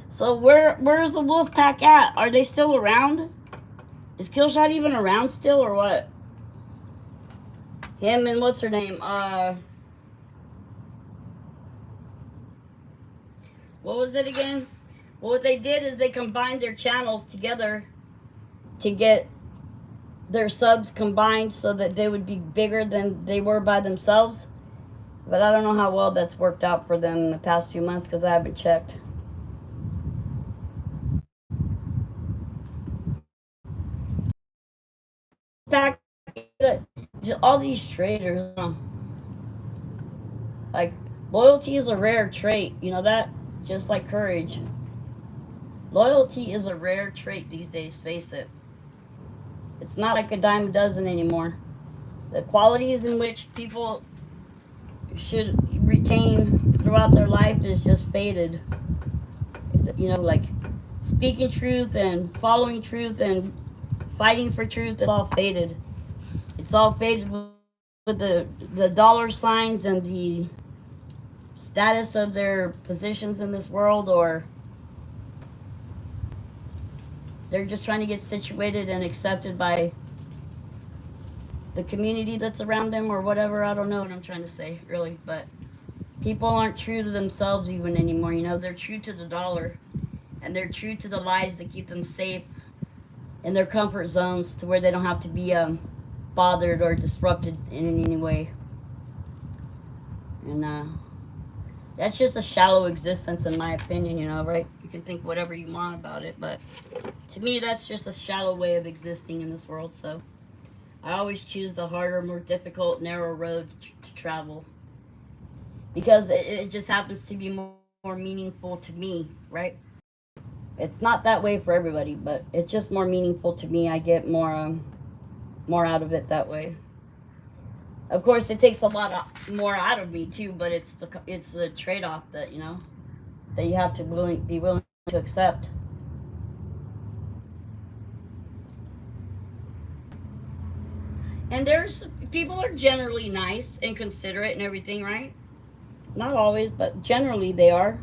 So where's the wolf pack at? Are they still around? Is Killshot even around still, or what? Him and what's her name? What was it again? Well, what they did is they combined their channels together to get their subs combined so that they would be bigger than they were by themselves. But I don't know how well that's worked out for them in the past few months because I haven't checked. Back, all these traders, like, loyalty is a rare trait, you know that? Just like courage. Loyalty is a rare trait these days, face it. It's not like a dime a dozen anymore. The qualities in which people should retain throughout their life is just faded. You know, like speaking truth and following truth and fighting for truth is all faded. It's all faded with the dollar signs and the status of their positions in this world, or they're just trying to get situated and accepted by the community that's around them or whatever. I don't know what I'm trying to say, really, but people aren't true to themselves even anymore, you know. They're true to the dollar, and they're true to the lies that keep them safe in their comfort zones to where they don't have to be bothered or disrupted in any way. And that's just a shallow existence in my opinion, you know, right? You can think whatever you want about it, but to me that's just a shallow way of existing in this world. So I always choose the harder, more difficult, narrow road to travel, because it just happens to be more meaningful to me, right? It's not that way for everybody, but it's just more meaningful to me. I get more out of it that way. Of course, it takes a lot more out of me too, but it's the trade-off that, you know, that you have to be willing to accept. And people are generally nice and considerate and everything, right? Not always, but generally they are.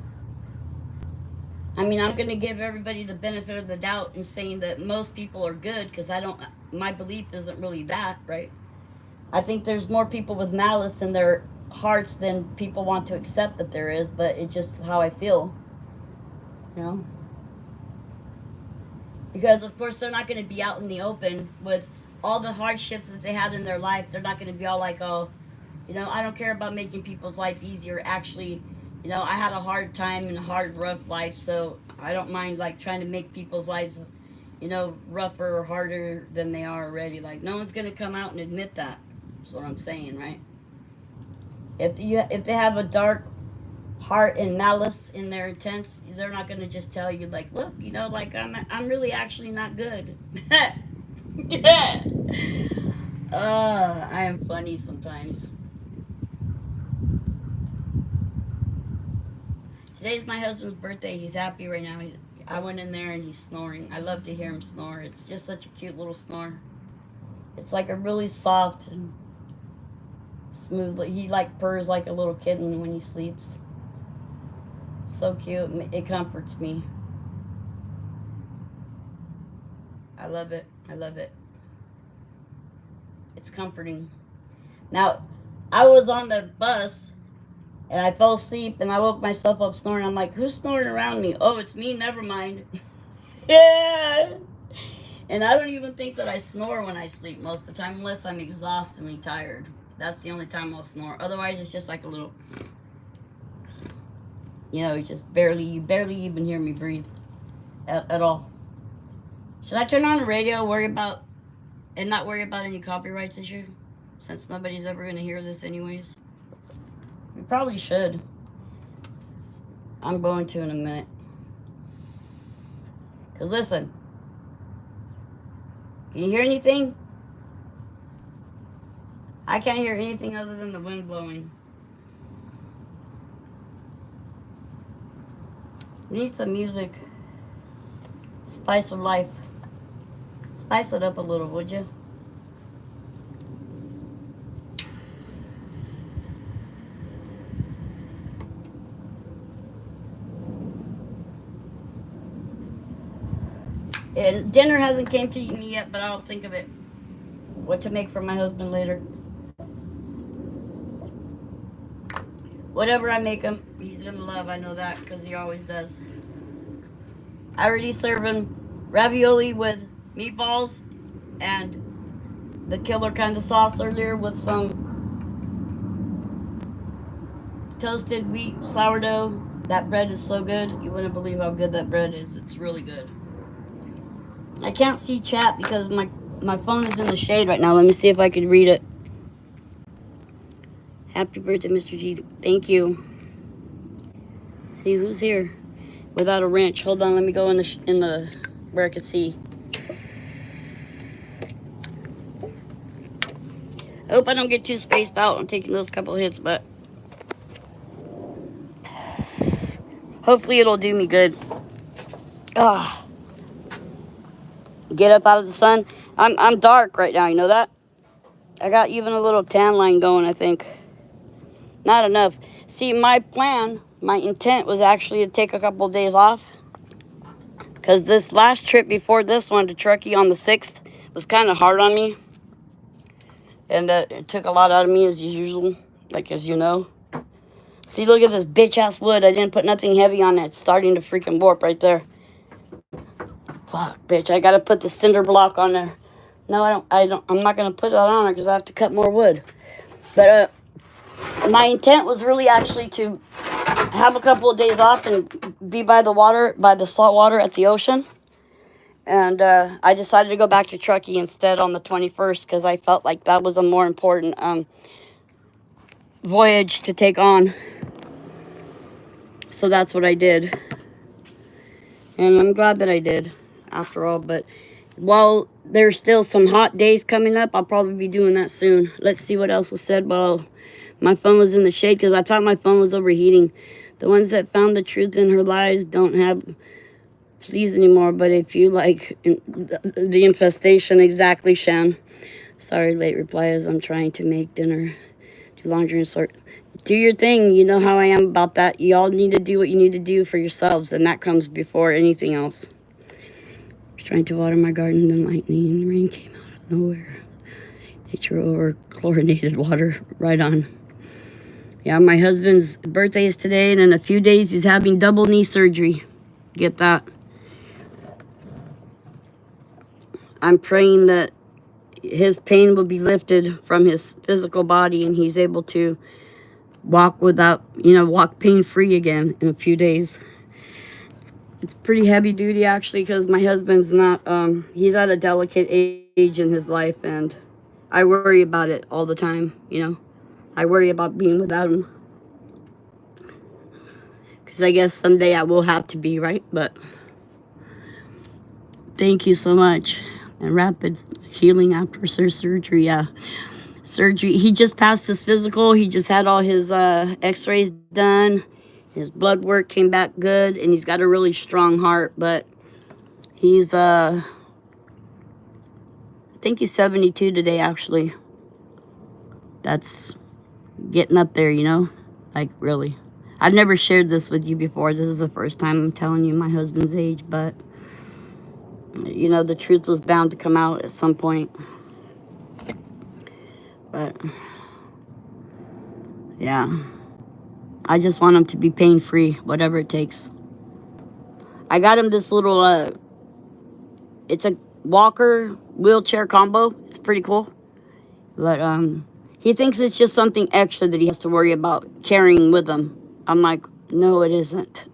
I mean, I'm going to give everybody the benefit of the doubt in saying that most people are good, because my belief isn't really that, right? I think there's more people with malice in their hearts than people want to accept that there is, but it's just how I feel, you know? Because, of course, they're not going to be out in the open with all the hardships that they had in their life. They're not going to be all like, oh, you know, I don't care about making people's life easier. Actually, you know, I had a hard time and a hard, rough life, so I don't mind, like, trying to make people's lives, you know, rougher or harder than they are already. Like, no one's going to come out and admit that. That's what I'm saying, right? If they have a dark heart and malice in their intents, they're not going to just tell you, like, look, you know, like, I'm really actually not good. Yeah. I am funny sometimes. Today's my husband's birthday. He's happy right now. I went in there and he's snoring. I love to hear him snore. It's just such a cute little snore. It's like a really soft and smooth. He like purrs like a little kitten when he sleeps. So cute. It comforts me. I love it. I love it. It's comforting. Now, I was on the bus and I fell asleep and I woke myself up snoring. I'm like, who's snoring around me? Oh, it's me. Never mind. Yeah. And I don't even think that I snore when I sleep most of the time, unless I'm exhaustingly tired. That's the only time I'll snore. Otherwise, it's just like a little, you know, just barely, you barely even hear me breathe at all. Should I turn on the radio, and not worry about any copyrights issue? Since nobody's ever going to hear this anyways. We probably should. I'm going to in a minute. Because listen. Can you hear anything? I can't hear anything other than the wind blowing. We need some music. Spice of life. Spice it up a little, would you? And dinner hasn't came to me yet, but I'll think of it. What to make for my husband later. Whatever I make him, he's gonna love. I know that because he always does. I already served him ravioli with meatballs and the killer kind of sauce earlier with some toasted wheat sourdough. That bread is so good. You wouldn't believe how good that bread is. It's really good. I can't see chat because my phone is in the shade right now. Let me see if I could read it. Happy birthday, Mr. G. Thank you. See who's here without a wrench. Hold on, let me go in the where I can see. I hope I don't get too spaced out. I'm taking those couple hits, but hopefully it'll do me good. Ah. Get up out of the sun. I'm dark right now, you know that? I got even a little tan line going, I think. Not enough. See, my plan, my intent was actually to take a couple of days off. Because this last trip before this one to Truckee on the 6th was kind of hard on me. And it took a lot out of me as usual, like as you know. See, look at this bitch-ass wood. I didn't put nothing heavy on it. It's starting to freaking warp right there. Fuck, bitch, I gotta put the cinder block on there. No, I'm not gonna put that on there because I have to cut more wood. But, my intent was really actually to have a couple of days off and be by the water, by the salt water at the ocean. And, I decided to go back to Truckee instead on the 21st because I felt like that was a more important, voyage to take on. So that's what I did. And I'm glad that I did. After all, but while there's still some hot days coming up, I'll probably be doing that soon. Let's see what else was said while my phone was in the shade because I thought my phone was overheating. The ones that found the truth in her lies don't have fleas anymore, but if you like the infestation, exactly, Shan. Sorry, late reply as I'm trying to make dinner, do laundry and sort. Do your thing. You know how I am about that. You all need to do what you need to do for yourselves, and that comes before anything else. Trying to water my garden, then lightning and rain came out of nowhere. Nature over chlorinated water, right on. Yeah, my husband's birthday is today, and in a few days he's having double knee surgery. Get that? I'm praying that his pain will be lifted from his physical body and he's able to walk without, walk pain-free again in a few days. It's pretty heavy duty actually because my husband's not, he's at a delicate age in his life and I worry about it all the time, I worry about being without him. Because I guess someday I will have to be, right? But thank you so much. And rapid healing after surgery, yeah. Surgery, he just passed his physical. He just had all his x-rays done. His blood work came back good, and he's got a really strong heart, but he's, I think he's 72 today, actually. That's getting up there, like, really. I've never shared this with you before. This is the first time I'm telling you my husband's age, but, the truth was bound to come out at some point. But, yeah. I just want him to be pain-free, whatever it takes. I got him this little, it's a walker wheelchair combo. It's pretty cool. But, He thinks it's just something extra that he has to worry about carrying with him. I'm like, no, it isn't.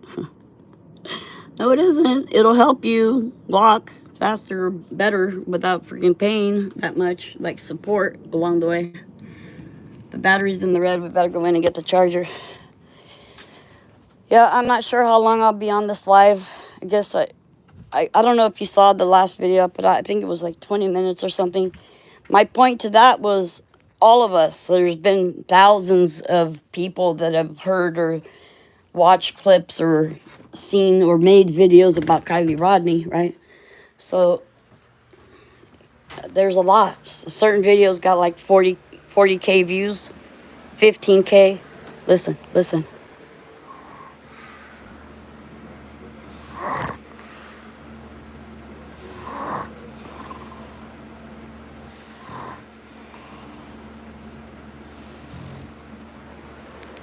No, it isn't. It'll help you walk faster, better, without freaking pain that much, like support along the way. The battery's in the red. We better go in and get the charger. Yeah, I'm not sure how long I'll be on this live. I guess I don't know if you saw the last video, but I think it was like 20 minutes or something. My point to that was all of us. So there's been thousands of people that have heard or watched clips or seen or made videos about Kylie Rodney, right? So there's a lot. Certain videos got like 40K views, 15K. Listen, listen.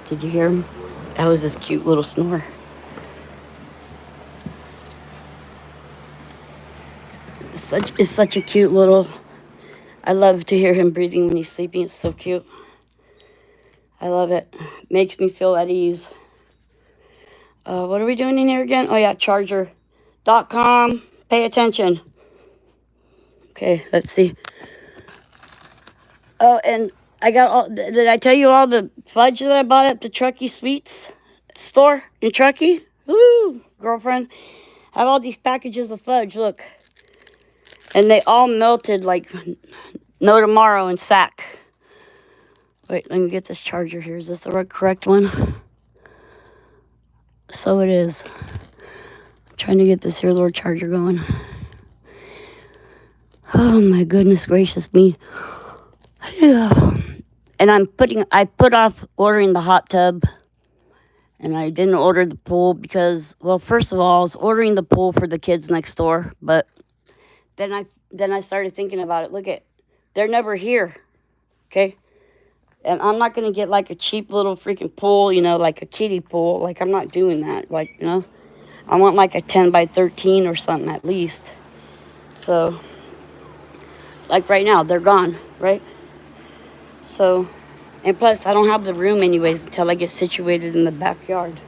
Did you hear him? That was his cute little snore. It's such a cute little. I love to hear him breathing when he's sleeping. It's so cute. I love it. Makes me feel at ease. What are we doing in here again? Oh yeah, charger.com. Pay attention. Okay, let's see. Oh, and I got all. Did I tell you all the fudge that I bought at the Truckee Sweets store in Truckee? Woo, girlfriend. I have all these packages of fudge. Look, and they all melted like no tomorrow in sack. Wait, let me get this charger here. Is this the correct one? So it is. I'm trying to get this here little charger going. Oh my goodness gracious me. Yeah. And I put off ordering the hot tub, and I didn't order the pool because, well, first of all, I was ordering the pool for the kids next door, but then I started thinking about it. Look they're never here. Okay? And I'm not going to get like a cheap little freaking pool, like a kiddie pool. Like, I'm not doing that. Like, I want like a 10 by 13 or something at least. So, like right now, they're gone, right? So, and plus, I don't have the room anyways until I get situated in the backyard.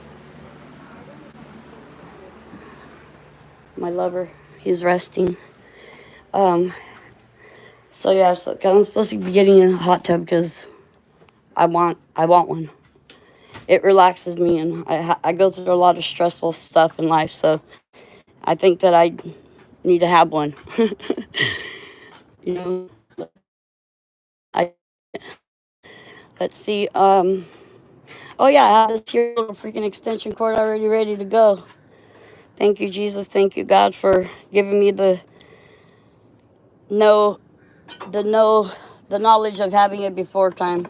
My lover, he's resting. So yeah, I'm supposed to be getting a hot tub because I want one. It relaxes me, and I go through a lot of stressful stuff in life, so I think that I need to have one. Let's see. Oh yeah, I have this here little freaking extension cord already ready to go. Thank you, Jesus. Thank you, God, for giving me the knowledge of having it before time,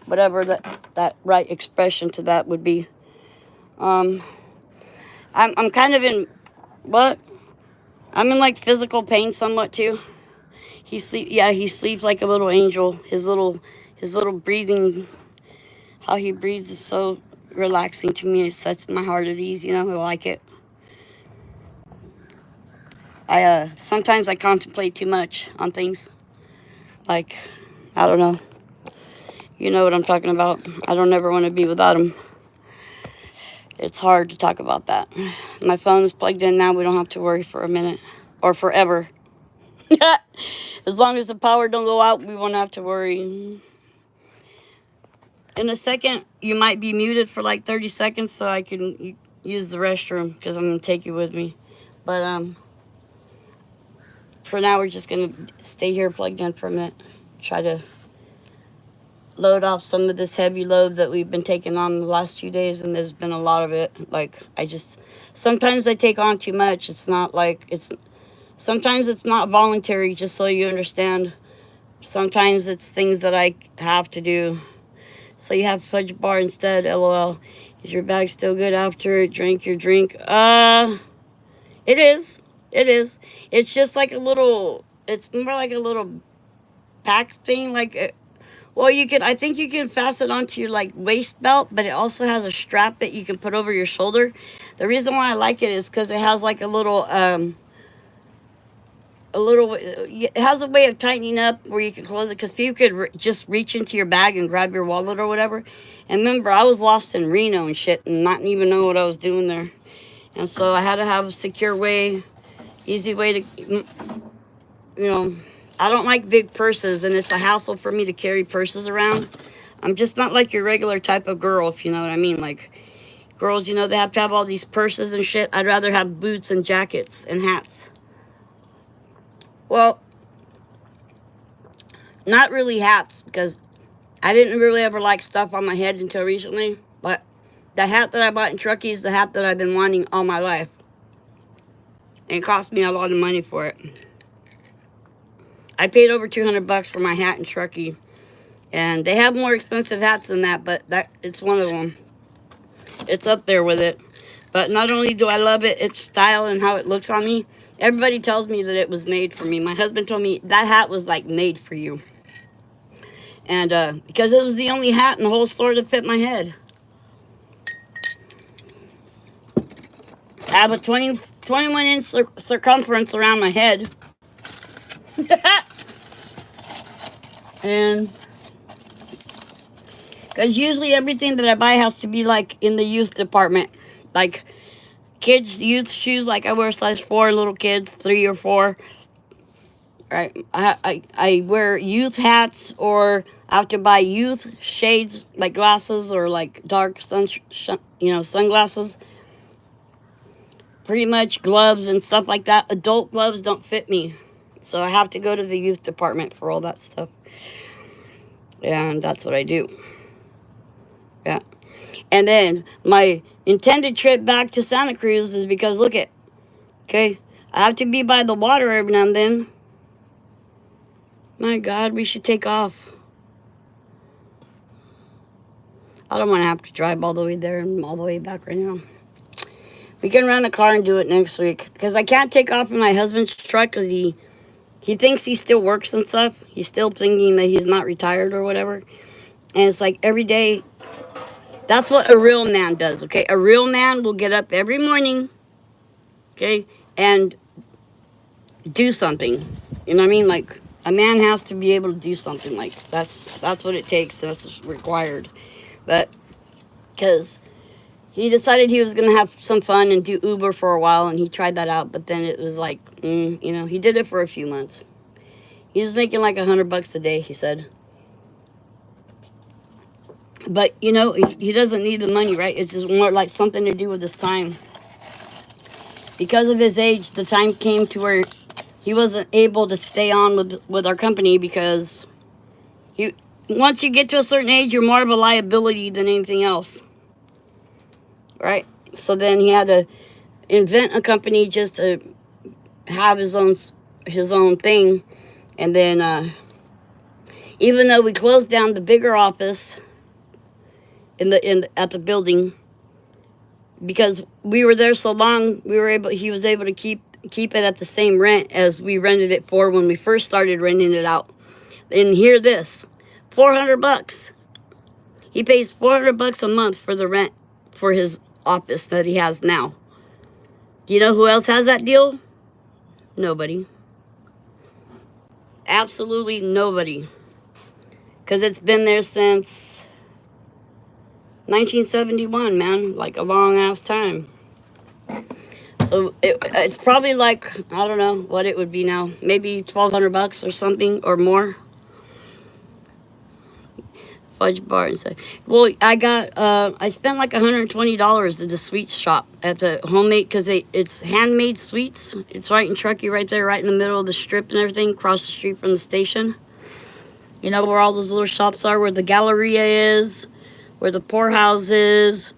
whatever that right expression to that would be. I'm kind of in what? I'm in like physical pain somewhat too. He sleeps like a little angel. His little breathing, how he breathes is so relaxing to me. It sets my heart at ease. I like it. Sometimes I contemplate too much on things. Like, I don't know. You know what I'm talking about. I don't ever want to be without him. It's hard to talk about that. My phone is plugged in now. We don't have to worry for a minute or forever. As long as the power don't go out, we won't have to worry. In a second, you might be muted for like 30 seconds so I can use the restroom because I'm going to take you with me. But for now, we're just going to stay here plugged in for a minute. Try to load off some of this heavy load that we've been taking on the last few days, and there's been a lot of it. Like, sometimes I take on too much. It's not like, sometimes it's not voluntary, just so you understand. Sometimes it's things that I have to do. So you have fudge bar instead, LOL. Is your bag still good after it? Drink your drink? It is. It is. It's just like it's more like a little pack thing. Like, well, I think you can fasten it onto your like waist belt, but it also has a strap that you can put over your shoulder. The reason why I like it is because it has like a little, a little. It has a way of tightening up where you can close it because you could just reach into your bag and grab your wallet or whatever. And remember, I was lost in Reno and shit, and not even know what I was doing there. And so I had to have a secure way, easy way to, I don't like big purses, and it's a hassle for me to carry purses around. I'm just not like your regular type of girl, if you know what I mean. Like girls, they have to have all these purses and shit. I'd rather have boots and jackets and hats. Well, not really hats, because I didn't really ever like stuff on my head until recently. But the hat that I bought in Truckee is the hat that I've been wanting all my life. And it cost me a lot of money for it. I paid over $200 for my hat in Truckee. And they have more expensive hats than that, but it's one of them. It's up there with it. But not only do I love it, its style and how it looks on me, everybody tells me that it was made for me. My husband told me that hat was like made for you. And because it was the only hat in the whole store that fit my head. I have a 21-inch circumference around my head. And because usually everything that I buy has to be like in the youth department. Like kids, youth shoes, like I wear size 4, little kids, 3 or 4. Right? I wear youth hats, or I have to buy youth shades, like glasses or like dark sunglasses. Pretty much gloves and stuff like that. Adult gloves don't fit me. So I have to go to the youth department for all that stuff. And that's what I do. Yeah. And then my intended trip back to Santa Cruz is because, look it, okay, I have to be by the water every now and then. My God, we should take off. I don't want to have to drive all the way there and all the way back right now. We can rent a car and do it next week. Because I can't take off in my husband's truck because he thinks he still works and stuff. He's still thinking that he's not retired or whatever. And it's like every day, that's what a real man does, okay? A real man will get up every morning, okay, and do something. You know what I mean? Like, a man has to be able to do something. Like, that's what it takes. That's required. But, because he decided he was going to have some fun and do Uber for a while, and he tried that out, but then it was like, he did it for a few months. He was making like $100 a day, he said. But, he doesn't need the money, right? It's just more like something to do with his time. Because of his age, the time came to where he wasn't able to stay on with our company because once you get to a certain age, you're more of a liability than anything else. Right? So then he had to invent a company just to have his own thing. And then even though we closed down the bigger office at the building, because we were there so long, he was able to keep it at the same rent as we rented it for when we first started renting it out. And hear this, $400. He pays $400 a month for the rent for his office that he has now. Do you know who else has that deal? Nobody. Absolutely nobody. Because it's been there since 1971, man. Like a long ass time. So it's probably like, I don't know what it would be now. Maybe $1,200 or something or more. Fudge bar and stuff. Well, I spent like $120 at the sweets shop at the homemade, because it's handmade sweets. It's right in Truckee, right there, right in the middle of the strip and everything, across the street from the station. You know where all those little shops are, where the Galleria is, where the poorhouse is.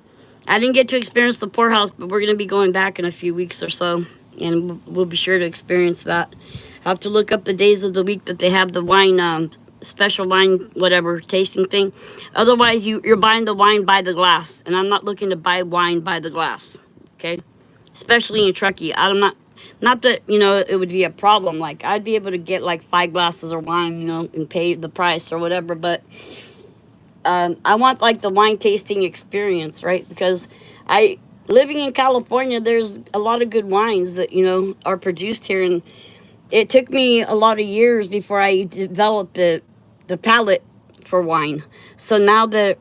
I didn't get to experience the poorhouse, but we're going to be going back in a few weeks or so, and we'll be sure to experience that. I have to look up the days of the week that they have the wine, special wine, whatever, tasting thing. Otherwise, you're buying the wine by the glass, and I'm not looking to buy wine by the glass, okay? Especially in Truckee. I'm not that, it would be a problem. Like, I'd be able to get like 5 glasses of wine, and pay the price or whatever, but I want like the wine tasting experience, right? Because living in California, there's a lot of good wines that, are produced here, and it took me a lot of years before I developed the palate for wine. So now that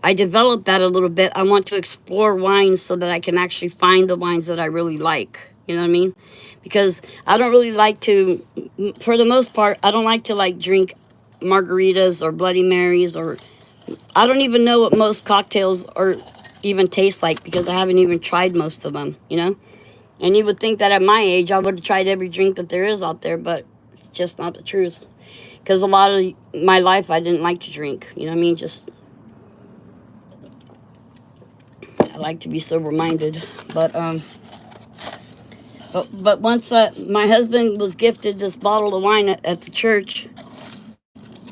I developed that a little bit, I want to explore wines so that I can actually find the wines that I really like. You know what I mean? Because I don't really like to, for the most part, I don't like to like drink margaritas or Bloody Marys, or I don't even know what most cocktails or even taste like because I haven't even tried most of them, you know? And you would think that at my age, I would have tried every drink that there is out there, but it's just not the truth. Because a lot of my life, I didn't like to drink, you know what I mean? Just, I like to be sober-minded. But once my husband was gifted this bottle of wine at the church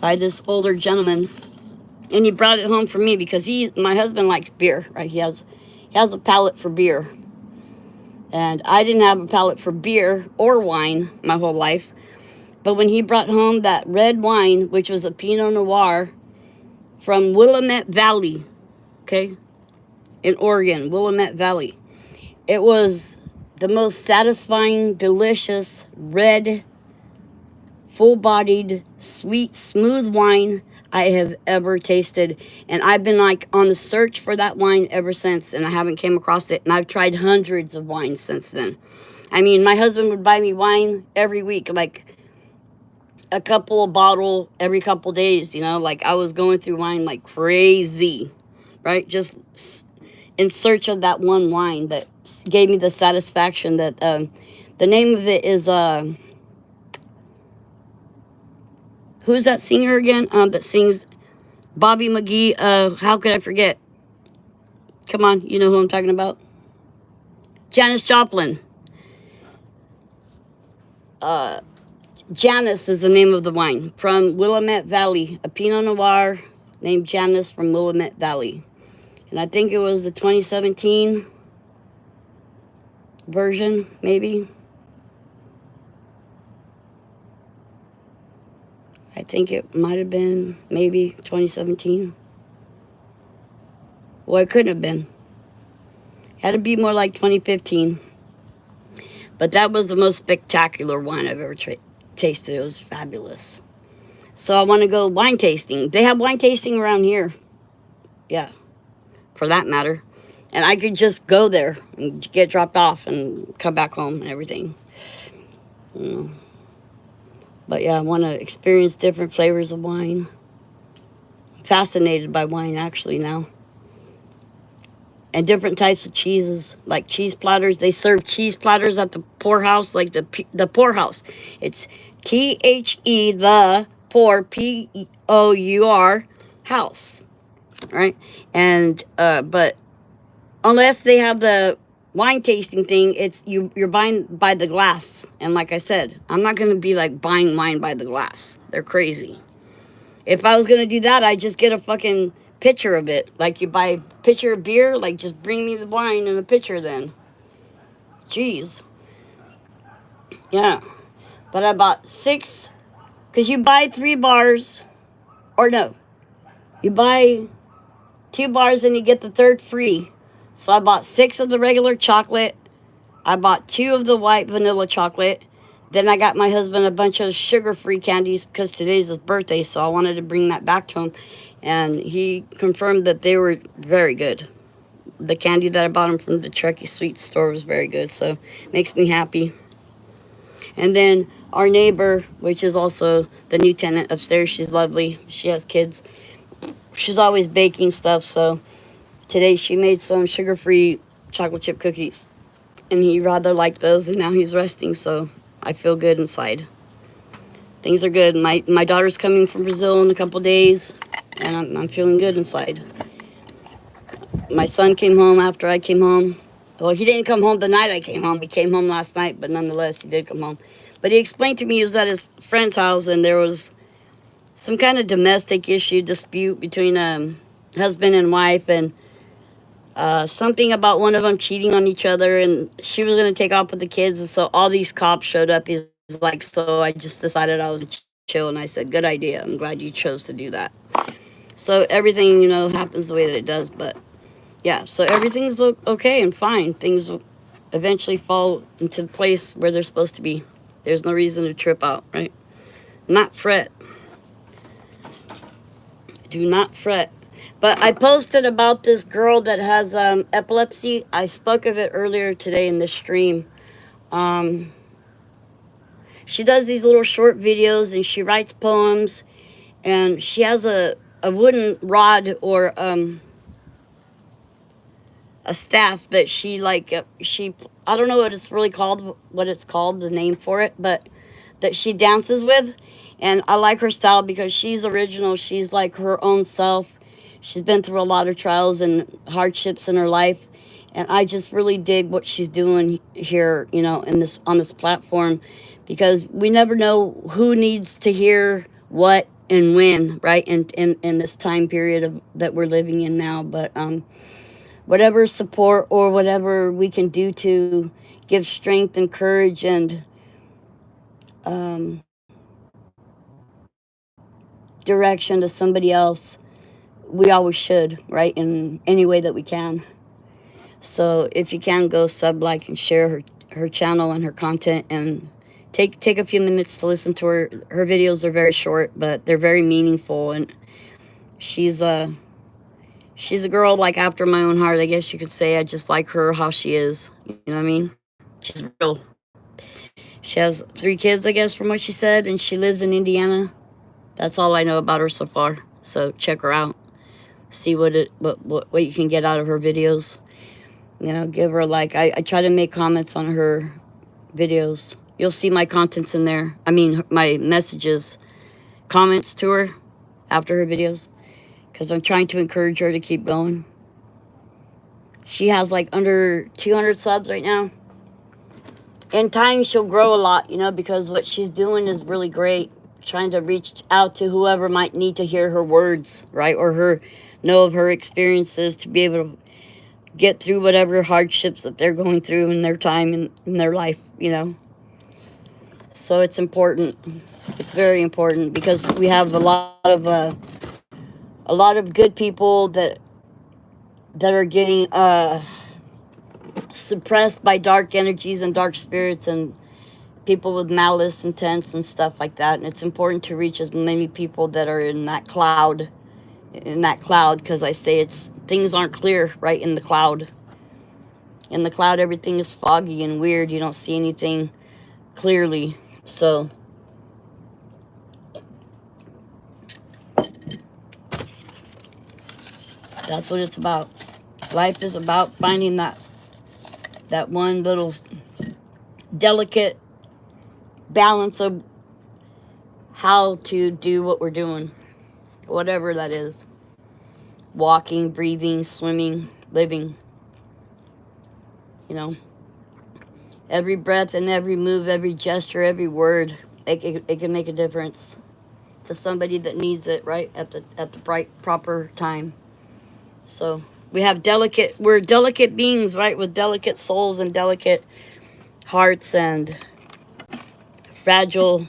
by this older gentleman, and he brought it home for me because my husband likes beer, right? He has a palate for beer. And I didn't have a palate for beer or wine my whole life. But when he brought home that red wine, which was a Pinot Noir from Willamette Valley, okay, in Oregon, Willamette Valley, it was the most satisfying, delicious, red, full-bodied, sweet, smooth wine I have ever tasted. And I've been like on the search for that wine ever since, and I haven't came across it. And I've tried hundreds of wines since then. I mean, my husband would buy me wine every week, like a couple of bottle every couple days, you know, like I was going through wine like crazy, right? Just in search of that one wine that gave me the satisfaction that, the name of it is, who's that singer again? That sings Bobby McGee. How could I forget? Come on, you know who I'm talking about. Janis Joplin. Janis is the name of the wine from Willamette Valley. A Pinot Noir named Janis from Willamette Valley. And I think it was the 2017 version, maybe. I think it might have been maybe 2017. Well, it couldn't have been. It had to be more like 2015. But that was the most spectacular wine I've ever tasted. It was fabulous. So I want to go wine tasting. They have wine tasting around here. Yeah, for that matter. And I could just go there and get dropped off and come back home and everything. You know. But yeah, I want to experience different flavors of wine. I'm fascinated by wine actually now. And different types of cheeses, like cheese platters. They serve cheese platters at the Poorhouse, like the Poorhouse. It's THE, the Poor, POUR, house, right? And but unless they have the wine tasting thing, it's you're buying by the glass. And like I said, I'm not gonna be like buying wine by the glass. They're crazy. If I was gonna do that, I'd just get a fucking pitcher of it. Like you buy a pitcher of beer, like just bring me the wine in a pitcher then. Jeez. Yeah. But I bought 6, because you buy 3 bars, or no, you buy 2 bars and you get the third free. So I bought 6 of the regular chocolate. I bought 2 of the white vanilla chocolate. Then I got my husband a bunch of sugar-free candies because today's his birthday, so I wanted to bring that back to him. And he confirmed that they were very good. The candy that I bought him from the Truckee Sweets store was very good, so makes me happy. And then our neighbor, which is also the new tenant upstairs, she's lovely. She has kids. She's always baking stuff, so today she made some sugar-free chocolate chip cookies. And he rather liked those, and now he's resting, so I feel good inside. Things are good. My daughter's coming from Brazil in a couple days, and I'm feeling good inside. My son came home after I came home. Well, he didn't come home the night I came home. He came home last night, but nonetheless, he did come home. But he explained to me he was at his friend's house, and there was some kind of domestic issue, dispute between husband and wife, and something about one of them cheating on each other, and she was going to take off with the kids, and so all these cops showed up. He's like, so I just decided I was chill, and I said, good idea. I'm glad you chose to do that. So everything, you know, happens the way that it does, but yeah, so everything's okay and fine. Things will eventually fall into place where they're supposed to be. There's no reason to trip out, right? Not fret. Do not fret. But I posted about this girl that has epilepsy. I spoke of it earlier today in the stream. Um, she does these little short videos and she writes poems. And she has a wooden rod or a staff that she like, I don't know what it's really called, the name for it, but that she dances with. And I like her style because she's original. She's like her own self. She's been through a lot of trials and hardships in her life. And I just really dig what she's doing here, you know, on this platform, because we never know who needs to hear what and when, right? In this time period that we're living in now. But whatever support or whatever we can do to give strength and courage and direction to somebody else, we always should, right? In any way that we can. So if you can, go sub, like, and share her channel and her content, and take a few minutes to listen to her. Her videos are very short, but they're very meaningful, and she's a girl like after my own heart, I guess you could say. I just like her how she is. You know what I mean? She's real. She has 3 kids, I guess, from what she said, and she lives in Indiana. That's all I know about her so far. So check her out. See what you can get out of her videos. You know, give her a like. I try to make comments on her videos. You'll see my contents in there. I mean, my messages, comments to her after her videos, because I'm trying to encourage her to keep going. She has like under 200 subs right now. In time, she'll grow a lot, you know, because what she's doing is really great. Trying to reach out to whoever might need to hear her words, right? Or know of her experiences, to be able to get through whatever hardships that they're going through in their time in their life, you know. So it's important. It's very important, because we have a lot of good people that are getting suppressed by dark energies and dark spirits and people with malice, intents, and stuff like that. And it's important to reach as many people that are in that cloud, because I say things aren't clear, right? In the cloud, everything is foggy and weird. You don't see anything clearly. So that's what it's about. Life is about finding that one little delicate balance of how to do what we're doing, whatever that is. Walking, breathing, swimming, living. You know, every breath and every move, every gesture, every word, it can make a difference to somebody that needs it, right? At the right, proper time. So we're delicate beings, right? With delicate souls and delicate hearts and fragile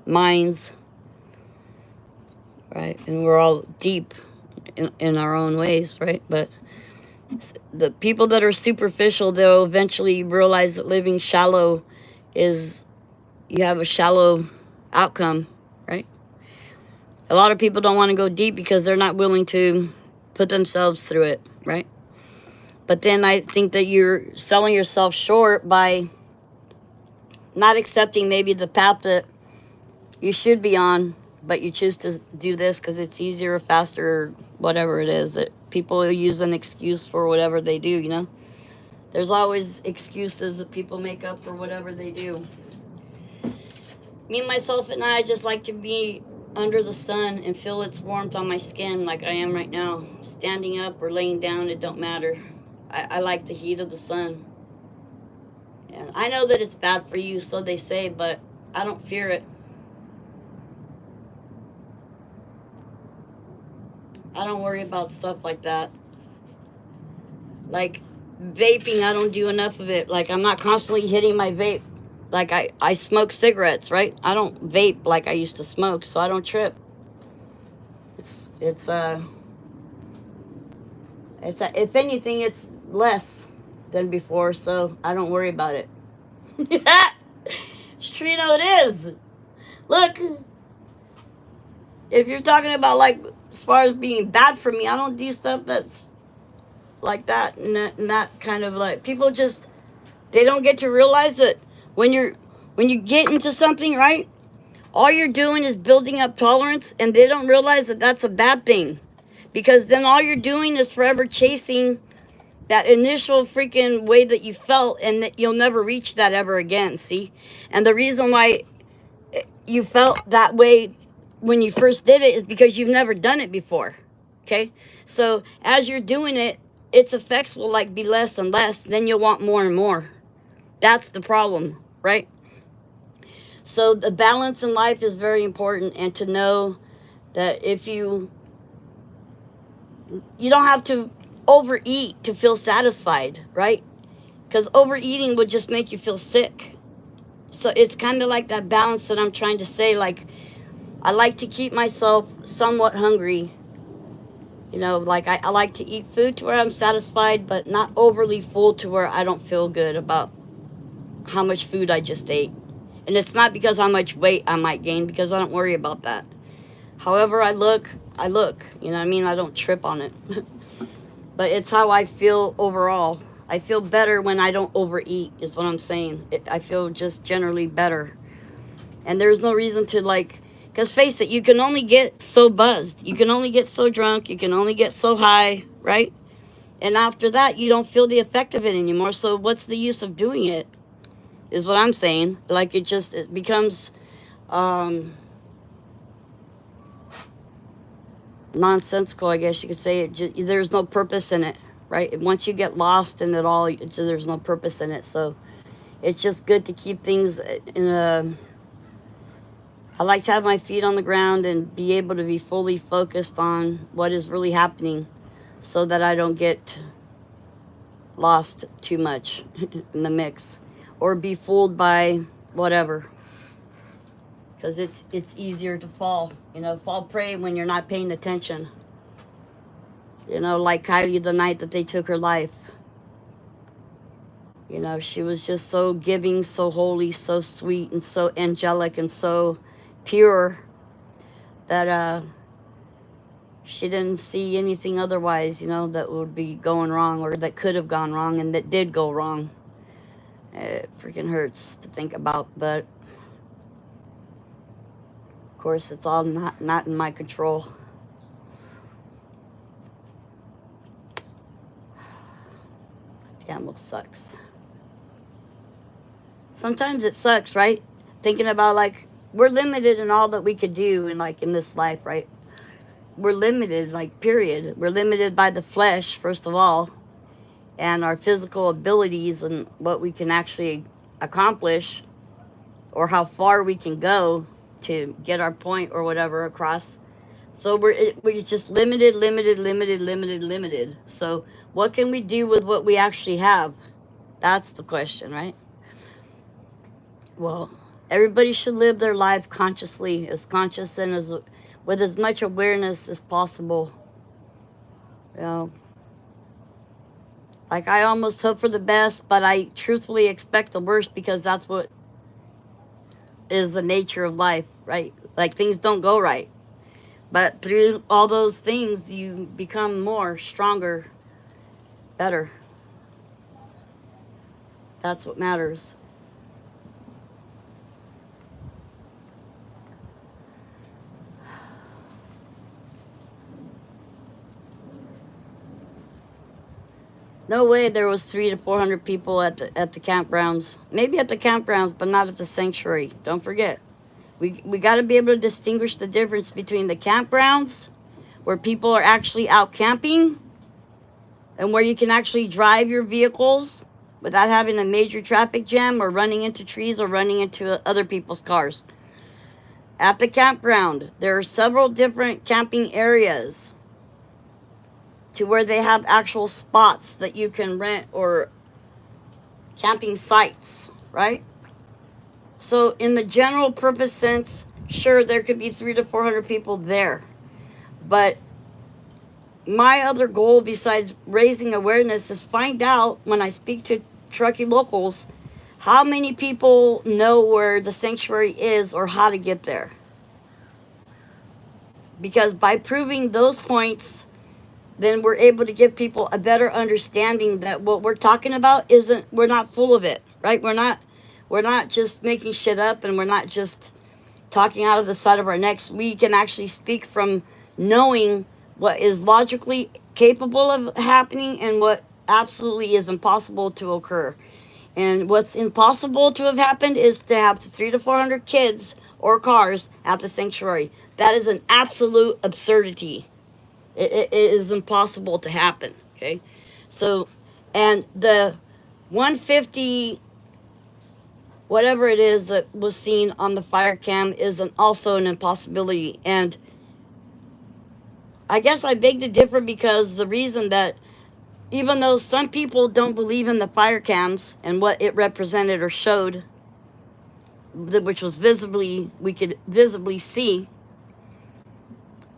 minds, right? And we're all deep in our own ways, right? But the people that are superficial, they'll eventually realize that living shallow you have a shallow outcome, right? A lot of people don't want to go deep because they're not willing to put themselves through it, right? But then I think that you're selling yourself short by not accepting maybe the path that you should be on, but you choose to do this because it's easier or faster or whatever it is. That people use an excuse for whatever they do, you know? There's always excuses that people make up for whatever they do. Me, myself, and I just like to be under the sun and feel its warmth on my skin like I am right now. Standing up or laying down, it don't matter. I like the heat of the sun. And I know that it's bad for you, so they say, but I don't fear it. I don't worry about stuff like that. Like vaping, I don't do enough of it. Like I'm not constantly hitting my vape. Like I smoke cigarettes, right? I don't vape like I used to smoke, so I don't trip. If anything, it's less than before, so I don't worry about it. Trino, it is. Look, if you're talking about like as far as being bad for me, I don't do stuff that's like that. Not kind of like people just they don't get to realize that when you get into something, right? All you're doing is building up tolerance, and they don't realize that that's a bad thing, because then all you're doing is forever chasing that initial freaking way that you felt, and that you'll never reach that ever again. See, and the reason why you felt that way when you first did it is because you've never done it before. Okay, so as you're doing it, its effects will like be less and less. Then you'll want more and more. That's the problem, right? So the balance in life is very important, and to know that if you don't have to overeat to feel satisfied, right? Because overeating would just make you feel sick. So it's kind of like that balance that I'm trying to say. Like, I like to keep myself somewhat hungry. You know, like I like to eat food to where I'm satisfied, but not overly full to where I don't feel good about how much food I just ate. And it's not because how much weight I might gain, because I don't worry about that. However I look, you know what I mean? I don't trip on it. But it's how I feel overall. I feel better when I don't overeat, is what I'm saying. I feel just generally better. And there's no reason to like, because face it, you can only get so buzzed. You can only get so drunk. You can only get so high, right? And after that, you don't feel the effect of it anymore. So what's the use of doing it? Is what I'm saying. Like it becomes nonsensical, I guess you could say. There's no purpose in it, right? Once you get lost in it all, there's no purpose in it. So it's just good to keep things in a... I like to have my feet on the ground and be able to be fully focused on what is really happening, so that I don't get lost too much in the mix, or be fooled by whatever, because it's easier to fall prey when you're not paying attention, like Kylie the night that they took her life. She was just so giving, so holy, so sweet, and so angelic, and so pure that she didn't see anything otherwise, that would be going wrong, or that could have gone wrong, and that did go wrong. It freaking hurts to think about, but of course it's all not in my control. Damn, it sucks. Sometimes it sucks, right? Thinking about like we're limited in all that we could do in this life, right? We're limited, period. We're limited by the flesh, first of all, and our physical abilities and what we can actually accomplish, or how far we can go to get our point or whatever across. So we're just limited. So what can we do with what we actually have? That's the question, right? Well, everybody should live their life consciously, as conscious and with as much awareness as possible. Like, I almost hope for the best, but I truthfully expect the worst, because that's what is the nature of life, right? Like, things don't go right. But through all those things, you become more, stronger, better. That's what matters. No way there was 300 to 400 people at the campgrounds. Maybe at the campgrounds, but not at the sanctuary. Don't forget. We got to be able to distinguish the difference between the campgrounds, where people are actually out camping, and where you can actually drive your vehicles without having a major traffic jam, or running into trees, or running into other people's cars. At the campground, there are several different camping areas, to where they have actual spots that you can rent, or camping sites, right? So in the general purpose sense, sure, there could be 300 to 400 people there. But my other goal, besides raising awareness, is find out, when I speak to Truckee locals, How many people know where the sanctuary is or how to get there? Because by proving those points, then we're able to give people a better understanding that what we're talking about isn't, we're not full of it, right? We're not just making shit up, and we're not just talking out of the side of our necks. We can actually speak from knowing what is logically capable of happening and what absolutely is impossible to occur. And what's impossible to have happened is to have 300 to 400 kids or cars at the sanctuary. That is an absolute absurdity. It is impossible to happen. Okay, so, and the 150 whatever it is that was seen on the fire cam is also an impossibility. And I guess I beg to differ, because the reason that, even though some people don't believe in the fire cams and what it represented or showed, which was visibly, we could visibly see.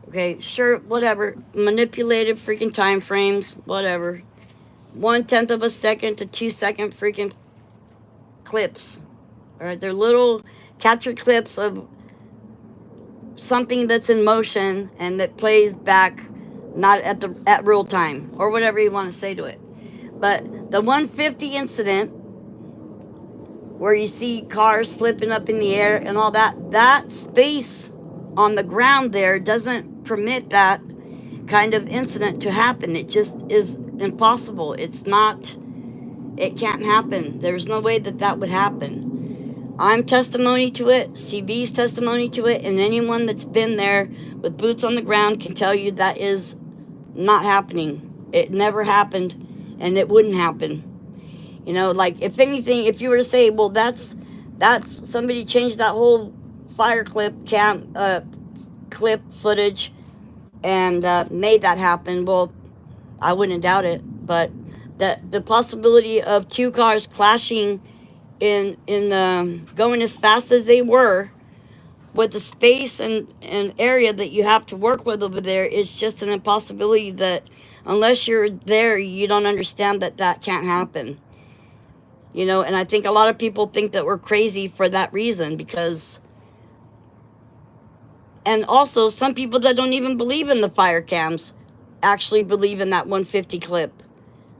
Okay, sure, whatever, manipulated freaking time frames, whatever. 1/10 of a second to 2-second freaking clips. All right, they're little captured clips of something that's in motion and that plays back, not at real time, or whatever you want to say to it. But the 150 incident, where you see cars flipping up in the air and all that, that space on the ground there doesn't permit that kind of incident to happen. It just is impossible. It's not, it can't happen. There's no way that that would happen. I'm testimony to it, CB's testimony to it, and anyone that's been there with boots on the ground can tell you that is not happening. It never happened, and it wouldn't happen. You know, like, if anything, if you were to say, well, that's somebody changed that whole fire clip footage and made that happen, well, I wouldn't doubt it. But the possibility of two cars clashing in going as fast as they were, with the space and area that you have to work with over there, is just an impossibility that, unless you're there, you don't understand that that can't happen. You know, and I think a lot of people think that we're crazy for that reason, because, and also some people that don't even believe in the fire cams actually believe in that 150 clip.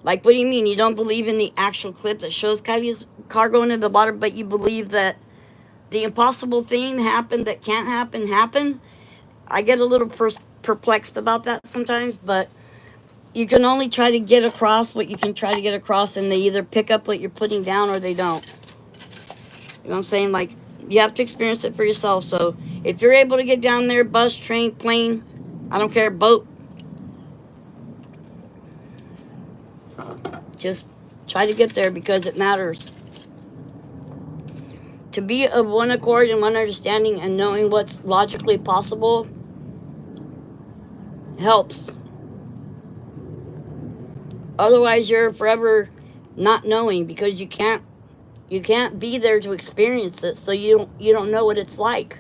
Like, what do you mean? You don't believe in the actual clip that shows Kylie's car going into the water, but you believe that the impossible thing happened that can't happen? I get a little perplexed about that sometimes, but you can only try to get across what you can try to get across, and they either pick up what you're putting down or they don't. You know what I'm saying? Like, you have to experience it for yourself. So if you're able to get down there, bus, train, plane, I don't care, boat, just try to get there, because it matters. To be of one accord and one understanding and knowing what's logically possible helps. Otherwise, you're forever not knowing, because you can't be there to experience it, so you don't know what it's like.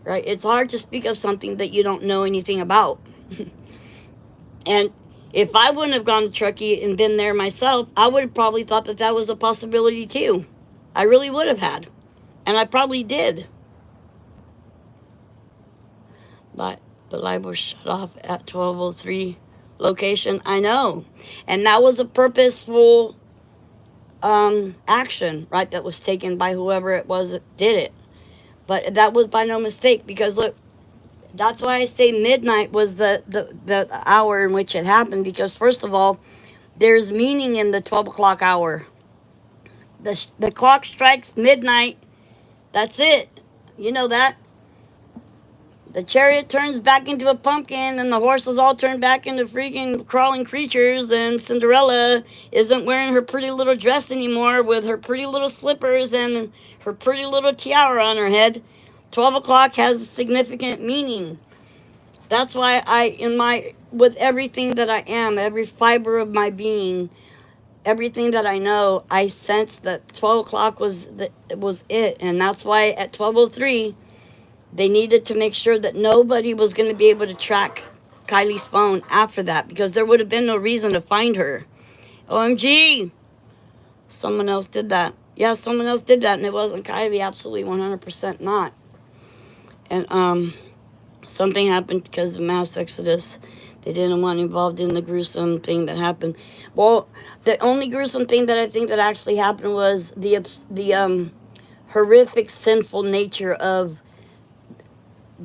Right? It's hard to speak of something that you don't know anything about. And if I wouldn't have gone to Truckee and been there myself, I would have probably thought that that was a possibility too. I really would have had. And I probably did. But the light was shut off at 12:03 location. I know. And that was a purposeful action, right, that was taken by whoever it was that did it. But that was by no mistake, because look, that's why I say midnight was the hour in which it happened, because first of all, there's meaning in the 12 o'clock hour. The clock strikes midnight. That's it. You know that. The chariot turns back into a pumpkin, and the horses all turn back into freaking crawling creatures, and Cinderella isn't wearing her pretty little dress anymore with her pretty little slippers and her pretty little tiara on her head. 12 o'clock has a significant meaning. That's why with everything that I am, every fiber of my being, everything that I know, I sense that 12 o'clock was it. And that's why at 12:03, they needed to make sure that nobody was going to be able to track Kylie's phone after that, because there would have been no reason to find her. OMG! Someone else did that. Yeah, someone else did that, and it wasn't Kylie. Absolutely 100% not. And something happened because of mass exodus. They didn't want involved in the gruesome thing that happened. Well, the only gruesome thing that I think that actually happened was the horrific, sinful nature of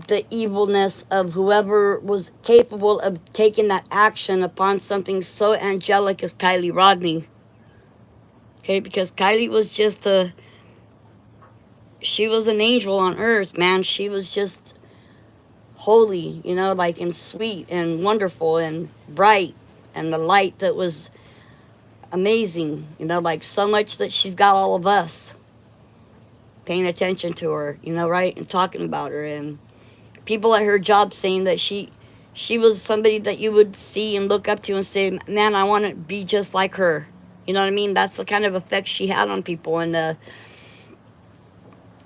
the evilness of whoever was capable of taking that action upon something so angelic as Kylie Rodney. Okay, because Kylie was just she was an angel on earth, man. She was just holy, you know, like, and sweet and wonderful and bright, and the light that was amazing, you know, like so much that she's got all of us paying attention to her, you know, right, and talking about her, and people at her job saying that she was somebody that you would see and look up to and say, man, I want to be just like her. You know what I mean? That's the kind of effect she had on people. And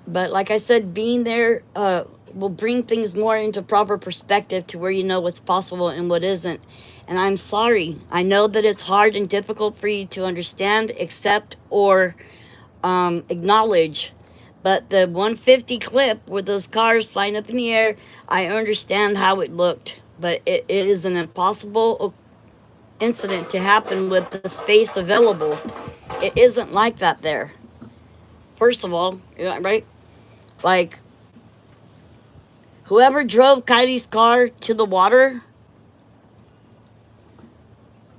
but like I said, being there will bring things more into proper perspective to where you know what's possible and what isn't. And I'm sorry. I know that it's hard and difficult for you to understand, accept, or acknowledge. But the 150 clip with those cars flying up in the air, I understand how it looked. But it is an impossible incident to happen with the space available. It isn't like that there. First of all, right? Like, whoever drove Kylie's car to the water,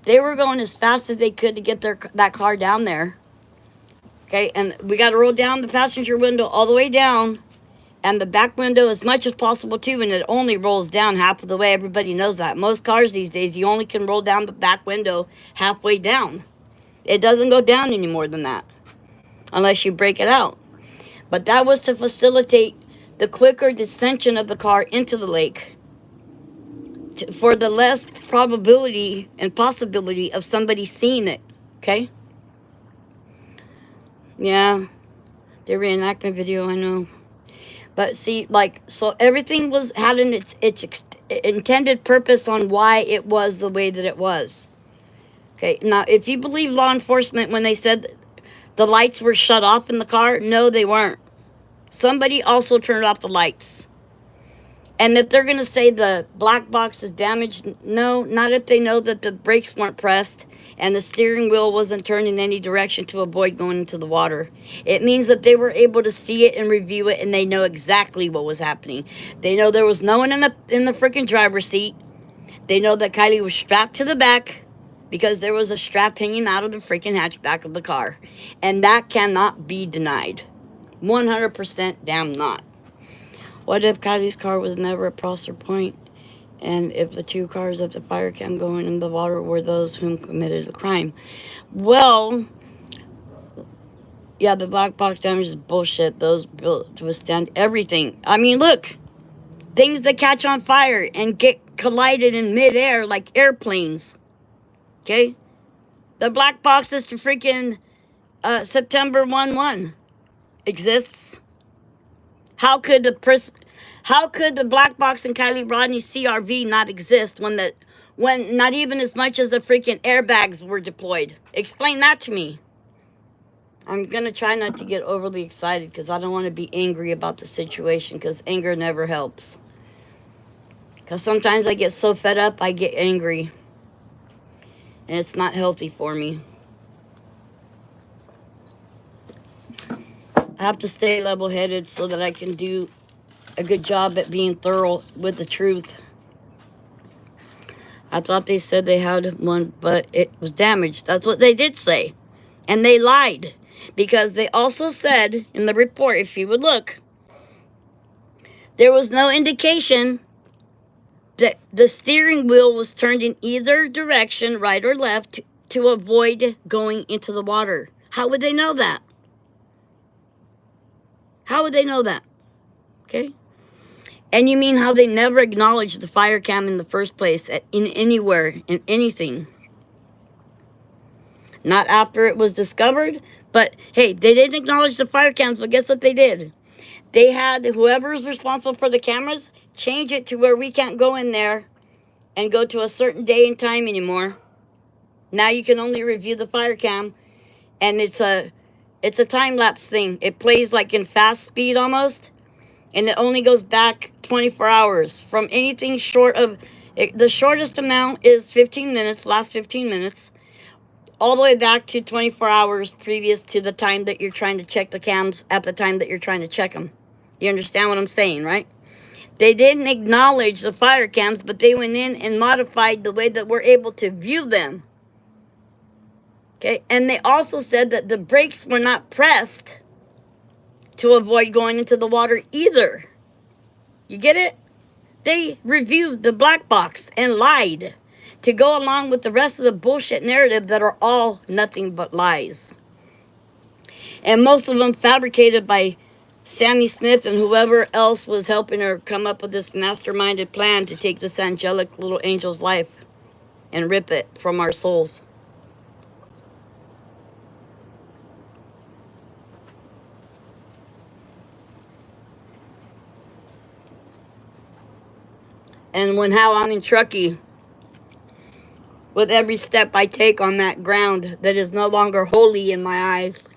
they were going as fast as they could to get that car down there. Okay, and we got to roll down the passenger window all the way down, and the back window as much as possible too, and it only rolls down half of the way. Everybody knows that. Most cars these days, you only can roll down the back window halfway down. It doesn't go down any more than that, unless you break it out. But that was to facilitate the quicker descension of the car into the lake, for the less probability and possibility of somebody seeing it, okay? Yeah, the reenactment video, I know. But see, like, so everything had its intended purpose on why it was the way that it was. Okay, now, if you believe law enforcement when they said the lights were shut off in the car, no, they weren't. Somebody also turned off the lights. And if they're going to say the black box is damaged, no, not if they know that the brakes weren't pressed and the steering wheel wasn't turned in any direction to avoid going into the water. It means that they were able to see it and review it, and they know exactly what was happening. They know there was no one in the freaking driver's seat. They know that Kylie was strapped to the back because there was a strap hanging out of the freaking hatchback of the car. And that cannot be denied. 100% damn not. What if Kylie's car was never at Prosser Point, and if the two cars at the fire cam going in the water were those whom committed the crime? Well, yeah, the black box damage is bullshit. Those built to withstand everything. I mean, look, things that catch on fire and get collided in midair like airplanes. Okay? The black boxes to freaking September 1/1 exists. How could the black box in Kylie Rodney's CRV not exist when not even as much as the freaking airbags were deployed? Explain that to me. I'm gonna try not to get overly excited because I don't want to be angry about the situation, because anger never helps. Because sometimes I get so fed up, I get angry. And it's not healthy for me. I have to stay level-headed so that I can do a good job at being thorough with the truth. I thought they said they had one, but it was damaged. That's what they did say. And they lied. Because they also said in the report, if you would look, there was no indication that the steering wheel was turned in either direction, right or left, to avoid going into the water. How would they know that? How would they know that? Okay? And you mean how they never acknowledged the fire cam in the first place, in anywhere, in anything? Not after it was discovered, but hey, they didn't acknowledge the fire cams, but guess what they did? They had whoever is responsible for the cameras change it to where we can't go in there and go to a certain day and time anymore. Now you can only review the fire cam, and it's It's a time lapse thing. It plays like in fast speed almost, and it only goes back 24 hours from anything short of the shortest amount is 15 minutes, last 15 minutes, all the way back to 24 hours previous to the time that you're trying to check the cams at the time that you're trying to check them. You understand what I'm saying, right? They didn't acknowledge the fire cams, but they went in and modified the way that we're able to view them. Okay, and they also said that the brakes were not pressed to avoid going into the water either. You get it? They reviewed the black box and lied to go along with the rest of the bullshit narrative that are all nothing but lies. And most of them fabricated by Sammy Smith and whoever else was helping her come up with this masterminded plan to take this angelic little angel's life and rip it from our souls. And when how I'm in Truckee, with every step I take on that ground that is no longer holy in my eyes,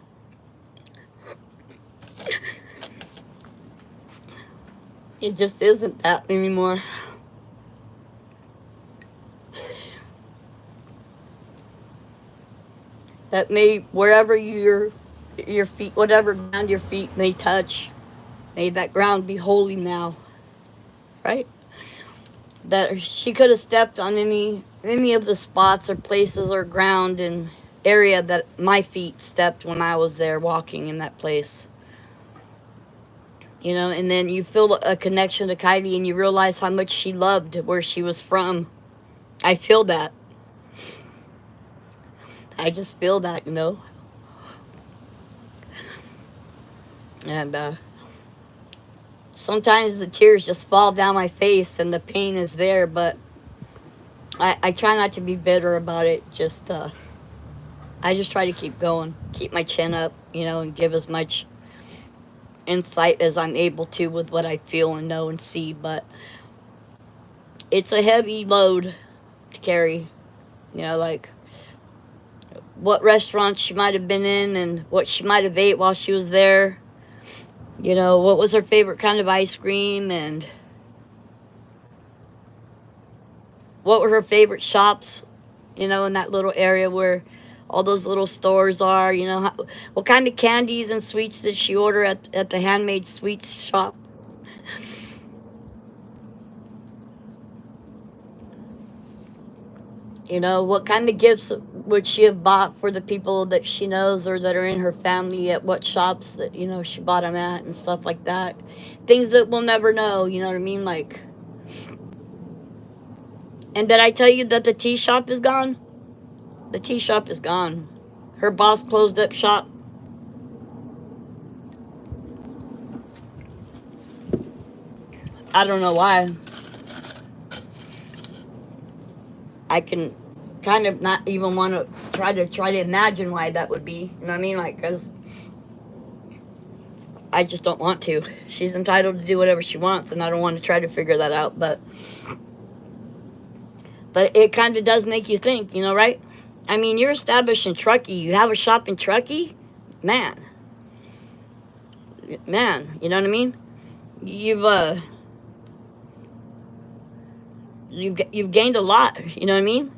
it just isn't that anymore. That may, wherever your feet, whatever ground your feet may touch, may that ground be holy now, right? That she could have stepped on any of the spots or places or ground and area that my feet stepped when I was there walking in that place. You know, and then you feel a connection to Kylie and you realize how much she loved where she was from. I feel that. I just feel that, you know. And sometimes the tears just fall down my face and the pain is there, but I try not to be bitter about it. Just I just try to keep going, keep my chin up, you know, and give as much insight as I'm able to with what I feel and know and see. But it's a heavy load to carry, you know, like what restaurants she might have been in and what she might have ate while she was there. You know, what was her favorite kind of ice cream and what were her favorite shops, you know, in that little area where all those little stores are, you know, what kind of candies and sweets did she order at the handmade sweets shop? You know, what kind of gifts would she have bought for the people that she knows or that are in her family, at what shops that, you know, she bought them at and stuff like that. Things that we'll never know, you know what I mean? Like, and did I tell you that the tea shop is gone? The tea shop is gone. Her boss closed up shop. I don't know why. I can kind of not even want to try to imagine why that would be. You know what I mean? Like, because I just don't want to. She's entitled to do whatever she wants, and I don't want to try to figure that out. But it kind of does make you think, you know, right? I mean, you're established in Truckee. You have a shop in Truckee? Man, you know what I mean? You've gained a lot, you know what I mean?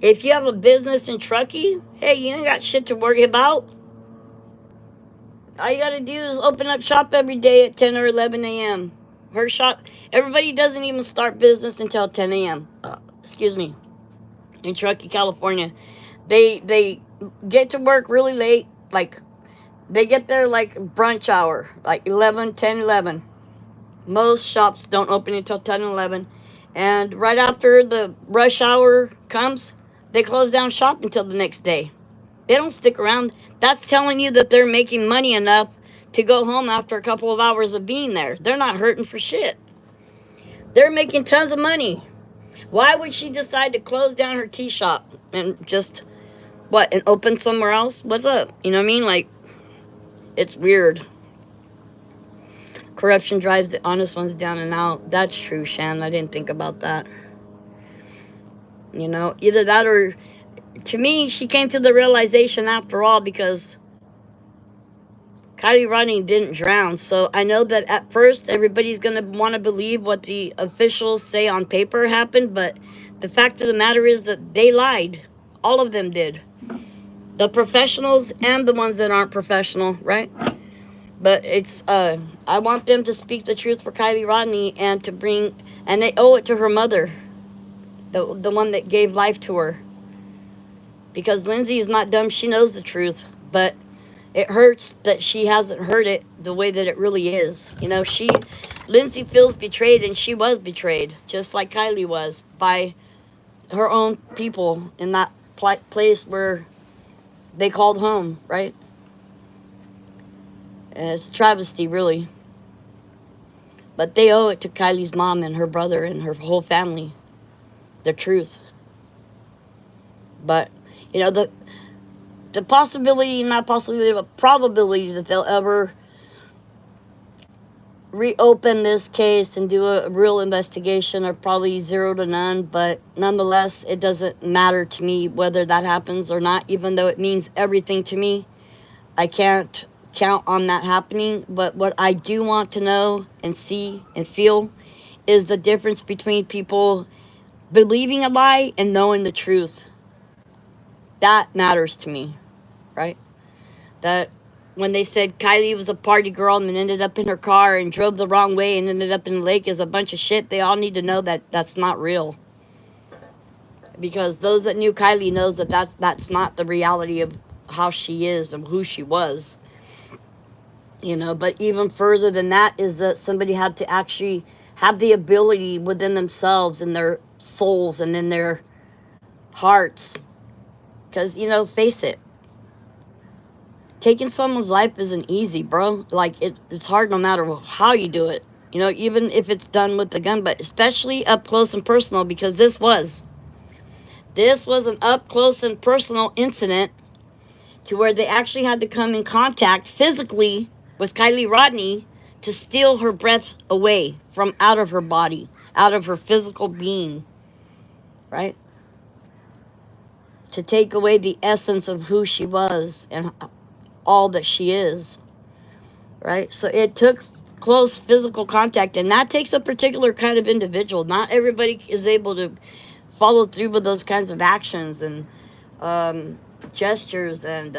If you have a business in Truckee, hey, you ain't got shit to worry about. All you gotta do is open up shop every day at 10 or 11 a.m. Her shop, everybody doesn't even start business until 10 a.m. Excuse me. In Truckee, California. They get to work really late, like, they get there like brunch hour, like 10, 11. Most shops don't open until 10 and 11. And right after the rush hour comes, they close down shop until the next day. They don't stick around. That's telling you that they're making money enough to go home after a couple of hours of being there. They're not hurting for shit. They're making tons of money. Why would she decide to close down her tea shop and just, and open somewhere else? What's up? You know what I mean? Like, it's weird. Corruption drives the honest ones down and out. That's true, Shan. I didn't think about that. You know, either that or, to me, she came to the realization after all, because Kylie Rodney didn't drown. So I know that at first everybody's going to want to believe what the officials say on paper happened, but the fact of the matter is that they lied. All of them did. The professionals and the ones that aren't professional, right? But it's I want them to speak the truth for Kylie Rodney and to bring, and they owe it to her mother, the one that gave life to her. Because Lindsay is not dumb, she knows the truth, but it hurts that she hasn't heard it the way that it really is. You know, Lindsay feels betrayed, and she was betrayed, just like Kylie was, by her own people in that place where they called home, right? And it's a travesty, really. But they owe it to Kylie's mom and her brother and her whole family, the truth. But, you know, the possibility, not possibility, but probability that they'll ever reopen this case and do a real investigation are probably 0 to none. But nonetheless, it doesn't matter to me whether that happens or not, even though it means everything to me. I can't count on that happening. But what I do want to know and see and feel is the difference between people believing a lie and knowing the truth. That matters to me, right? That when they said Kylie was a party girl and then ended up in her car and drove the wrong way and ended up in the lake is a bunch of shit, they all need to know that that's not real. Because those that knew Kylie knows that that's not the reality of how she is and who she was. You know, but even further than that is that somebody had to actually have the ability within themselves and their souls and in their hearts. Because, you know, face it, taking someone's life isn't easy, bro. Like, it's hard no matter how you do it. You know, even if it's done with the gun, but especially up close and personal, because this was an up close and personal incident to where they actually had to come in contact physically with Kylie Rodney to steal her breath away from out of her body, out of her physical being, right? To take away the essence of who she was and all that she is, right? So it took close physical contact, and that takes a particular kind of individual. Not everybody is able to follow through with those kinds of actions and gestures, and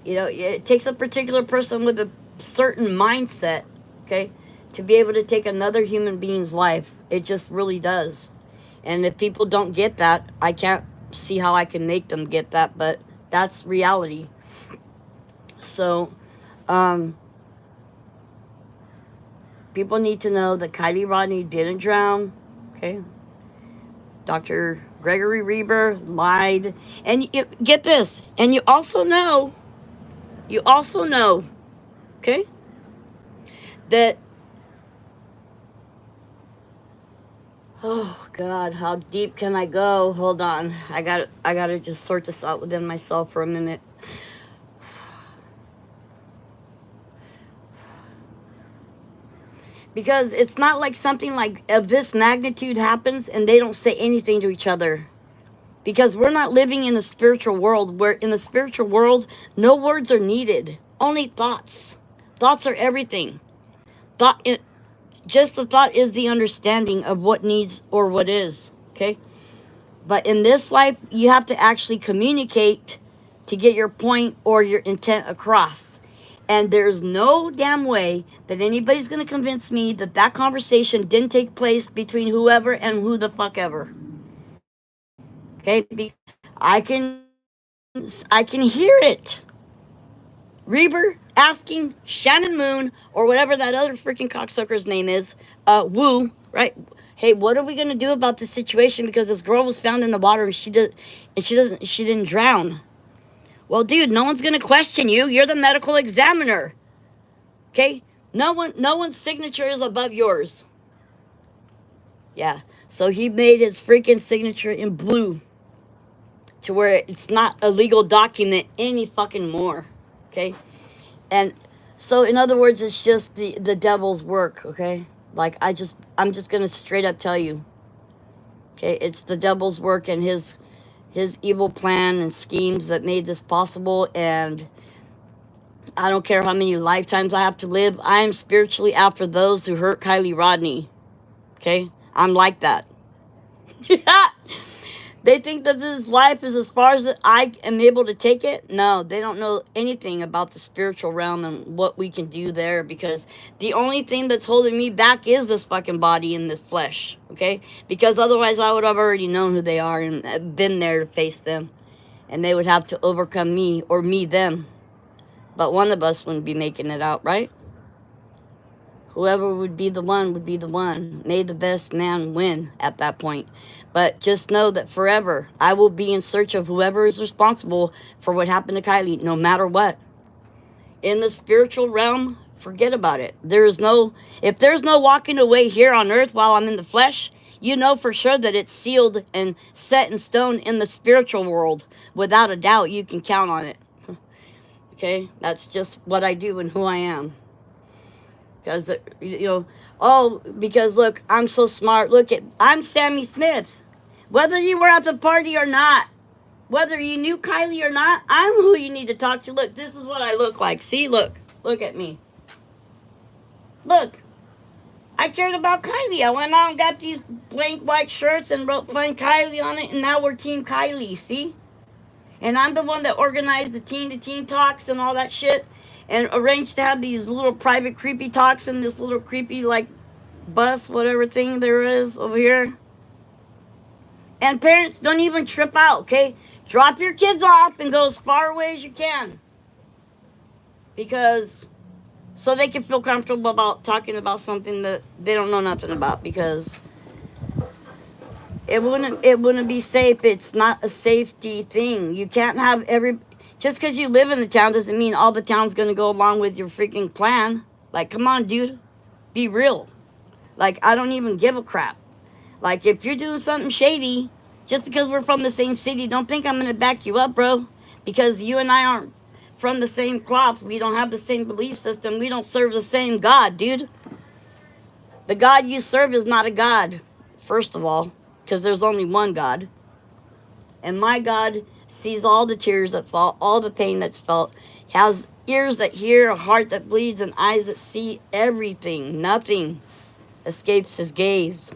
you know, it takes a particular person with a certain mindset, okay, to be able to take another human being's life. It just really does. And if people don't get that, I can't see how I can make them get that, but that's reality. So, people need to know that Kylie Rodney didn't drown, okay? Dr. Gregory Reber lied. And you, get this, and you also know, okay, that, oh God, how deep can I go? Hold on. I gotta just sort this out within myself for a minute. Because it's not like something like of this magnitude happens and they don't say anything to each other. Because we're not living in a spiritual world where in the spiritual world, no words are needed. Only thoughts. Thoughts are everything. Just the thought is the understanding of what needs or what is, okay? But in this life, you have to actually communicate to get your point or your intent across. And there's no damn way that anybody's going to convince me that that conversation didn't take place between whoever and who the fuck ever. Okay? I can hear it. Reber asking Shannon Moon or whatever that other freaking cocksucker's name is, Wu, right? Hey, what are we gonna do about this situation? Because this girl was found in the water and she didn't drown. Well, dude, no one's gonna question you. You're the medical examiner. Okay? No one's signature is above yours. Yeah. So he made his freaking signature in blue to where it's not a legal document any fucking more. Okay? And so in other words, it's just the devil's work, okay? Like I'm just gonna straight up tell you. Okay, it's the devil's work and his evil plan and schemes that made this possible, and I don't care how many lifetimes I have to live. I am spiritually after those who hurt Kylie Rodney. Okay? I'm like that. They think that this life is as far as I am able to take it. No, they don't know anything about the spiritual realm and what we can do there, because the only thing that's holding me back is this fucking body and the flesh, okay? Because otherwise I would have already known who they are and been there to face them. And they would have to overcome me or me them. But one of us wouldn't be making it out, right? Whoever would be the one would be the one. May the best man win at that point. But just know that forever, I will be in search of whoever is responsible for what happened to Kylie, no matter what. In the spiritual realm, forget about it. If there's no walking away here on earth while I'm in the flesh, you know for sure that it's sealed and set in stone in the spiritual world. Without a doubt, you can count on it. Okay? That's just what I do and who I am. Because, because look, I'm so smart. I'm Sammy Smith. Whether you were at the party or not, whether you knew Kylie or not, I'm who you need to talk to. Look, this is what I look like. See, look at me. Look, I cared about Kylie. I went out and got these blank white shirts and wrote "Find Kylie" on it, and now we're Team Kylie, see? And I'm the one that organized the teen-to-teen talks and all that shit, and arranged to have these little private creepy talks in this little creepy, like, bus, whatever thing there is over here. And parents, don't even trip out, okay? Drop your kids off and go as far away as you can. Because, so they can feel comfortable about talking about something that they don't know nothing about, because it wouldn't be safe. It's not a safety thing. You can't have just because you live in the town doesn't mean all the town's going to go along with your freaking plan. Like, come on, dude. Be real. Like, I don't even give a crap. Like, if you're doing something shady, just because we're from the same city, don't think I'm going to back you up, bro. Because you and I aren't from the same cloth. We don't have the same belief system. We don't serve the same God, dude. The God you serve is not a God, first of all, because there's only one God. And my God sees all the tears that fall, all the pain that's felt, has ears that hear, a heart that bleeds, and eyes that see everything. Nothing escapes his gaze.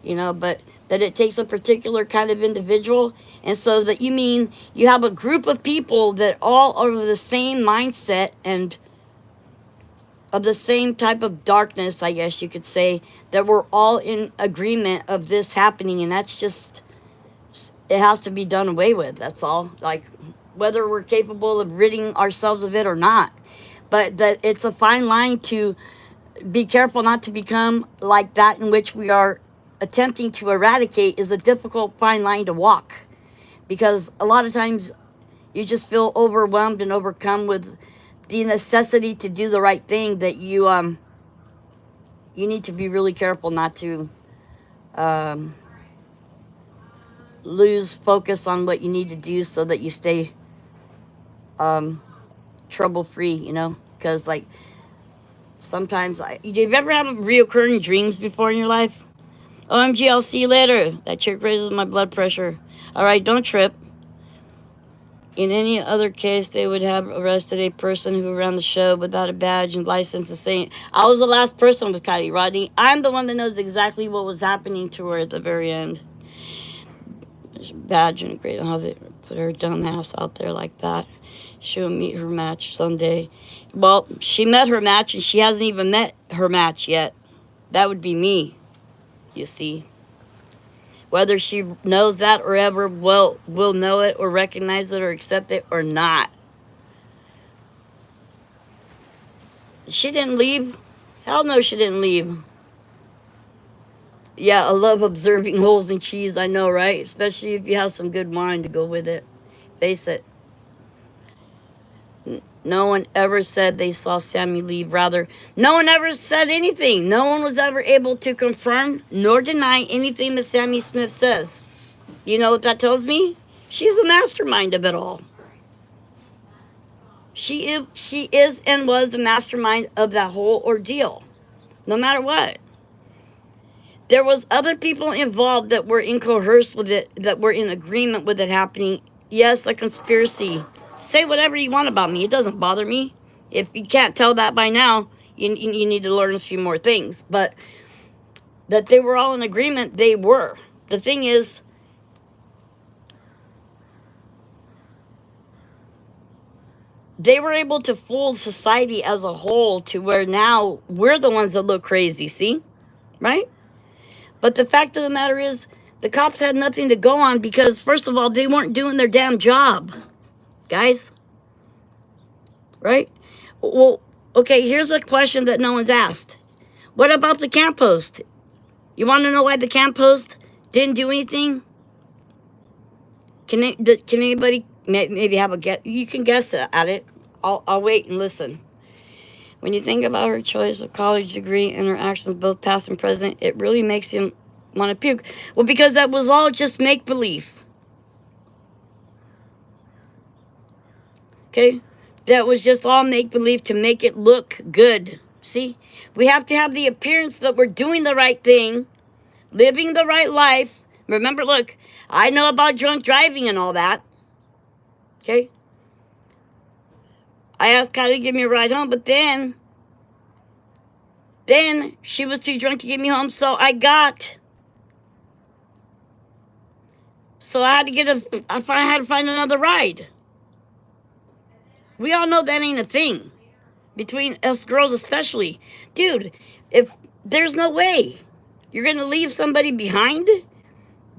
But that it takes a particular kind of individual. And so that you have a group of people that all are of the same mindset and of the same type of darkness, I guess you could say, that we're all in agreement of this happening. And that's just, it has to be done away with. That's all. Like, whether we're capable of ridding ourselves of it or not. But that it's a fine line to be careful not to become like that in which we are attempting to eradicate is a difficult fine line to walk. Because a lot of times you just feel overwhelmed and overcome with the necessity to do the right thing, that you need to be really careful not to lose focus on what you need to do so that you stay trouble free, because like sometimes have you ever had reoccurring dreams before in your life? OMG, I'll see you later. That chick raises my blood pressure. All right, don't trip. In any other case, they would have arrested a person who ran the show without a badge and license to say, I was the last person with Kylie Rodney. I'm the one that knows exactly what was happening to her at the very end. There's a badge and a great how they put her dumb ass out there like that. She'll meet her match someday. Well, she met her match and she hasn't even met her match yet. That would be me, you see. Whether she knows that or ever will know it or recognize it or accept it or not. She didn't leave. Hell no, she didn't leave. Yeah, I love observing holes in cheese, I know, right? Especially if you have some good wine to go with it. Face it. No one ever said they saw Sammy leave. Rather, no one ever said anything. No one was ever able to confirm nor deny anything that Sammy Smith says. You know what that tells me? She's a mastermind of it all. She is and was the mastermind of that whole ordeal. No matter what. There was other people involved that were incoherent with it, that were in agreement with it happening. Yes, a conspiracy Say whatever you want about me. It doesn't bother me. If you can't tell that by now, you need to learn a few more things. But that they were all in agreement, they were. The thing is, they were able to fool society as a whole to where now we're the ones that look crazy, see? Right? But the fact of the matter is, the cops had nothing to go on because, first of all, they weren't doing their damn job, guys. Right? Well, okay, here's a question that no one's asked. What about the camp post? You want to know why the camp post didn't do anything? Can anybody maybe have a guess? You can guess at it. I'll wait and listen. When you think about her choice of college degree and her actions, both past and present, it really makes him want to puke. Well, because that was all just make-believe. Okay? That was just all make-believe to make it look good. See? We have to have the appearance that we're doing the right thing, living the right life. Remember, look, I know about drunk driving and all that. Okay? I asked Kylie to give me a ride home, but then she was too drunk to get me home, so I had to find another ride. We all know that ain't a thing. Between us girls especially. Dude, if there's no way you're going to leave somebody behind,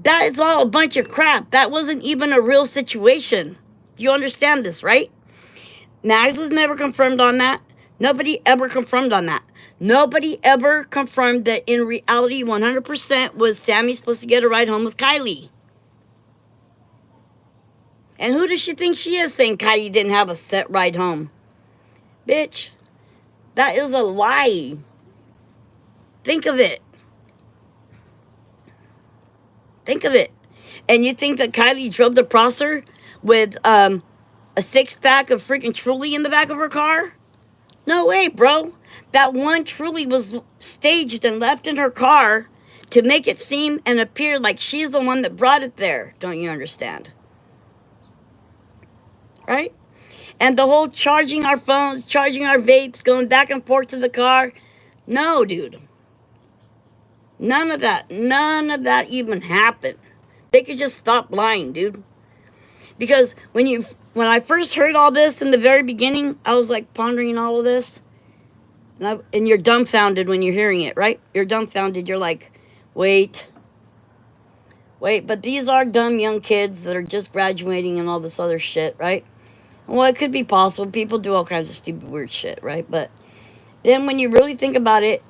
that is all a bunch of crap. That wasn't even a real situation. Do you understand this, right? Nags was never confirmed on that. Nobody ever confirmed on that. Nobody ever confirmed that in reality 100% was Sammy supposed to get a ride home with Kylie. And who does she think she is saying Kylie didn't have a set ride home? Bitch, that is a lie. Think of it. Think of it. And you think that Kylie drove the Prosser with a six-pack of freaking Truly in the back of her car? No way, bro. That one Truly was staged and left in her car to make it seem and appear like she's the one that brought it there. Don't you understand? Right? And the whole charging our phones, charging our vapes, going back and forth to the car. No, dude. None of that even happened. They could just stop lying, dude. Because when I first heard all this in the very beginning, I was like pondering all of this. And you're dumbfounded when you're hearing it, right? You're dumbfounded. You're like, wait. But these are dumb young kids that are just graduating and all this other shit, right? Well, it could be possible. People do all kinds of stupid, weird shit, right? But then when you really think about it,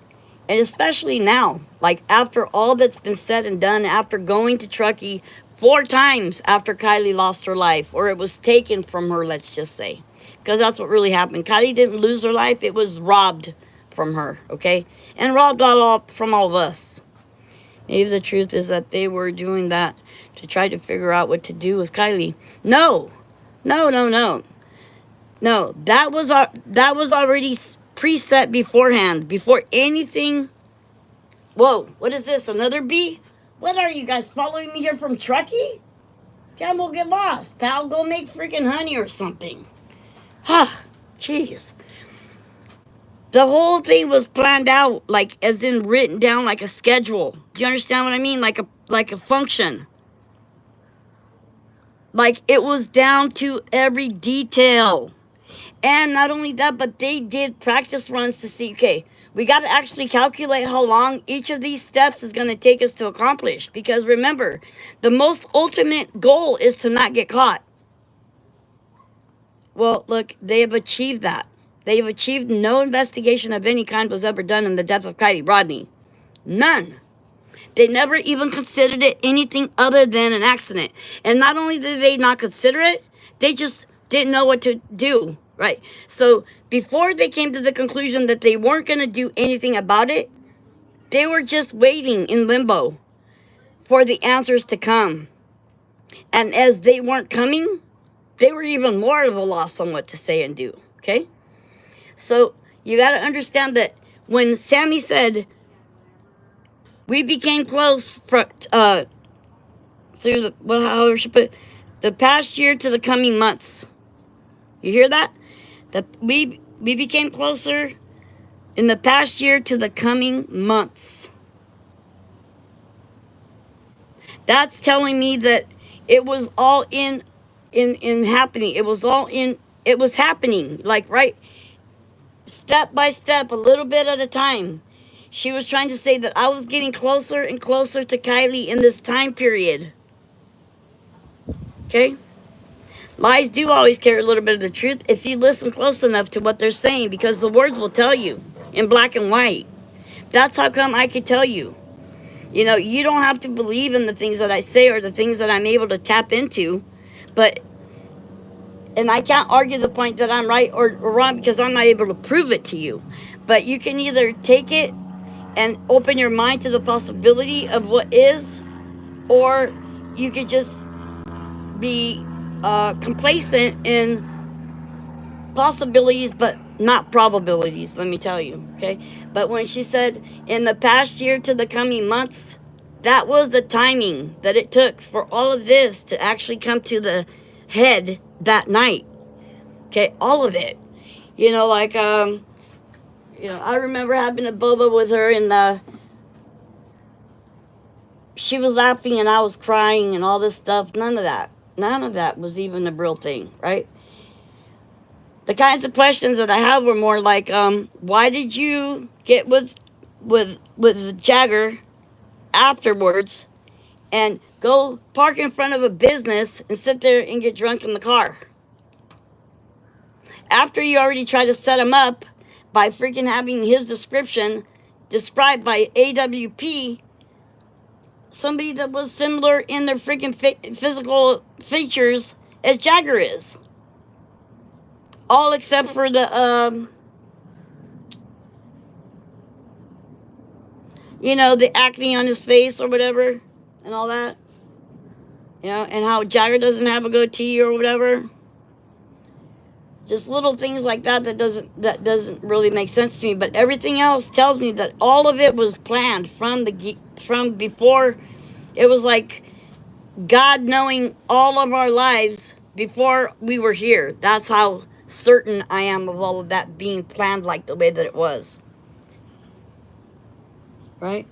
and especially now, like after all that's been said and done, after going to Truckee 4 times after Kylie lost her life, or it was taken from her, let's just say. Because that's what really happened. Kylie didn't lose her life. It was robbed from her, okay? And robbed from all of us. Maybe the truth is that they were doing that to try to figure out what to do with Kylie. No, that was already preset beforehand, before anything. Whoa, what is this? Another bee? What are you guys following me here from Truckee? Campbell, get lost, pal. Go make freaking honey or something. Jeez. The whole thing was planned out, like as in written down like a schedule. Do you understand what I mean? Like a function. Like it was down to every detail. And not only that, but they did practice runs to see, okay, we got to actually calculate how long each of these steps is going to take us to accomplish. Because remember, the most ultimate goal is to not get caught. Well, look, they have achieved that. They have achieved no investigation of any kind was ever done in the death of Kylie Rodney. None. They never even considered it anything other than an accident. And not only did they not consider it, they just didn't know what to do, right? So before they came to the conclusion that they weren't going to do anything about it, they were just waiting in limbo for the answers to come. And as they weren't coming, they were even more of a loss on what to say and do, okay? So you got to understand that when Sammy said, we became close through the past year to the coming months. You hear that? That we became closer in the past year to the coming months. That's telling me that it was all in happening. It was all in. It was happening, like right, step by step, a little bit at a time. She was trying to say that I was getting closer and closer to Kylie in this time period. Okay? Lies do always carry a little bit of the truth if you listen close enough to what they're saying, because the words will tell you in black and white. That's how come I could tell you. You know, you don't have to believe in the things that I say or the things that I'm able to tap into, but, and I can't argue the point that I'm right or wrong because I'm not able to prove it to you. But you can either take it and open your mind to the possibility of what is, or you could just be complacent in possibilities but not probabilities, let me tell you. Okay, but when she said in the past year to the coming months, that was the timing that it took for all of this to actually come to the head that night. Okay, all of it. You know, like you know, I remember having a boba with her, and she was laughing and I was crying and all this stuff. None of that was even a real thing, right? The kinds of questions that I have were more like, why did you get with Jagger afterwards and go park in front of a business and sit there and get drunk in the car? After you already tried to set him up by freaking having his description described by AWP, somebody that was similar in their freaking physical features as Jagger is. All except for the, you know, the acne on his face or whatever and all that. You know, and how Jagger doesn't have a goatee or whatever. Just little things like that that doesn't really make sense to me. But everything else tells me that all of it was planned from before. It was like God knowing all of our lives before we were here. That's how certain I am of all of that being planned like the way that it was. Right?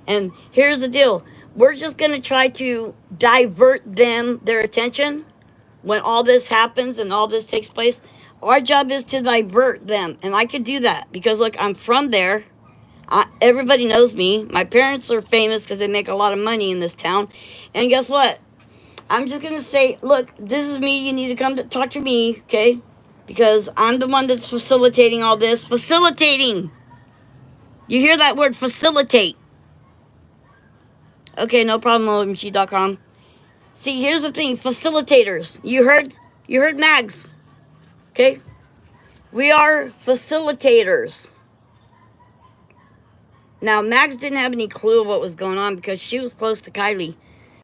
And here's the deal. We're just going to try to divert their attention when all this happens and all this takes place. Our job is to divert them. And I could do that because, look, I'm from there. Everybody knows me. My parents are famous because they make a lot of money in this town. And guess what? I'm just going to say, look, this is me. You need to come to talk to me, okay? Because I'm the one that's facilitating all this. Facilitating. You hear that word, facilitate. Okay, no problem, OMG.com. See, here's the thing, facilitators. You heard Mags. Okay? We are facilitators. Now, Mags didn't have any clue of what was going on because she was close to Kylie.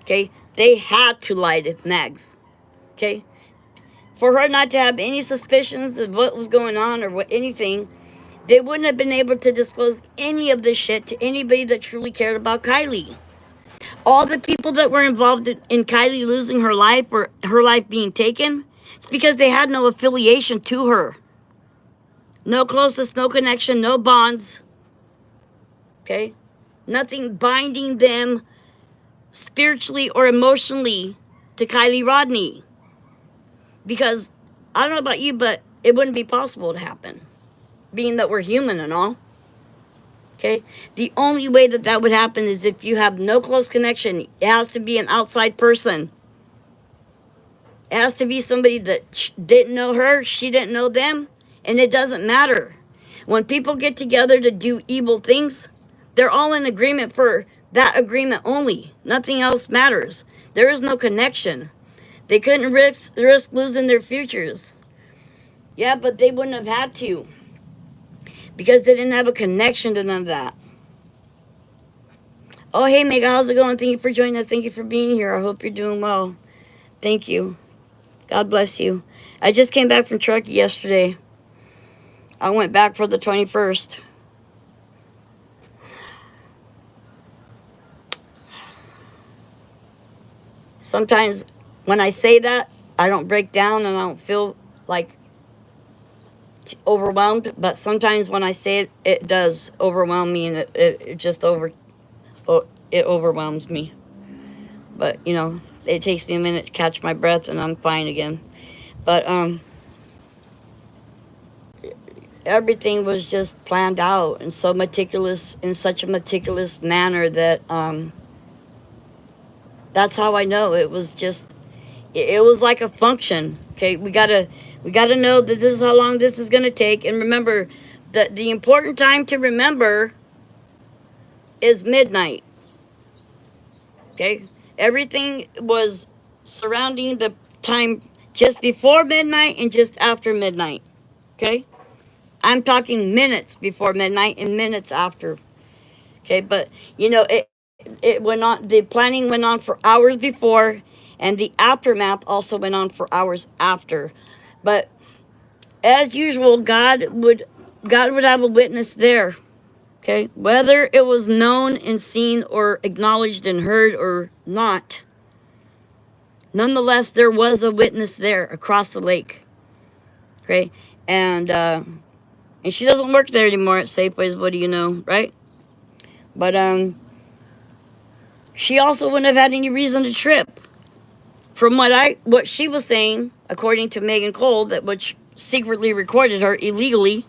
Okay? They had to lie to Mags. Okay? For her not to have any suspicions of what was going on or what anything, they wouldn't have been able to disclose any of this shit to anybody that truly cared about Kylie. All the people that were involved in Kylie losing her life or her life being taken, it's because they had no affiliation to her. No closeness, no connection, no bonds. Okay? Nothing binding them spiritually or emotionally to Kylie Rodney. Because, I don't know about you, but it wouldn't be possible to happen. Being that we're human and all. Okay? The only way that would happen is if you have no close connection. It has to be an outside person. It has to be somebody that didn't know her, she didn't know them, and it doesn't matter. When people get together to do evil things, they're all in agreement for that agreement only. Nothing else matters. There is no connection. They couldn't risk losing their futures. Yeah, but they wouldn't have had to. Because they didn't have a connection to none of that. Oh, hey, Mega, how's it going? Thank you for joining us. Thank you for being here. I hope you're doing well. Thank you. God bless you. I just came back from Turkey yesterday. I went back for the 21st. Sometimes when I say that, I don't break down and I don't feel like overwhelmed, but sometimes when I say it, it does overwhelm me, and it just it overwhelms me. But you know, it takes me a minute to catch my breath, and I'm fine again. But everything was just planned out and so meticulous, in such a meticulous manner that that's how I know it was just. It was like a function. Okay, we gotta know that this is how long this is gonna take, and remember that the important time to remember is midnight. Okay, everything was surrounding the time just before midnight and just after midnight. Okay, I'm talking minutes before midnight and minutes after. Okay, but you know, it went on, the planning went on for hours before, and the aftermath also went on for hours after. But as usual, God would have a witness there. Okay, whether it was known and seen or acknowledged and heard or not, nonetheless there was a witness there across the lake. Okay, and she doesn't work there anymore at Safeways. What do you know, right? But she also wouldn't have had any reason to trip. From what she was saying, according to Megan Cole, that which secretly recorded her illegally,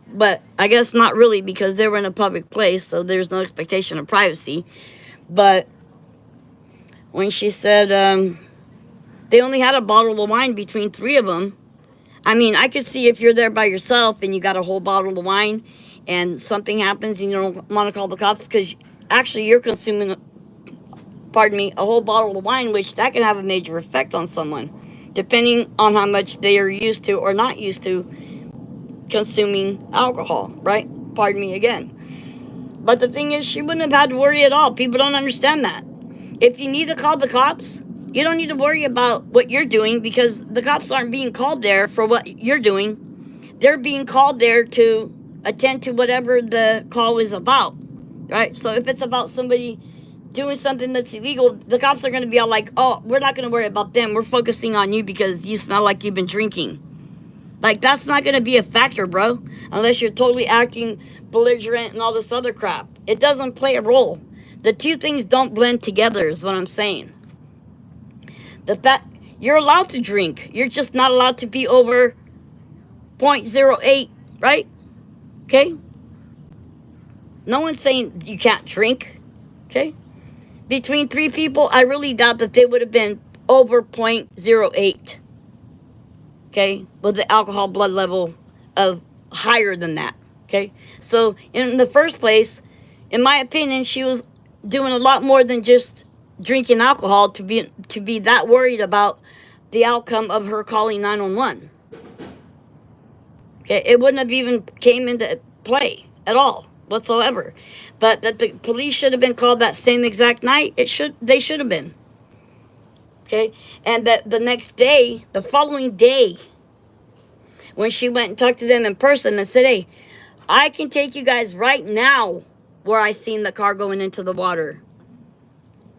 but I guess not really, because they were in a public place, so there's no expectation of privacy. But when she said they only had a bottle of wine between three of them, I mean, I could see if you're there by yourself and you got a whole bottle of wine and something happens and you don't want to call the cops because actually you're consuming, pardon me, a whole bottle of wine, which that can have a major effect on someone, depending on how much they are used to or not used to consuming alcohol, right? Pardon me again. But the thing is, she wouldn't have had to worry at all. People don't understand that. If you need to call the cops, you don't need to worry about what you're doing, because the cops aren't being called there for what you're doing. They're being called there to attend to whatever the call is about, right? So if it's about somebody doing something that's illegal, the cops are going to be all like, oh, we're not going to worry about them. We're focusing on you because you smell like you've been drinking. Like, that's not going to be a factor, bro, unless you're totally acting belligerent and all this other crap. It doesn't play a role. The two things don't blend together is what I'm saying. The fact, you're allowed to drink. You're just not allowed to be over 0.08, right? Okay? No one's saying you can't drink, okay? Between three people, I really doubt that they would have been over 0.08. Okay, with the alcohol blood level of higher than that. Okay, so in the first place, in my opinion, she was doing a lot more than just drinking alcohol to be that worried about the outcome of her calling 911. Okay, it wouldn't have even came into play at all whatsoever. But that the police should have been called that same exact night, they should have been. Okay, and that the next day, the following day, when she went and talked to them in person and said, hey, I can take you guys right now where I seen the car going into the water.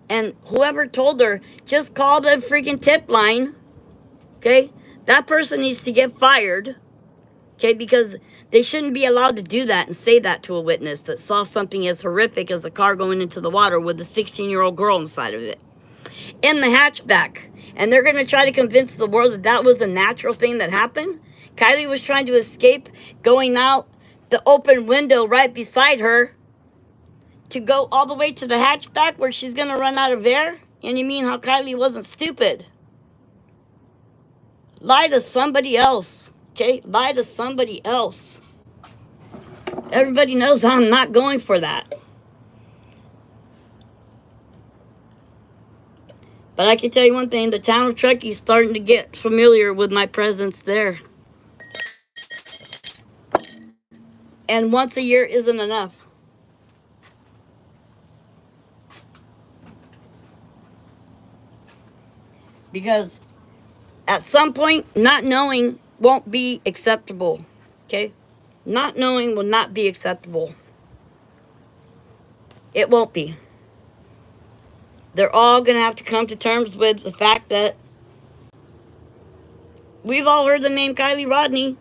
And whoever told her, just call the freaking tip line, okay? That person needs to get fired, okay? Because they shouldn't be allowed to do that and say that to a witness that saw something as horrific as a car going into the water with a 16-year-old girl inside of it in the hatchback. And they're going to try to convince the world that that was a natural thing that happened. Kylie was trying to escape, going out the open window right beside her to go all the way to the hatchback where she's going to run out of air. And you mean how Kylie wasn't stupid? Lie to somebody else, okay? Lie to somebody else. Everybody knows I'm not going for that. But I can tell you one thing, the town of Truckee is starting to get familiar with my presence there. And once a year isn't enough. Because at some point, not knowing won't be acceptable, okay? Not knowing will not be acceptable. It won't be. They're all going to have to come to terms with the fact that We've all heard the name Kylie Rodney.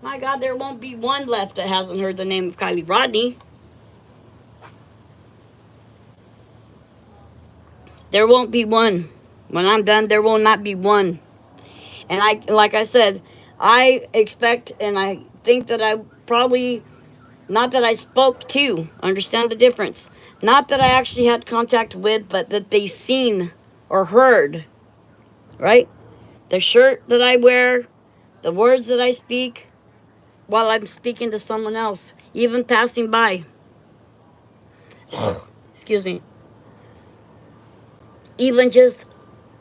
My God, there won't be one left that hasn't heard the name of Kylie Rodney. There won't be one. When I'm done, there will not be one. And like I said, I expect and I think that I probably, not that I spoke to, understand the difference. Not that I actually had contact with, but that they seen or heard, right? The shirt that I wear, the words that I speak while I'm speaking to someone else, even passing by. Excuse me. Even just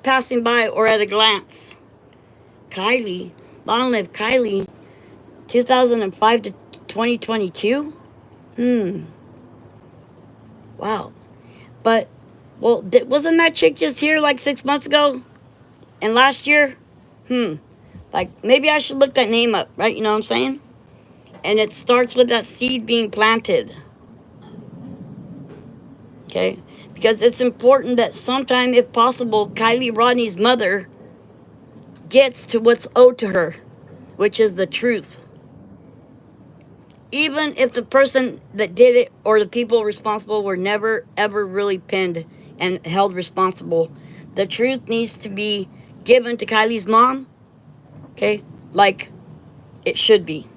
passing by or at a glance. Kylie, long live Kylie, 2005 to 2022? Wow. But, well, wasn't that chick just here like 6 months ago? And last year? Like, maybe I should look that name up, right? You know what I'm saying? And it starts with that seed being planted. Okay? Because it's important that sometime, if possible, Kylie Rodney's mother gets to what's owed to her, which is the truth. Even if the person that did it or the people responsible were never, ever really pinned and held responsible, the truth needs to be given to Kylie's mom, okay, like it should be,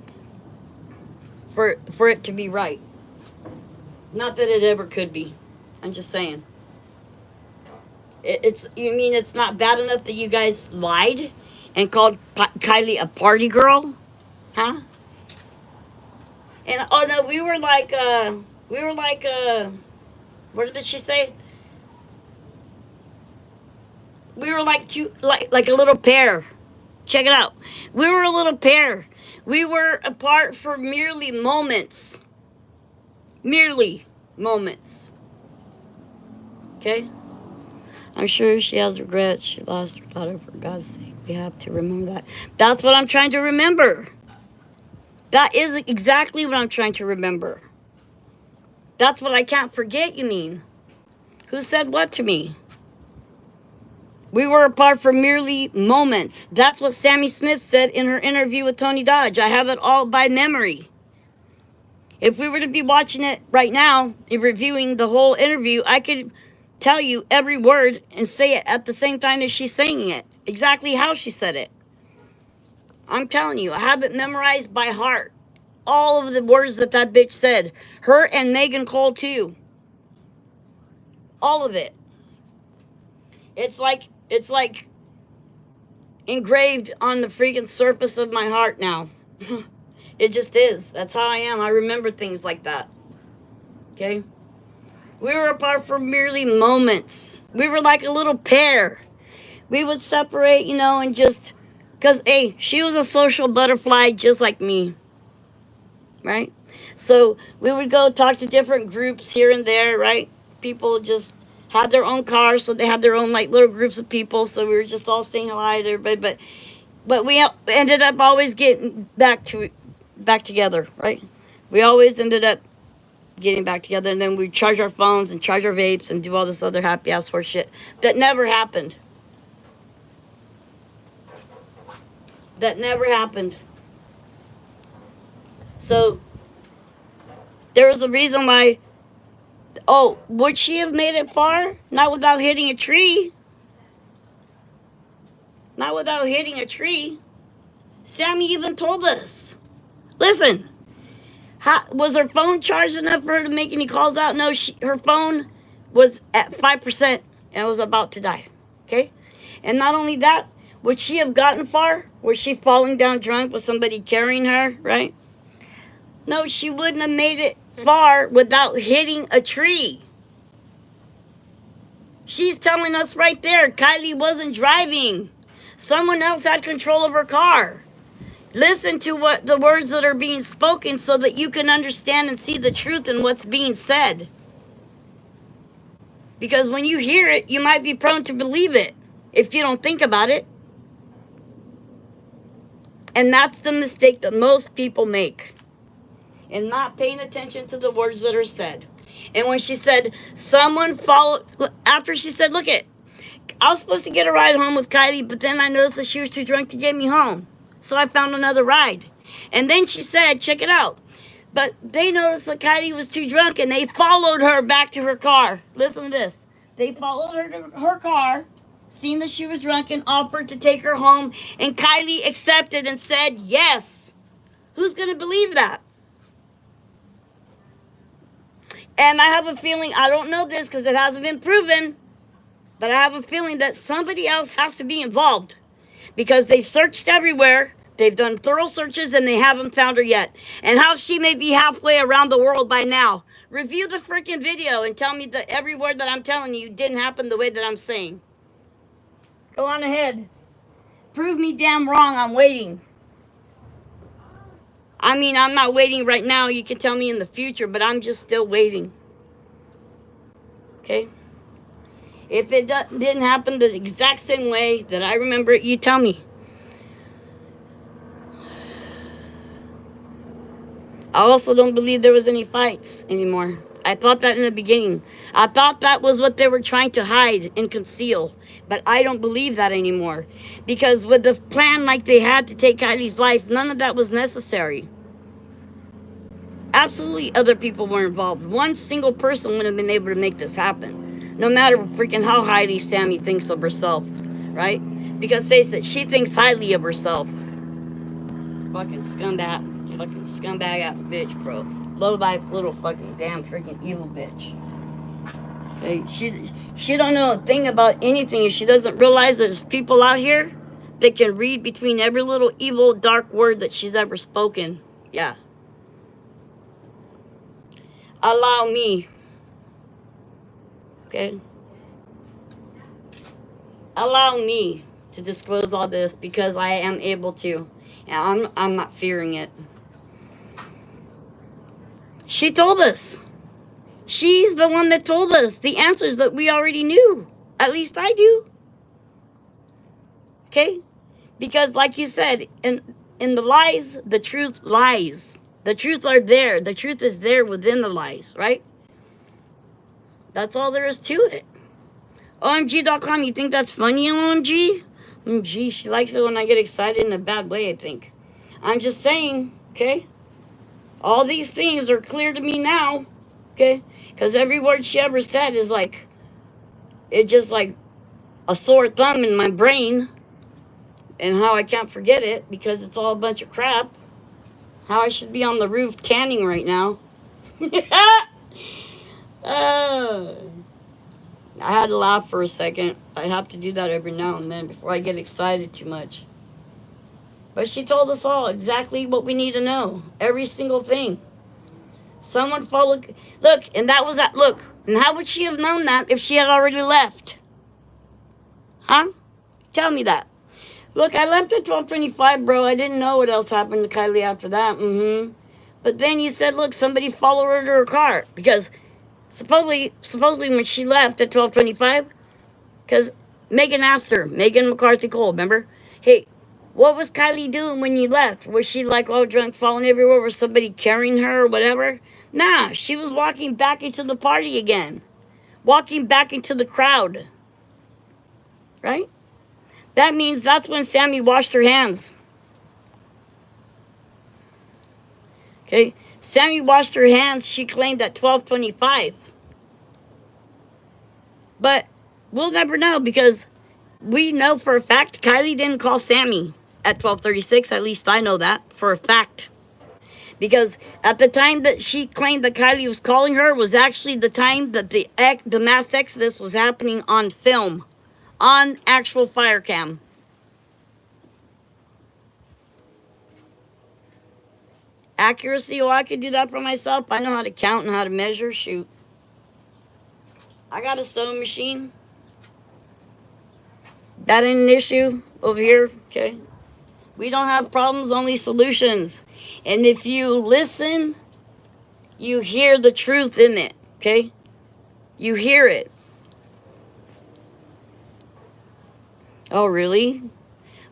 for it to be right. Not that it ever could be. I'm just saying. You mean it's not bad enough that you guys lied and called Kylie a party girl? Huh? And, oh no, we were like, what did she say? We were like like a little pair. Check it out. We were a little pair. We were apart for merely moments. Merely moments. Okay? I'm sure she has regrets. She lost her daughter, for God's sake. We have to remember that. That's what I'm trying to remember. That is exactly what I'm trying to remember. That's what I can't forget, you mean? Who said what to me? We were apart for merely moments. That's what Sammy Smith said in her interview with Tony Dodge. I have it all by memory. If we were to be watching it right now and reviewing the whole interview, I could tell you every word and say it at the same time as she's saying it. Exactly how she said it. I'm telling you, I have it memorized by heart. All of the words that bitch said. Her and Megan Cole too. All of it. It's like engraved on the freaking surface of my heart now. It just is. That's how I am. I remember things like that. Okay? We were apart for merely moments. We were like a little pair. We would separate, and just... Because, hey, she was a social butterfly just like me. Right? So we would go talk to different groups here and there, right? People just had their own cars, so they had their own, like, little groups of people. So we were just all saying hi to everybody. But we ended up always getting back together, right? We always ended up getting back together. And then we'd charge our phones and charge our vapes and do all this other happy-ass horse shit. That never happened. That never happened. So, there was a reason why... Oh, would she have made it far? Not without hitting a tree. Not without hitting a tree. Sammy even told us. Listen. Was her phone charged enough for her to make any calls out? No, her phone was at 5% and was about to die. Okay? And not only that, would she have gotten far? Was she falling down drunk with somebody carrying her, right? No, she wouldn't have made it far without hitting a tree. She's telling us right there, Kylie wasn't driving. Someone else had control of her car. Listen to what the words that are being spoken so that you can understand and see the truth in what's being said. Because when you hear it, you might be prone to believe it if you don't think about it. And that's the mistake that most people make. And not paying attention to the words that are said. And when she said, someone followed, after she said, look it, I was supposed to get a ride home with Kylie, but then I noticed that she was too drunk to get me home. So I found another ride. And then she said, check it out. But they noticed that Kylie was too drunk and they followed her back to her car. Listen to this. They followed her to her car, seen that she was drunk, and offered to take her home. And Kylie accepted and said yes. Who's going to believe that? And I have a feeling, I don't know this because it hasn't been proven, but I have a feeling that somebody else has to be involved because they've searched everywhere. They've done thorough searches and they haven't found her yet. And how she may be halfway around the world by now. Review the freaking video and tell me that every word that I'm telling you didn't happen the way that I'm saying. Go on ahead. Prove me damn wrong. I'm waiting. I mean, I'm not waiting right now. You can tell me in the future, but I'm just still waiting. Okay? If it didn't happen the exact same way that I remember it, you tell me. I also don't believe there was any fights anymore. I thought that in the beginning. I thought that was what they were trying to hide and conceal. But I don't believe that anymore. Because with the plan like they had to take Kylie's life, none of that was necessary. Absolutely other people were involved. One single person wouldn't have been able to make this happen. No matter freaking how highly Sammy thinks of herself. Right? Because face it, she thinks highly of herself. Fucking scumbag. Fucking scumbag ass bitch, bro. Low life little fucking damn freaking evil bitch. Hey, she don't know a thing about anything, and she doesn't realize there's people out here that can read between every little evil dark word that she's ever spoken. Yeah. Allow me. Okay. Allow me to disclose all this because I am able to. And I'm not fearing it. She told us. She's the one that told us the answers that we already knew. At least I do. Okay? Because like you said, in the lies, the truth lies. The truth are there. The truth is there within the lies, right? That's all there is to it. OMG.com, you think that's funny, OMG? OMG, she likes it when I get excited in a bad way, I think. I'm just saying, okay? All these things are clear to me now, okay? Because every word she ever said is like, it's just like a sore thumb in my brain. And how I can't forget it because it's all a bunch of crap. How I should be on the roof tanning right now. I had to laugh for a second. I have to do that every now and then before I get excited too much. But she told us all exactly what we need to know. Every single thing. Someone followed. Look, and that was that. Look, and how would she have known that if she had already left? Huh? Tell me that. Look, I left at 12:25, bro. I didn't know what else happened to Kylie after that. But then you said, look, somebody followed her to her car. Because supposedly when she left at 12:25, because Megan asked her, Megan McCarthy Cole, remember? Hey, what was Kylie doing when you left? Was she like all drunk, falling everywhere? Was somebody carrying her or whatever? Nah, she was walking back into the party again. Walking back into the crowd. Right? That means that's when Sammy washed her hands. Okay? Sammy washed her hands, she claimed, at 12:25. But we'll never know because we know for a fact Kylie didn't call Sammy at 12:36. At least I know that for a fact. Because at the time that she claimed that Kylie was calling her was actually the time that the mass exodus was happening on film. On actual fire cam. Accuracy, well, I could do that for myself. I know how to count and how to measure. Shoot. I got a sewing machine. That ain't an issue over here, okay? We don't have problems, only solutions. And if you listen, you hear the truth in it, okay? You hear it. Oh, really?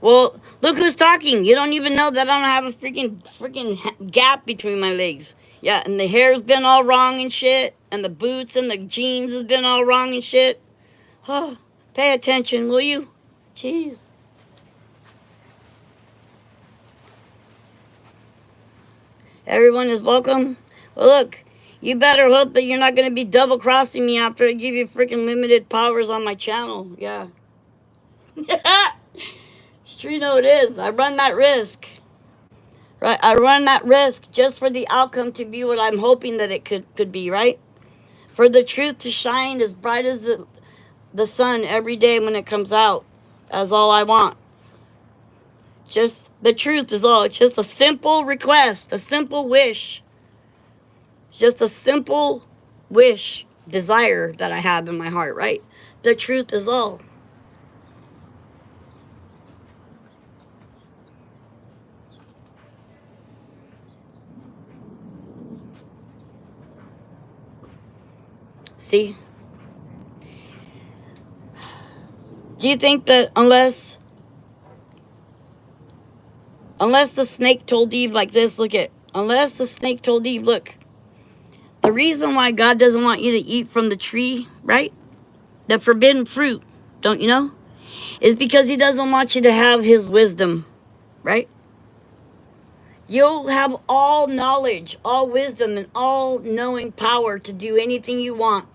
Well, look who's talking. You don't even know that I don't have a freaking gap between my legs. Yeah, and the hair's been all wrong and shit. And the boots and the jeans has been all wrong and shit. Oh, Pay attention, will you? Jeez. Everyone is welcome. Well, look, you better hope that you're not going to be double-crossing me after I give you freaking limited powers on my channel. Yeah. Sure you know it is. I run that risk. Right? I run that risk just for the outcome to be what I'm hoping that it could be, right? For the truth to shine as bright as the sun every day when it comes out. That's all I want. Just the truth is all. It's just a simple request, a simple wish. Just a simple wish, desire that I have in my heart, right? The truth is all. See? Do you think that unless the snake told Eve like this, unless the snake told Eve, look, the reason why God doesn't want you to eat from the tree, right? The forbidden fruit, don't you know? Is because he doesn't want you to have his wisdom, right? You'll have all knowledge, all wisdom, and all knowing power to do anything you want.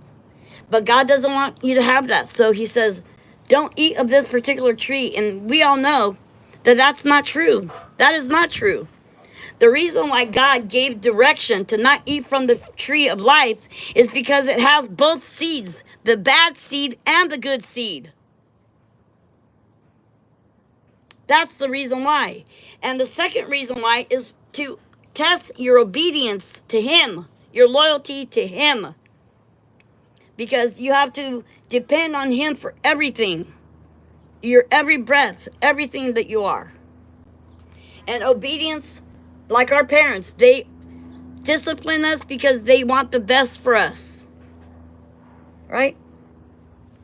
But God doesn't want you to have that. So he says, don't eat of this particular tree. And we all know that that's not true. That is not true. The reason why God gave direction to not eat from the tree of life is because it has both seeds, the bad seed and the good seed. That's the reason why. And the second reason why is to test your obedience to him, your loyalty to him. Because you have to depend on him for everything. Your every breath, everything that you are. And obedience, like our parents, they discipline us because they want the best for us. Right?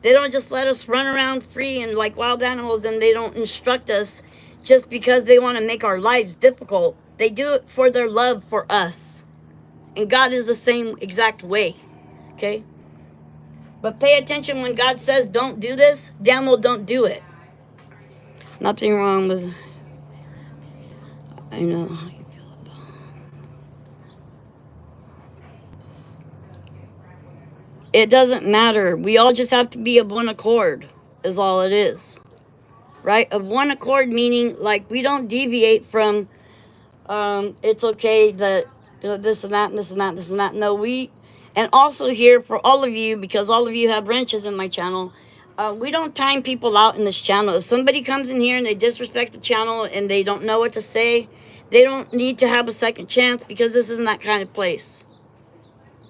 They don't just let us run around free and like wild animals, and they don't instruct us just because they want to make our lives difficult. They do it for their love for us. And God is the same exact way. Okay? But pay attention when God says don't do this, damn well don't do it. Nothing wrong with... I know how you feel about it. It doesn't matter. We all just have to be of one accord, is all it is. Right? Of one accord meaning like we don't deviate from it's okay that this and that and this and that and this and that. No, we... And also here for all of you, because all of you have wrenches in my channel, we don't time people out in this channel. If somebody comes in here and they disrespect the channel and they don't know what to say, they don't need to have a second chance because this isn't that kind of place.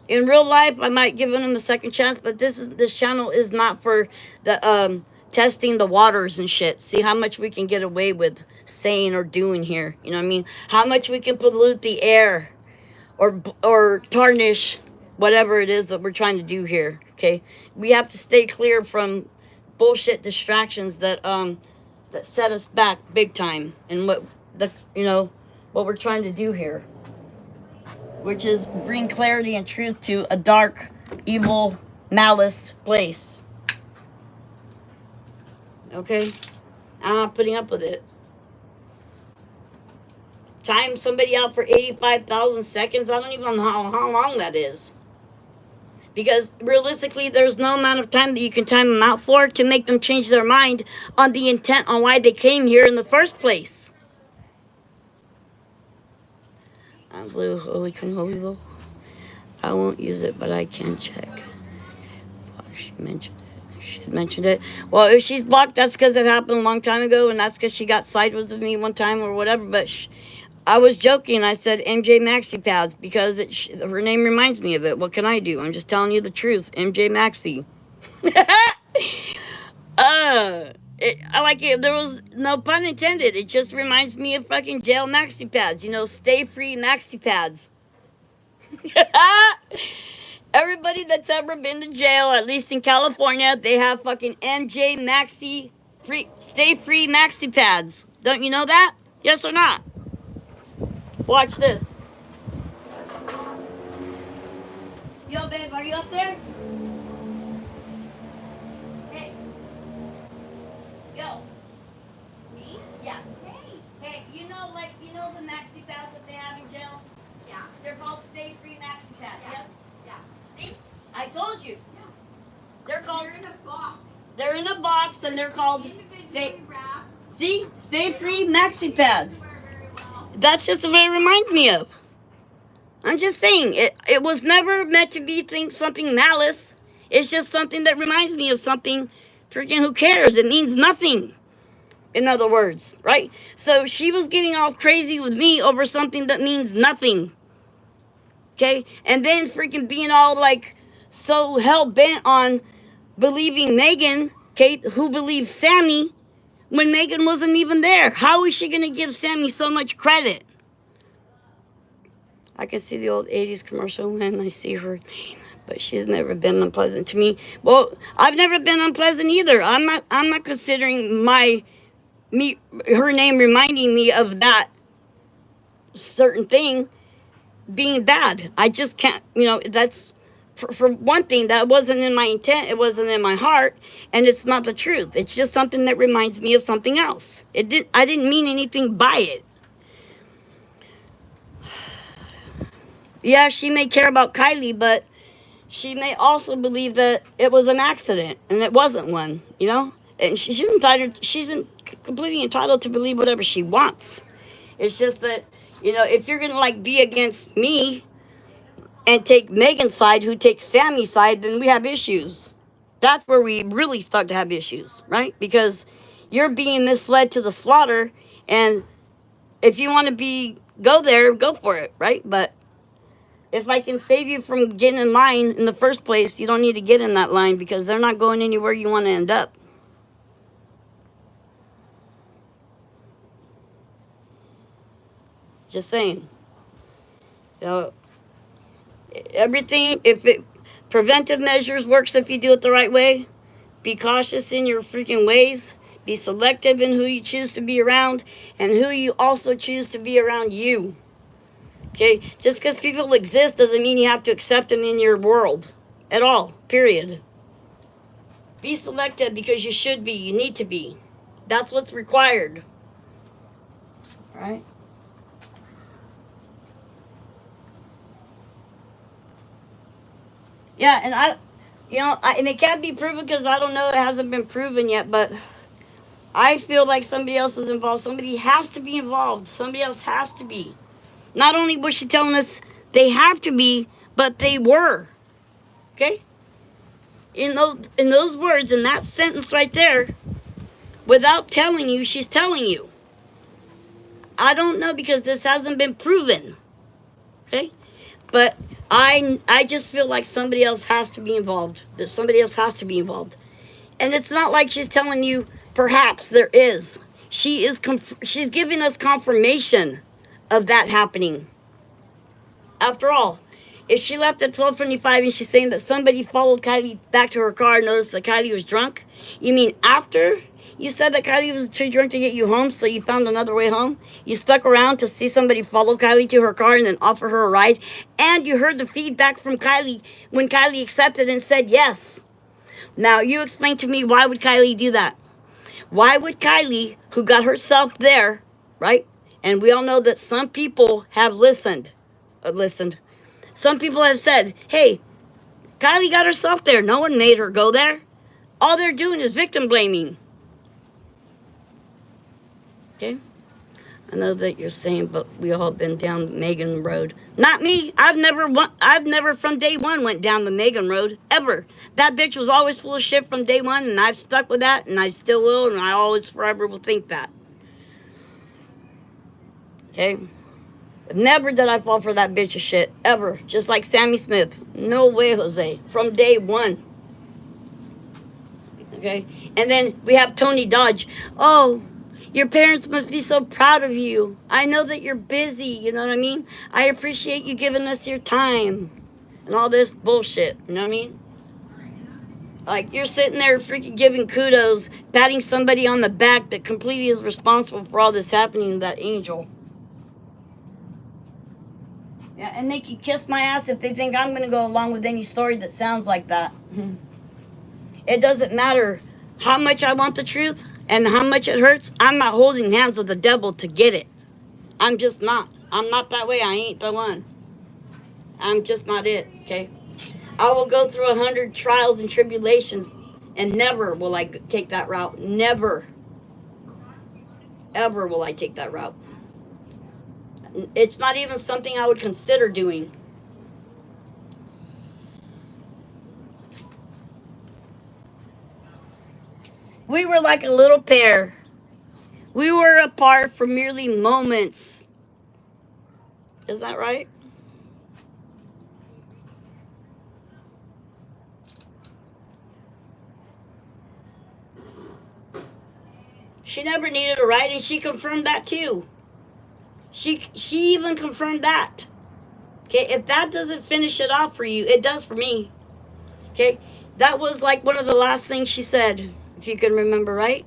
In real life, I might give them a second chance, but this channel is not for the testing the waters and shit. See how much we can get away with saying or doing here. You know what I mean? How much we can pollute the air or tarnish whatever it is that we're trying to do here, okay? We have to stay clear from bullshit distractions that that set us back big time and what we're trying to do here, which is bring clarity and truth to a dark, evil, malice place. Okay? I'm not putting up with it. Time somebody out for 85,000 seconds, I don't even know how long that is. Because realistically, there's no amount of time that you can time them out for to make them change their mind on the intent on why they came here in the first place. I'm blue, holy canoli. I won't use it, but I can check. She mentioned it. She had mentioned it. Well, if she's blocked, that's because it happened a long time ago, and that's because she got sideways with me one time or whatever, but I was joking. I said MJ Maxi Pads because her name reminds me of it. What can I do? I'm just telling you the truth. MJ Maxi. I like it. There was no pun intended. It just reminds me of fucking jail Maxi Pads. You know, stay free Maxi Pads. Everybody that's ever been to jail, at least in California, they have fucking MJ Maxi free, stay free Maxi Pads. Don't you know that? Yes or not? Watch this. Yo, babe, are you up there? Hey. and they're called Individually wrapped. Stay Free Maxi Pads. Very well. That's just what it reminds me of. I'm just saying, it was never meant to be something malice. It's just something that reminds me of something. Freaking who cares? It means nothing. In other words, right? So she was getting all crazy with me over something that means nothing. Okay? And then freaking being all like so hell-bent on believing Megan, okay, who believes Sammy, when Megan wasn't even there. How is she going to give Sammy so much credit? I can see the old 80s commercial when I see her, but she's never been unpleasant to me. Well, I've never been unpleasant either. I'm not considering her name reminding me of that certain thing being bad. I just can't, that's for one thing, that wasn't in my intent, it wasn't in my heart, and it's not the truth. It's just something that reminds me of something else. I didn't mean anything by it. Yeah, she may care about Kylie, but she may also believe that it was an accident and it wasn't one, And she's entitled. Completely entitled to believe whatever she wants. It's just that, if you're gonna be against me and take Megan's side, who takes Sammy's side, then we have issues. That's where we really start to have issues, right? Because you're being misled to the slaughter, and if you want to go there, go for it, right? But if I can save you from getting in line in the first place, you don't need to get in that line because they're not going anywhere you want to end up. Just saying. Everything, preventive measures works if you do it the right way. Be cautious in your freaking ways. Be selective in who you choose to be around and who you also choose to be around you. Okay, just because people exist doesn't mean you have to accept them in your world at all, period. Be selective because you should be, you need to be. That's what's required. All right? Yeah, and and it can't be proven because I don't know, it hasn't been proven yet, but I feel like somebody else is involved. Somebody has to be involved. Somebody else has to be. Not only was she telling us they have to be, but they were. Okay? In those words, in that sentence right there, without telling you, she's telling you. I don't know because this hasn't been proven. Okay? But I just feel like somebody else has to be involved. That somebody else has to be involved. And it's not like she's telling you, perhaps there is. She's giving us confirmation of that happening. After all, if she left at 12:25 and she's saying that somebody followed Kylie back to her car and noticed that Kylie was drunk, you mean after you said that Kylie was too drunk to get you home, so you found another way home? You stuck around to see somebody follow Kylie to her car and then offer her a ride, and you heard the feedback from Kylie when Kylie accepted and said yes. Now, you explain to me, why would Kylie do that? Why would Kylie, who got herself there, right? And we all know that some people have listened. Some people have said, hey, Kylie got herself there. No one made her go there. All they're doing is victim blaming. Okay? I know that you're saying, but we all been down the Megan road. Not me. I've never from day one went down the Megan road, ever. That bitch was always full of shit from day one, and I've stuck with that, and I still will, and I always forever will think that. Okay? Never did I fall for that bitch of shit, ever. Just like Sammy Smith. No way, Jose. From day one. Okay? And then we have Tony Dodge. Oh, your parents must be so proud of you. I know that you're busy, you know what I mean? I appreciate you giving us your time. And all this bullshit, you know what I mean? Like, you're sitting there freaking giving kudos, patting somebody on the back that completely is responsible for all this happening to that angel. Yeah, and they can kiss my ass if they think I'm going to go along with any story that sounds like that. It doesn't matter how much I want the truth and how much it hurts. I'm not holding hands with the devil to get it. I'm just not. I'm not that way. I ain't the one. I'm just not it, okay? I will go through 100 trials and tribulations And never will I take that route. Never, ever will I take that route. It's not even something I would consider doing. We were like a little pair. We were apart for merely moments. Is that right? She never needed a ride, and she confirmed that too. She even confirmed that. Okay, if that doesn't finish it off for you, it does for me. Okay, that was like one of the last things she said, if you can remember, right?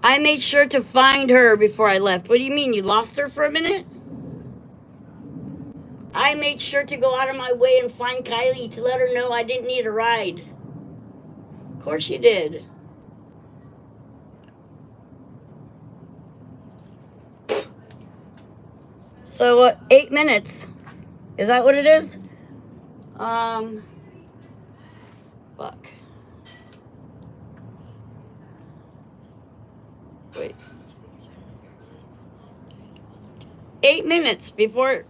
I made sure to find her before I left. What do you mean, you lost her for a minute? I made sure to go out of my way and find Kylie to let her know I didn't need a ride. Of course you did. So 8 minutes. Is that what it is? Fuck. Wait. 8 minutes before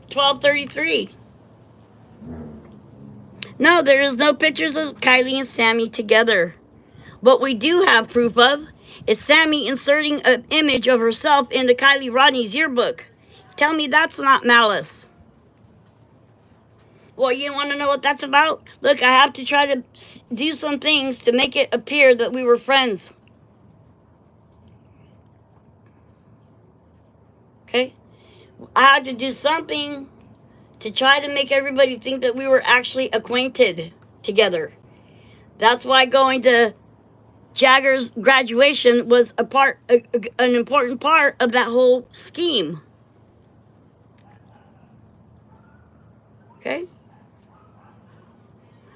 12:33. No, there is no pictures of Kylie and Sammy together. What we do have proof of is Sammy inserting an image of herself into Kylie Rodney's yearbook. Tell me that's not malice. Well, you want to know what that's about? Look, I have to try to do some things to make it appear that we were friends. Okay? I had to do something to try to make everybody think that we were actually acquainted together. That's why going to Jagger's graduation was an important part of that whole scheme. Okay?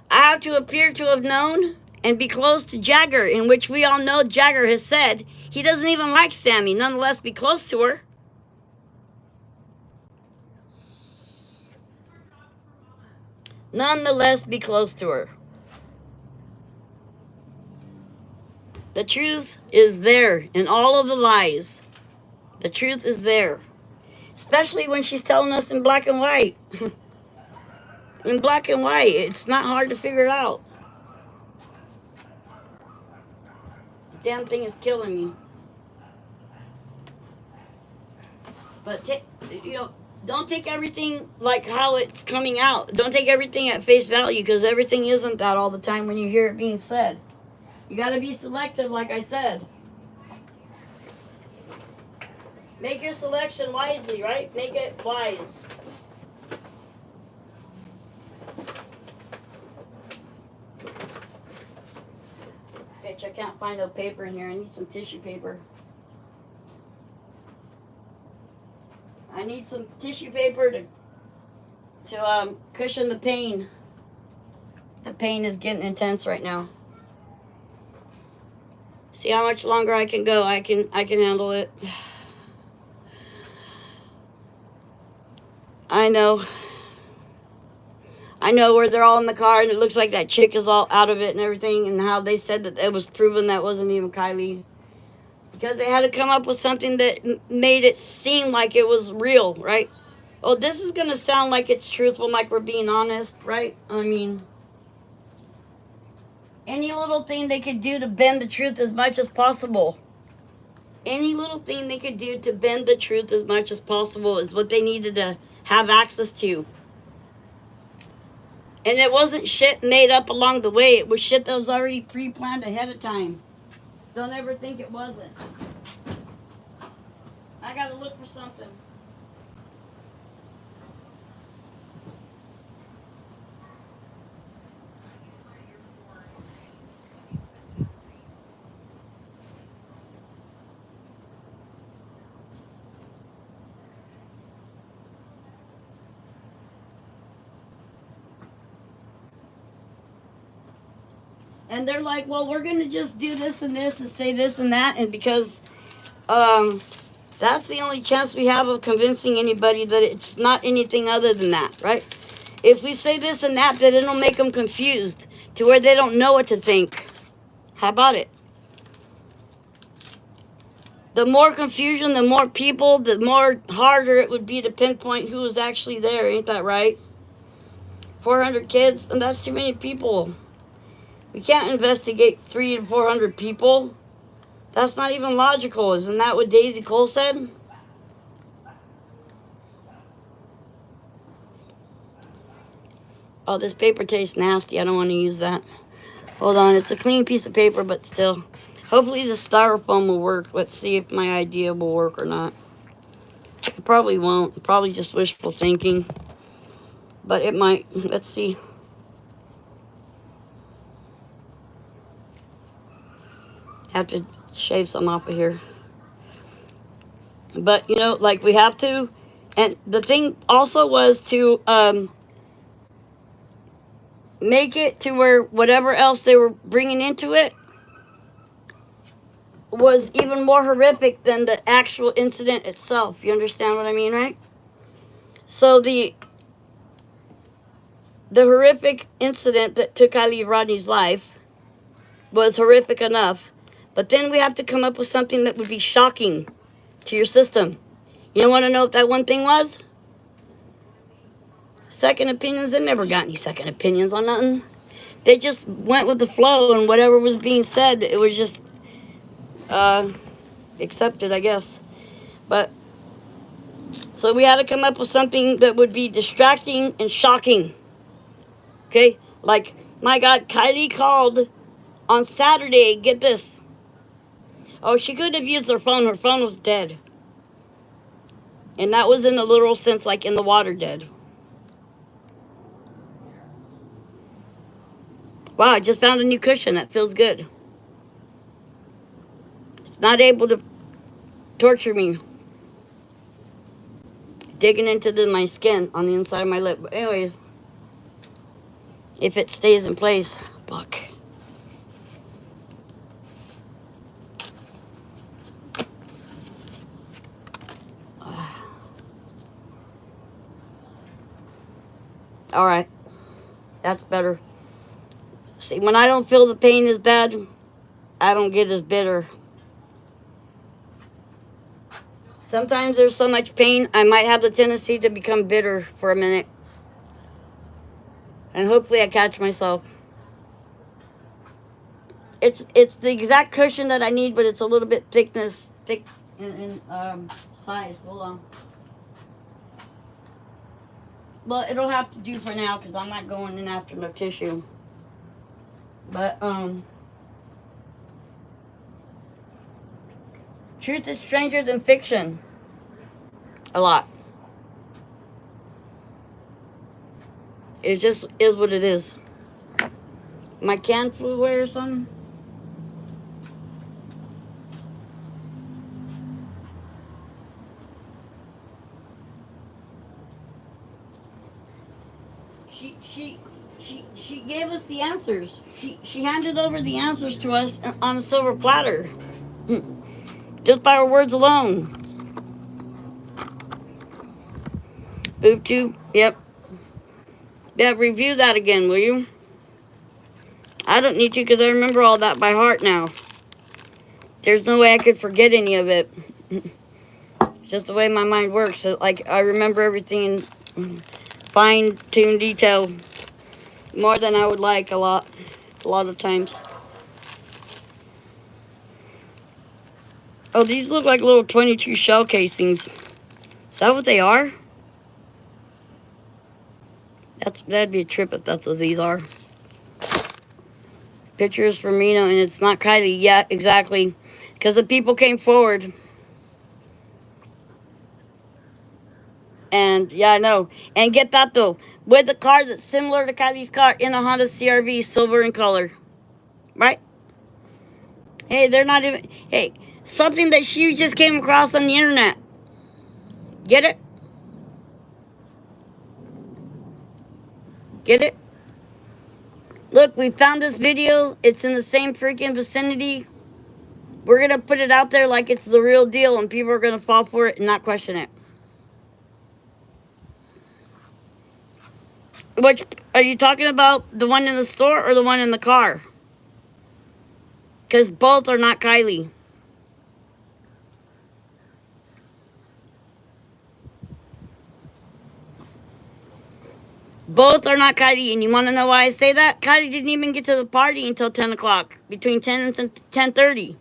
I have to appear to have known and be close to Jagger, in which we all know Jagger has said he doesn't even like Sammy, nonetheless be close to her. Nonetheless be close to her. The truth is there in all of the lies. The truth is there. Especially when she's telling us in black and white. In black and white, it's not hard to figure it out. This damn thing is killing me. But don't take everything like how it's coming out. Don't take everything at face value, because everything isn't that all the time when you hear it being said. You got to be selective, like I said. Make your selection wisely, right? Make it wise. Bitch, I can't find no paper in here. I need some tissue paper. I need some tissue paper to cushion the pain. The pain is getting intense right now. See how much longer I can go. I can handle it. I know where they're all in the car and it looks like that chick is all out of it and everything, and how they said that it was proven that wasn't even Kylie. Because they had to come up with something that made it seem like it was real, right? Oh, this is going to sound like it's truthful, like we're being honest, right? I mean, any little thing they could do to bend the truth as much as possible. Any little thing they could do to bend the truth as much as possible is what they needed to have access to. And it wasn't shit made up along the way. It was shit that was already pre-planned ahead of time. Don't ever think it wasn't. I gotta look for something. And they're like, well, we're going to just do this and this and say this and that. And because that's the only chance we have of convincing anybody that it's not anything other than that, right? If we say this and that, then it'll make them confused to where they don't know what to think. How about it? The more confusion, the more people, the more harder it would be to pinpoint who was actually there. Ain't that right? 400 kids, and that's too many people. We can't investigate 300 to 400 people. That's not even logical. Isn't that what Daisy Cole said? Oh, this paper tastes nasty. I don't want to use that. Hold on. It's a clean piece of paper, but still. Hopefully the styrofoam will work. Let's see if my idea will work or not. It probably won't. Probably just wishful thinking. But it might. Let's see. Have to shave some off of here. But, you know, like we have to. And the thing also was to make it to where whatever else they were bringing into it was even more horrific than the actual incident itself. You understand what I mean, right? So the horrific incident that took Kylie Rodney's life was horrific enough, but then we have to come up with something that would be shocking to your system. You don't want to know what that one thing was? Second opinions. They never got any second opinions on nothing. They just went with the flow, and whatever was being said, it was just accepted, I guess. But so we had to come up with something that would be distracting and shocking. Okay, like, my God, Kylie called on Saturday. Get this. Oh, she couldn't have used her phone. Her phone was dead. And that was in a literal sense, like in the water dead. Wow, I just found a new cushion. That feels good. It's not able to torture me. Digging into my skin on the inside of my lip. But anyways, if it stays in place, fuck. All right, that's better. See, when I don't feel the pain as bad, I don't get as bitter. Sometimes there's so much pain, I might have the tendency to become bitter for a minute. And hopefully I catch myself. It's the exact cushion that I need, but it's a little bit thick in size. Hold on. Well, it'll have to do for now because I'm not going in after no tissue. But truth is stranger than fiction. A lot. It just is what it is. My can flew away or something. She gave us the answers. She handed over the answers to us on a silver platter. Just by her words alone. Boob tube, yep. Yeah, review that again, will you? I don't need to because I remember all that by heart now. There's no way I could forget any of it. It's just the way my mind works. Like, I remember everything in fine-tuned detail more than I would like a lot of times. Oh, these look like little 22 shell casings. Is that what they are? That'd be a trip if that's what these are. Pictures from Reno, and it's not Kylie. Yeah, exactly. Because the people came forward. And, yeah, I know. And get that, though. With the car that's similar to Kylie's car in a Honda CR-V, silver in color. Right? Hey, they're not even... Hey, something that she just came across on the internet. Get it? Get it? Look, we found this video. It's in the same freaking vicinity. We're going to put it out there like it's the real deal, and people are going to fall for it and not question it. Which, are you talking about the one in the store or the one in the car? Because both are not Kylie. Both are not Kylie, and you want to know why I say that? Kylie didn't even get to the party until 10 o'clock, between 10 and 10:30.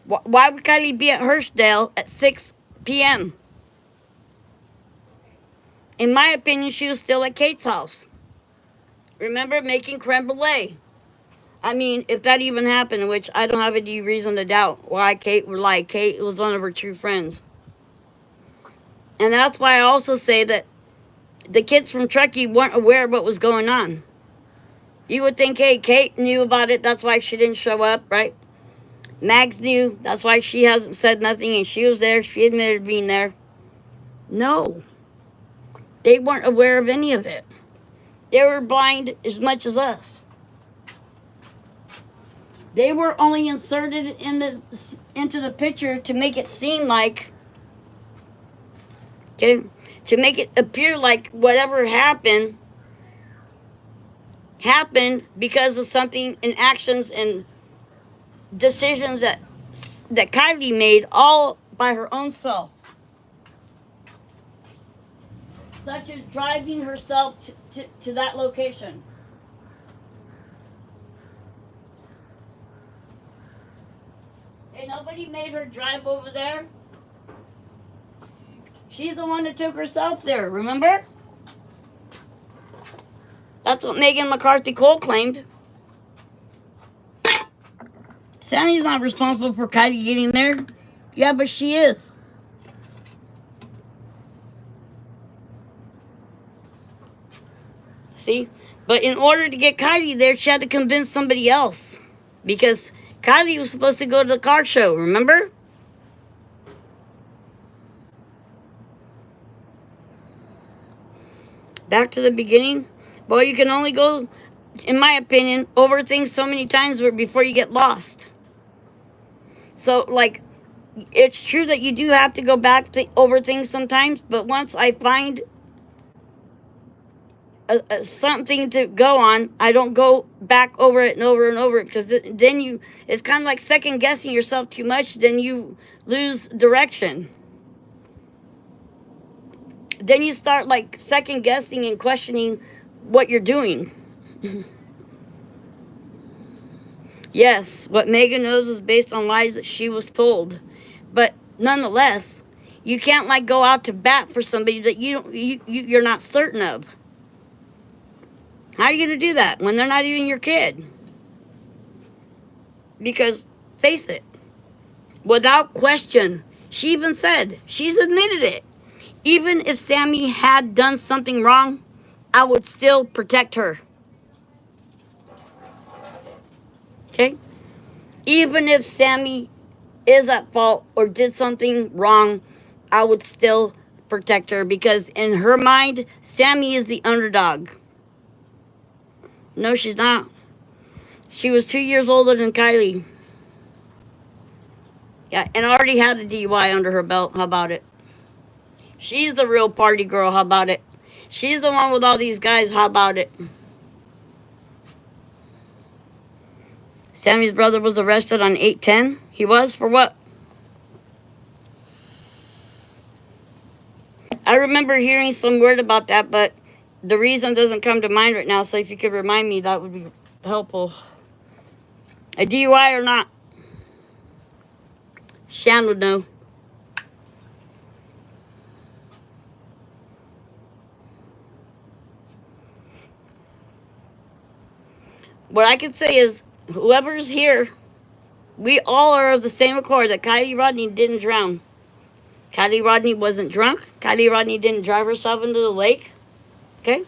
Why would Kylie be at Hurstdale at 6 p.m.? In my opinion, she was still at Kate's house. Remember, making creme brulee. I mean, if that even happened, which I don't have any reason to doubt why Kate would lie. Kate was one of her true friends. And that's why I also say that the kids from Truckee weren't aware of what was going on. You would think, hey, Kate knew about it, that's why she didn't show up, right? Mags knew, that's why she hasn't said nothing, and she was there, she admitted being there. No. They weren't aware of any of it. They were blind as much as us. They were only inserted into the picture to make it seem like, okay, to make it appear like whatever happened because of something and actions and decisions that Kylie made all by her own self. Such as driving herself to that location. Hey, nobody made her drive over there. She's the one that took herself there, remember? That's what Megan McCarthy Cole claimed. Sammy's not responsible for Kylie getting there. Yeah, but she is. See? But in order to get Kylie there, she had to convince somebody else. Because Kylie was supposed to go to the car show, remember? Back to the beginning. Boy, you can only go, in my opinion, over things so many times before you get lost. So, like, it's true that you do have to go back over things sometimes, but once I find something to go on, I don't go back over it and over and over it, because then it's kind of like second guessing yourself too much, then you lose direction. Then you start like second guessing and questioning what you're doing. Yes, what Megan knows is based on lies that she was told. But nonetheless, you can't like go out to bat for somebody that you're not certain of. How are you going to do that when they're not even your kid? Because face it, without question, she even said, she's admitted it. Even if Sammy had done something wrong, I would still protect her. Okay? Even if Sammy is at fault or did something wrong, I would still protect her, because in her mind, Sammy is the underdog. No, she's not. She was 2 years older than Kylie. Yeah, and already had a DUI under her belt. How about it? She's the real party girl. How about it? She's the one with all these guys. How about it? Sammy's brother was arrested on 8/10. He was for what? I remember hearing some word about that, but the reason doesn't come to mind right now. So if you could remind me, that would be helpful. A DUI or not? Shan would know. What I can say is, whoever's here, we all are of the same accord that Kylie Rodney didn't drown. Kylie Rodney wasn't drunk. Kylie Rodney didn't drive herself into the lake. Okay?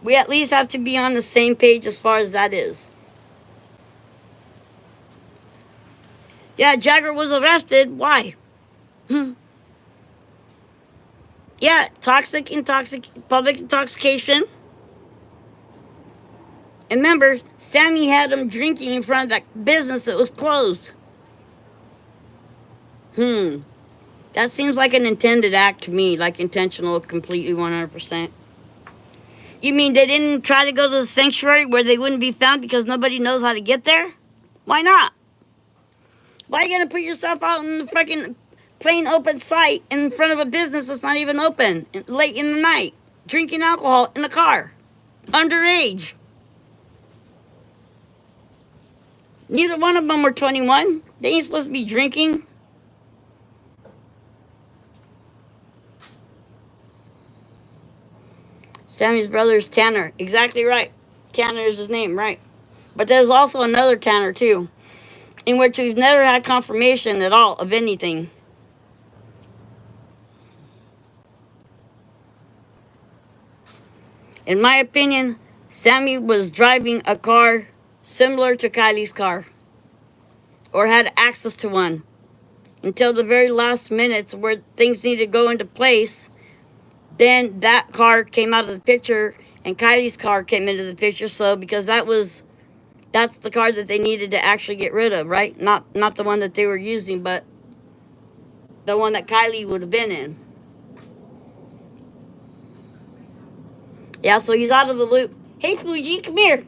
We at least have to be on the same page as far as that is. Yeah, Jagger was arrested. Why? Yeah, public intoxication. And remember, Sammy had him drinking in front of that business that was closed. That seems like an intended act to me, like intentional, completely 100%. You mean they didn't try to go to the sanctuary where they wouldn't be found because nobody knows how to get there? Why not? Why are you going to put yourself out in the freaking plain open sight in front of a business that's not even open late in the night, drinking alcohol in the car, underage? Neither one of them were 21. They ain't supposed to be drinking. Sammy's brother is Tanner. Exactly right. Tanner is his name, right. But there's also another Tanner, too, in which we've never had confirmation at all of anything. In my opinion, Sammy was driving a car similar to Kylie's car, or had access to one, until the very last minutes where things needed to go into place. Then that car came out of the picture and Kylie's car came into the picture. So because that's the car that they needed to actually get rid of, right? Not the one that they were using, but the one that Kylie would have been in. Yeah, so he's out of the loop. Hey, Fuji, come here.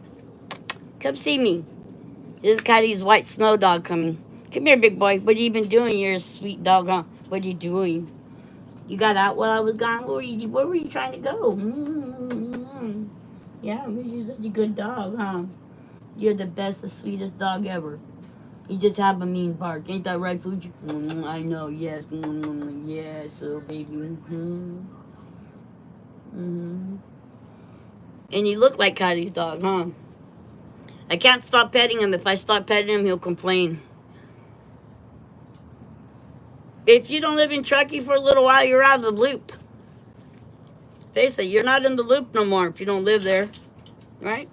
Come see me. This is Kylie's white snow dog coming. Come here, big boy. What have you been doing? You're a sweet dog, huh? What are you doing? You got out while I was gone? Where were you trying to go? Mm-hmm. Yeah, you're such a good dog, huh? You're the best, the sweetest dog ever. You just have a mean bark. Ain't that right, Fuji? I know, yes. Yes, little baby. Mm-hmm. Mm-hmm. And you look like Kylie's dog, huh? I can't stop petting him. If I stop petting him, he'll complain. If you don't live in Truckee for a little while, you're out of the loop. Face it, you're not in the loop no more if you don't live there. Right?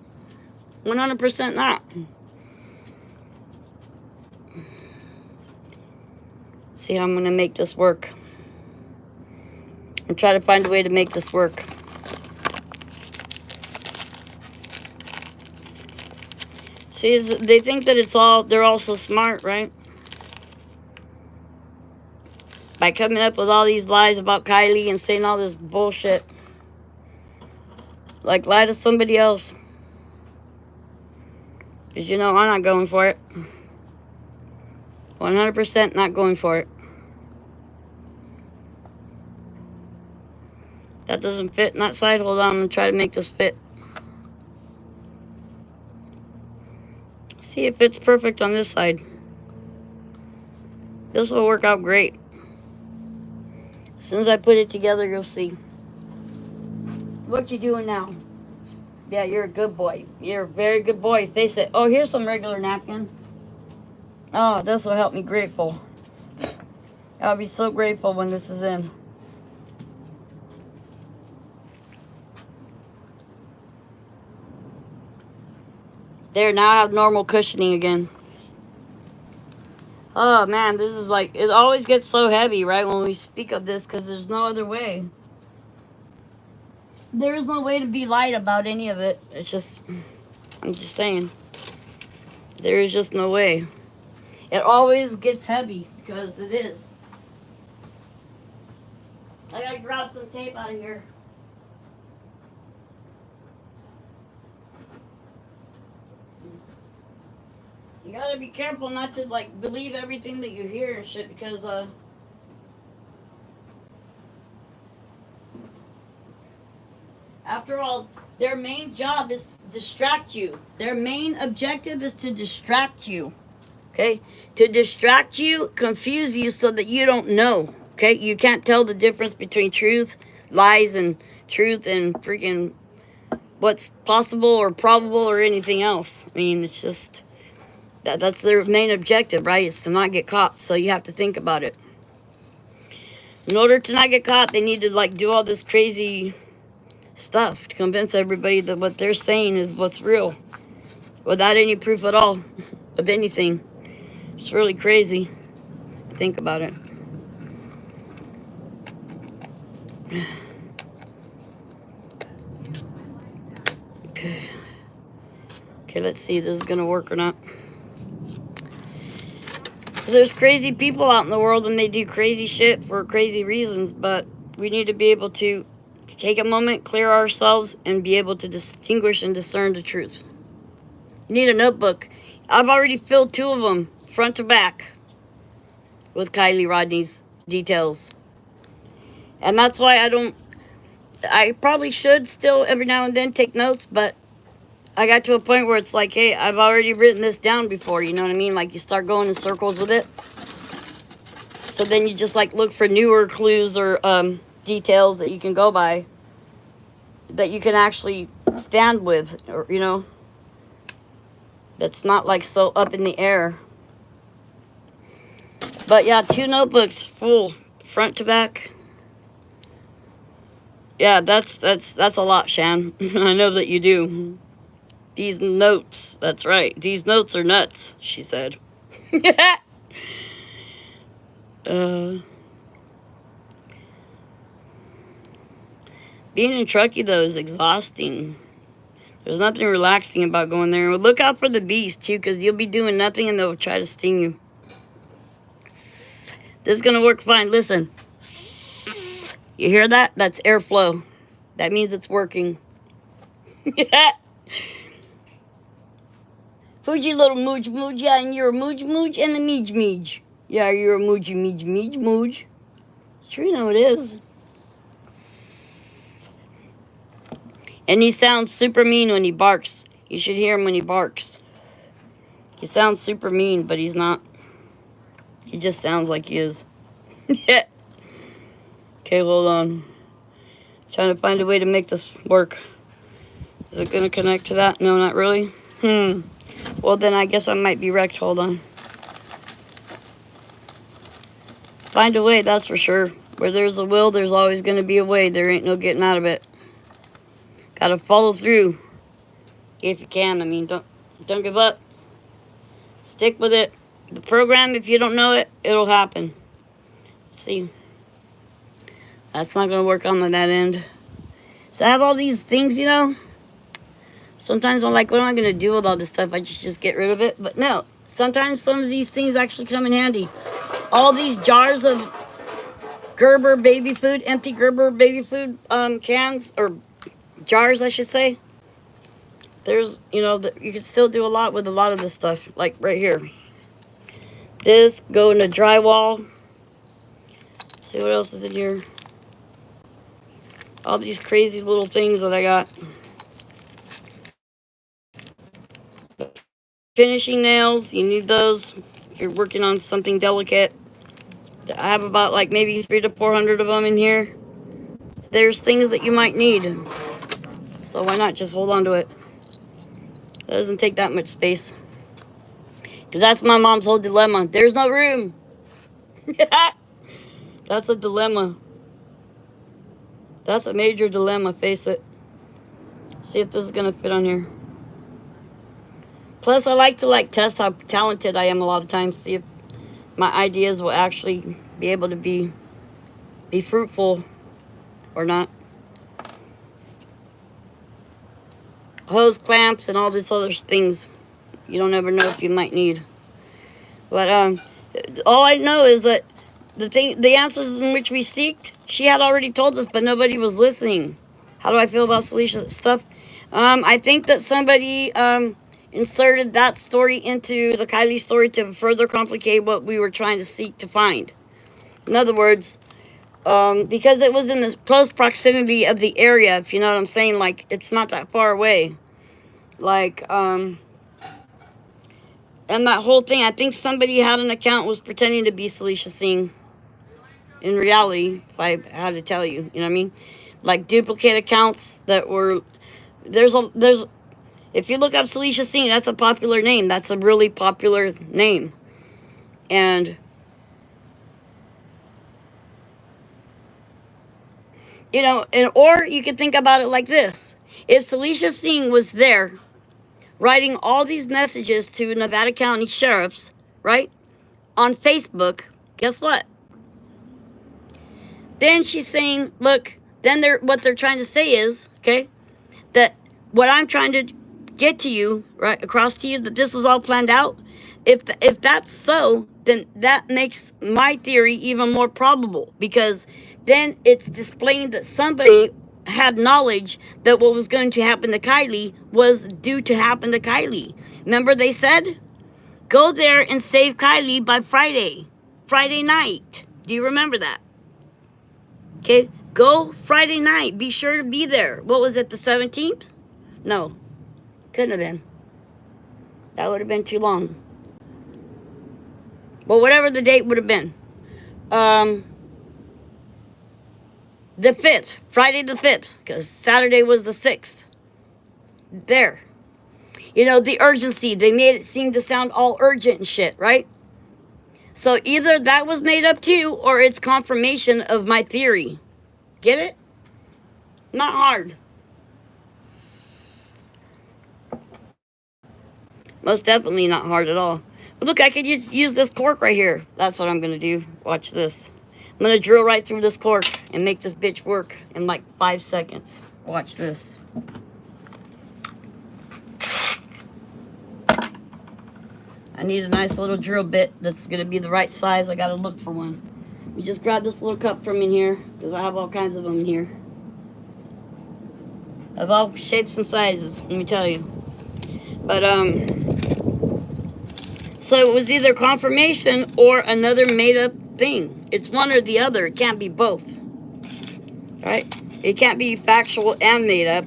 100% not. See how I'm going to make this work. I'm trying to find a way to make this work. See, they think that they're all so smart, right? By coming up with all these lies about Kylie and saying all this bullshit. Like, lie to somebody else. Because you know I'm not going for it. 100% not going for it. That doesn't fit in that side. Hold on, I'm going to try to make this fit. See if it's perfect on this side. This will work out great. As soon as I put it together, you'll see. What you doing now? Yeah, you're a good boy. You're a very good boy. If they say, oh, here's some regular napkin. Oh, this will help me grateful. I'll be so grateful when this is in. There, now I have normal cushioning again. Oh, man, this is like, it always gets so heavy, right, when we speak of this, because there's no other way. There is no way to be light about any of it. It's just, I'm just saying. There is just no way. It always gets heavy, because it is. I gotta grab some tape out of here. You gotta be careful not to, like, believe everything that you hear and shit, because, after all, their main job is to distract you. Their main objective is to distract you, okay? To distract you, confuse you so that you don't know, okay? You can't tell the difference between truth, lies, and truth and freaking what's possible or probable or anything else. I mean, it's just... That's their main objective, right? It's to not get caught. So you have to think about it. In order to not get caught, they need to like do all this crazy stuff to convince everybody that what they're saying is what's real, without any proof at all of anything. It's really crazy. Think about it. Okay, let's see if this is gonna work or not. There's crazy people out in the world and they do crazy shit for crazy reasons, but we need to be able to take a moment, clear ourselves, and be able to distinguish and discern the truth. You need a notebook. I've already filled 2 of them, front to back, with Kylie Rodney's details. And that's why I probably should still every now and then take notes, but I got to a point where it's like, hey, I've already written this down before, you know what I mean? Like, you start going in circles with it. So then you just, like, look for newer clues or details that you can go by, that you can actually stand with, or, you know, that's not, like, so up in the air. But, yeah, 2 notebooks full, front to back. Yeah, that's a lot, Shan. I know that you do. These notes, that's right. These notes are nuts, she said. Being in Truckee, though, is exhausting. There's nothing relaxing about going there. Look out for the bees, too, because you'll be doing nothing and they'll try to sting you. This is going to work fine. Listen. You hear that? That's airflow. That means it's working. Fuji little mooch mooch, yeah, and you're a mooch mooch and a meej meej. Yeah, you're a moochy meej meej mooch. Sure, you know it is. And he sounds super mean when he barks. You should hear him when he barks. He sounds super mean, but he's not. He just sounds like he is. Yeah. Okay, hold on. Trying to find a way to make this work. Is it going to connect to that? No, not really. Well, then I guess I might be wrecked. Hold on. Find a way, that's for sure. Where there's a will, there's always going to be a way. There ain't no getting out of it. Gotta follow through. If you can. I mean, don't give up. Stick with it. The program, if you don't know it, it'll happen. Let's see. That's not going to work on that end. So I have all these things, you know. Sometimes I'm like, what am I going to do with all this stuff? I just get rid of it. But no. Sometimes some of these things actually come in handy. All these jars of Gerber baby food, empty Gerber baby food cans, or jars, I should say. There's, you know, you can still do a lot with a lot of this stuff. Like right here. This, go into drywall. See what else is in here. All these crazy little things that I got. Finishing nails, you need those if you're working on something delicate. I have about like maybe 300 to 400 of them in here. There's things that you might need. So why not just hold on to it? That doesn't take that much space. Because that's my mom's whole dilemma. There's no room. That's a dilemma. That's a major dilemma, face it. See if this is going to fit on here. Plus, I like to test how talented I am a lot of times. See if my ideas will actually be able to be fruitful or not. Hose clamps and all these other things you don't ever know if you might need. But all I know is that the answers in which we seeked, she had already told us, but nobody was listening. How do I feel about Celicia stuff? I think that somebody inserted that story into the Kylie story to further complicate what we were trying to seek to find. In other words, because it was in the close proximity of the area, if you know what I'm saying, like, it's not that far away. Like, and that whole thing, I think somebody had an account, was pretending to be Celicia Singh. In reality, if I had to tell you, you know what I mean? Like, duplicate accounts that were, if you look up Celicia Singh, that's a popular name. That's a really popular name. And, you know, or you could think about it like this. If Celicia Singh was there writing all these messages to Nevada County sheriffs, right, on Facebook, guess what? Then she's saying, look, then what they're trying to say is, okay, that what I'm trying to get to you, right, across to you, that this was all planned out. If that's so, then that makes my theory even more probable, because then it's displaying that somebody had knowledge that what was going to happen to Kylie was due to happen to Kylie. Remember they said, go there and save Kylie by Friday night. Do you remember that? Okay, go Friday night. Be sure to be there. What was it, the 17th? No, couldn't have been. That would have been too long. Well, whatever the date would have been. The 5th, Friday the 5th, because Saturday was the 6th. There. You know, the urgency, they made it seem to sound all urgent and shit, right? So either that was made up too, or it's confirmation of my theory. Get it? Not hard. Most definitely not hard at all. But look, I could just use this cork right here. That's what I'm going to do. Watch this. I'm going to drill right through this cork and make this bitch work in like 5 seconds. Watch this. I need a nice little drill bit that's going to be the right size. I got to look for one. We just grab this little cup from in here because I have all kinds of them in here. Of all shapes and sizes, let me tell you. But, so it was either confirmation or another made-up thing. It's one or the other. It can't be both. Right? It can't be factual and made up.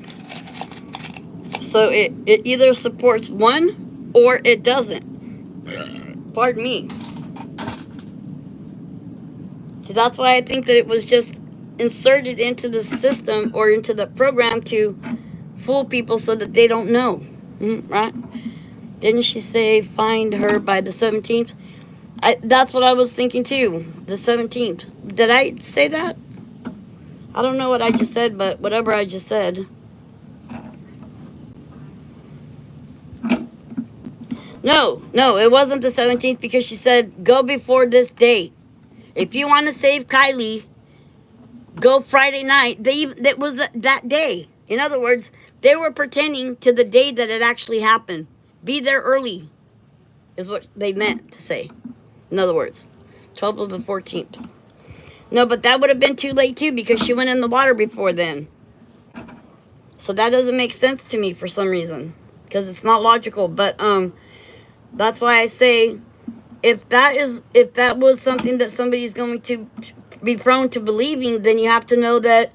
So it either supports one or it doesn't. Pardon me. See, that's why I think that it was just inserted into the system or into the program to fool people so that they don't know. Right? Didn't she say find her by the 17th? That's what I was thinking too. The 17th. Did I say that? I don't know what I just said, but whatever I just said. No, it wasn't the 17th because she said go before this date. If you want to save Kylie, go Friday night. That was that day. In other words, they were pertaining to the day that it actually happened. Be there early is what they meant to say. In other words, 12th of the 14th. No, but that would have been too late too because she went in the water before then. So that doesn't make sense to me for some reason because it's not logical. But that's why I say if that was something that somebody's going to be prone to believing, then you have to know that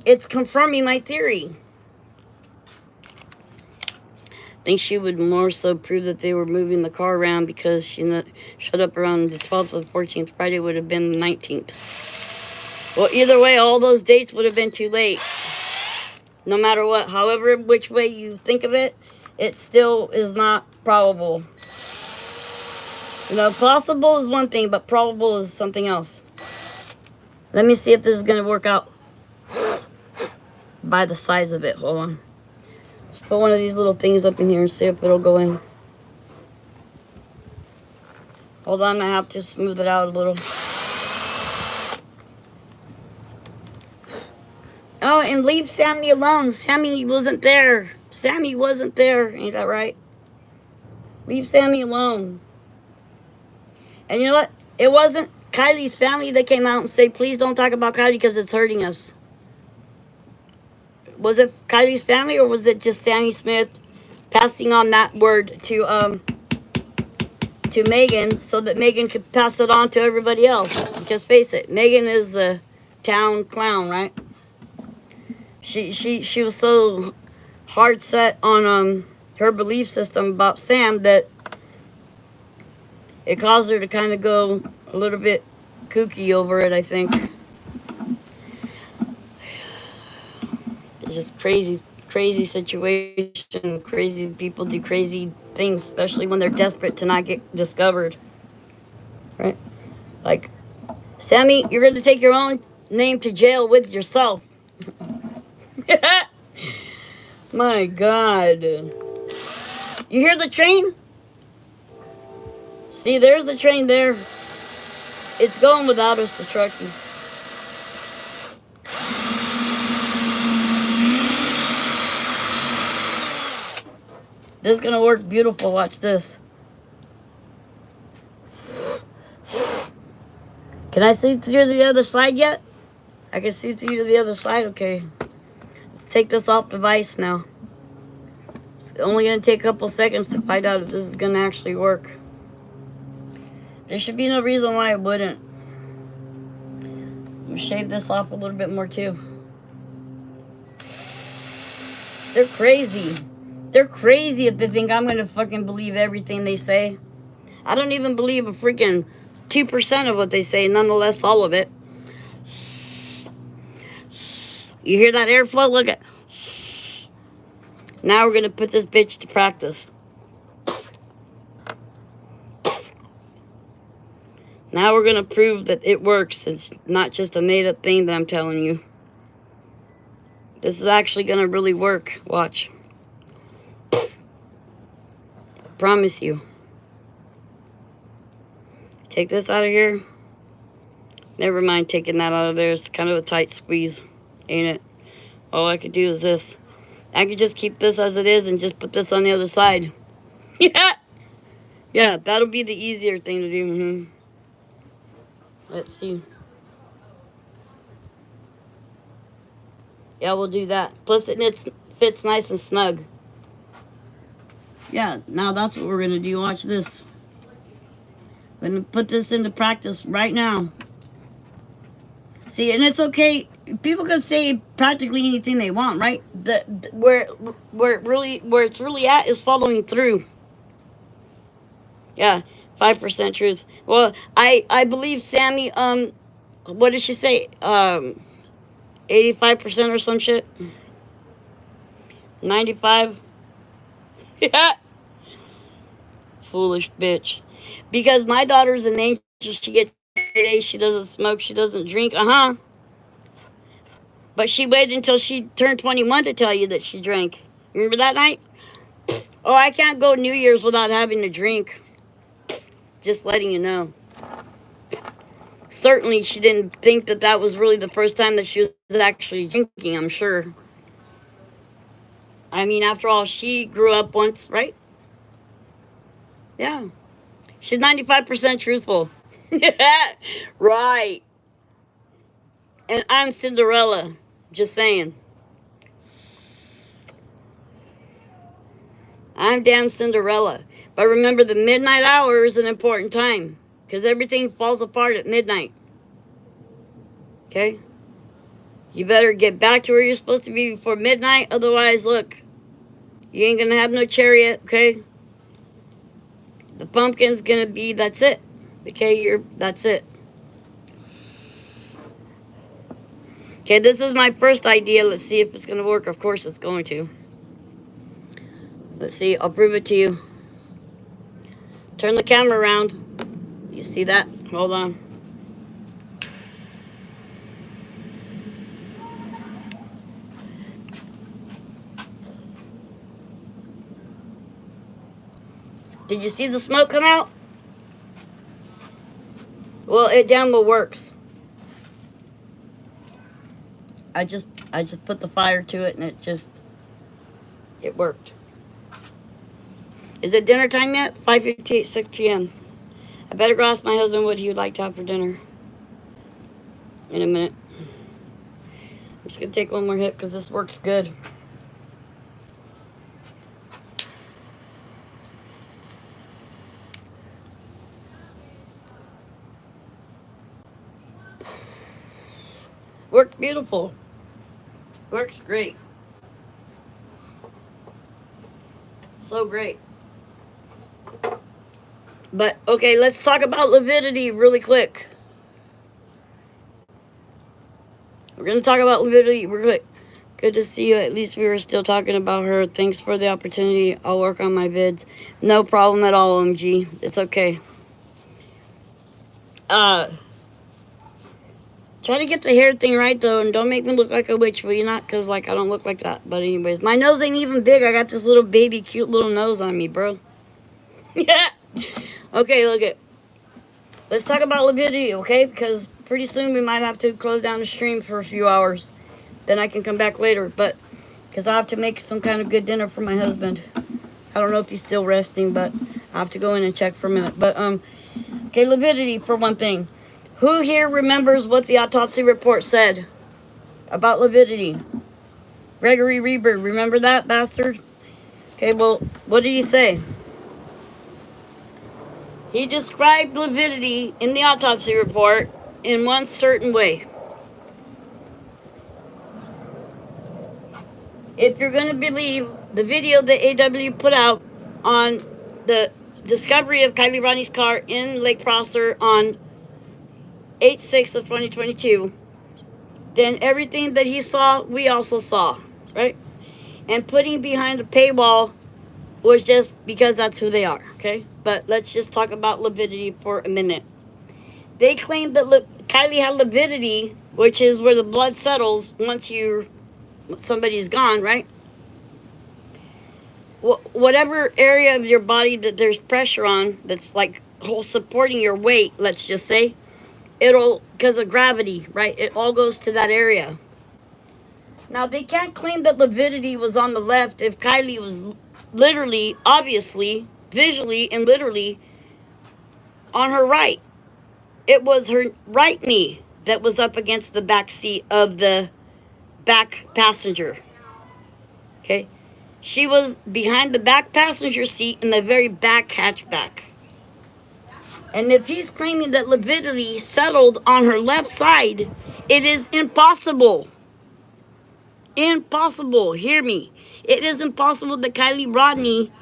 it's confirming my theory. I think she would more so prove that they were moving the car around because she showed up around the 12th or the 14th. Friday would have been the 19th. Well, either way, all those dates would have been too late. No matter what, however, which way you think of it, it still is not probable. You know, possible is one thing, but probable is something else. Let me see if this is going to work out by the size of it. Hold on. Let's put one of these little things up in here and see if it'll go in. Hold on, I have to smooth it out a little. Oh, and leave Sammy alone. Sammy wasn't there. Sammy wasn't there. Ain't that right? Leave Sammy alone. And you know what? It wasn't Kylie's family that came out and said, please don't talk about Kylie because it's hurting us. Was it Kylie's family or was it just Sammy Smith passing on that word to Megan so that Megan could pass it on to everybody else? Because face it, Megan is the town clown, right? She was so hard set on her belief system about Sam that it caused her to kind of go a little bit kooky over it, I think. It's just crazy situation. Crazy people do crazy things, especially when they're desperate to not get discovered. Right? Like, Sammy, you're going to take your own name to jail with yourself. My God. You hear the train? See, there's the train there. It's going without us to Truckee. This is going to work beautiful. Watch this. Can I see through the other side yet? I can see through the other side. Okay. take this off device now. It's only going to take a couple seconds to find out if this is going to actually work. There should be no reason why it wouldn't. I'm going to shave this off a little bit more too. They're crazy. They're crazy if they think I'm going to fucking believe everything they say. I don't even believe a freaking 2% of what they say, nonetheless, all of it. You hear that airflow? Look at. Now we're going to put this bitch to practice. Now we're going to prove that it works. It's not just a made-up thing that I'm telling you. This is actually going to really work. Watch. I promise you. Take this out of here. Never mind taking that out of there. It's kind of a tight squeeze, ain't it? All I could do is this. I could just keep this as it is and just put this on the other side. Yeah. Yeah, that'll be the easier thing to do. Let's see. Yeah, we'll do that. Plus, it fits nice and snug. Yeah, now that's what we're going to do. Watch this. I'm going to put this into practice right now. See, and it's okay. People can say practically anything they want, right? Where it's really at is following through. Yeah, 5% truth. Well, I believe Sammy. What did she say? 85% or some shit. 95. Yeah. Foolish bitch. Because my daughter's an angel. She gets straight A's. She doesn't smoke. She doesn't drink. But she waited until she turned 21 to tell you that she drank. Remember that night? Oh, I can't go New Year's without having a drink. Just letting you know. Certainly, she didn't think that that was really the first time that she was actually drinking, I'm sure. I mean, after all, she grew up once, right? Yeah. She's 95% truthful. Right. And I'm Cinderella. Just saying. I'm damn Cinderella. But remember, the midnight hour is an important time. Because everything falls apart at midnight. Okay? You better get back to where you're supposed to be before midnight. Otherwise, look. You ain't going to have no chariot. Okay? The pumpkin's going to be, that's it. Okay? That's it. Okay, this is my first idea. Let's see if it's going to work. Of course it's going to. Let's see. I'll prove it to you. Turn the camera around. You see that? Hold on. Did you see the smoke come out? Well, it damn well works. I just put the fire to it and it worked. Is it dinner time yet? 5:58, 6 p.m. I better go ask my husband what he would like to have for dinner. In a minute. I'm just going to take one more hit because this works good. Worked beautiful. Works great. So great. But, okay, let's talk about lividity really quick. We're going to talk about lividity real quick. Good to see you. At least we were still talking about her. Thanks for the opportunity. I'll work on my vids. No problem at all, OMG. It's okay. Try to get the hair thing right, though, and don't make me look like a witch, will you not? Because, like, I don't look like that. But anyways, my nose ain't even big. I got this little baby cute little nose on me, bro. Yeah. Okay, look it. Let's talk about lividity, okay? Because pretty soon we might have to close down the stream for a few hours. Then I can come back later, but because I have to make some kind of good dinner for my husband. I don't know if he's still resting, but I have to go in and check for a minute. But, okay, lividity for one thing. Who here remembers what the autopsy report said about lividity? Gregory Reber, remember that bastard? Okay, well, what did he say? He described lividity in the autopsy report in one certain way. If you're going to believe the video that AW put out on the discovery of Kylie Ronnie's car in Lake Prosser on 8/6 of 2022, then everything that he saw, we also saw, right? And putting behind the paywall was just because that's who they are, okay? But let's just talk about lividity for a minute. They claimed that Kylie had lividity, which is where the blood settles once somebody's gone, right? Whatever area of your body that there's pressure on, that's like supporting your weight, let's just say, it'll, because of gravity, right? It all goes to that area. Now, they can't claim that lividity was on the left if Kylie was literally, obviously, visually, and literally on her right. It was her right knee that was up against the back seat of the back passenger. Okay? She was behind the back passenger seat in the very back hatchback. And if he's claiming that lividity settled on her left side, it is impossible. Impossible. Hear me. It is impossible that Kylie Rodney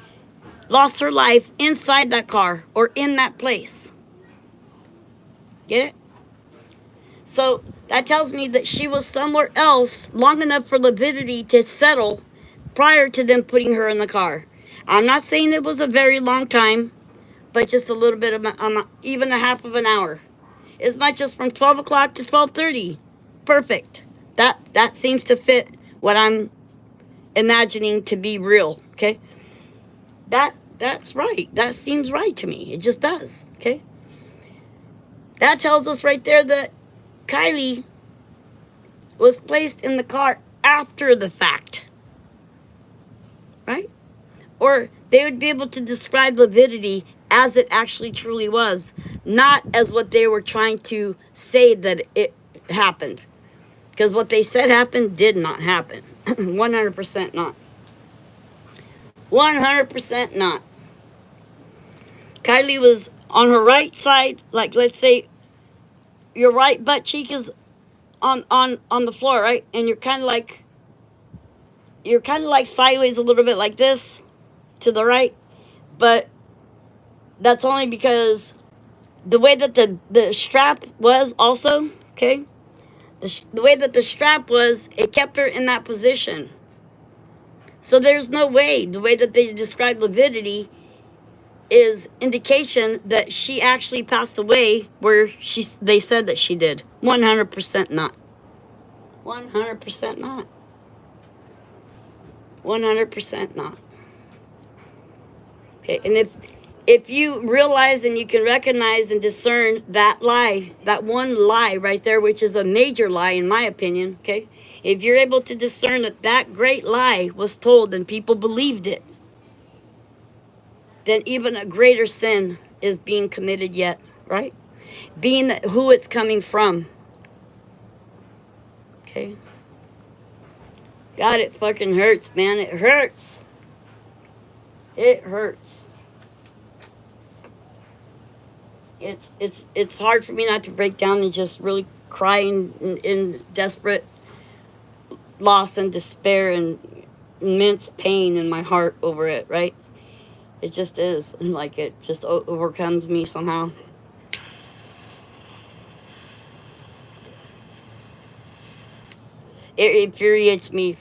lost her life inside that car or in that place. Get it? So that tells me that she was somewhere else long enough for lividity to settle prior to them putting her in the car. I'm not saying it was a very long time, but just a little bit of even a half of an hour. As much as from 12 o'clock to 12:30. Perfect. That seems to fit what I'm imagining to be real, okay? That's right. That seems right to me. It just does, okay? That tells us right there that Kylie was placed in the car after the fact, right? Or they would be able to describe lividity as it actually truly was, not as what they were trying to say that it happened. Because what they said happened did not happen. 100% not. 100% not. Kylie was on her right side, like let's say your right butt cheek is on the floor, right? And you're kind of like sideways a little bit like this to the right, but that's only because the way that the strap was also, okay? The way that the strap was, it kept her in that position. So there's no way, the way that they describe lividity is indication that she actually passed away where they said that she did. 100% not. 100% not. 100% not. Okay, and if you realize and you can recognize and discern that lie, that one lie right there, which is a major lie in my opinion, okay? If you're able to discern that great lie was told and people believed it, then even a greater sin is being committed yet, right? Being who it's coming from. Okay? God, it fucking hurts, man. It hurts. It hurts. It's hard for me not to break down and just really cry in desperate loss and despair and immense pain in my heart over it, right? It just is. Like, it just overcomes me somehow. It infuriates me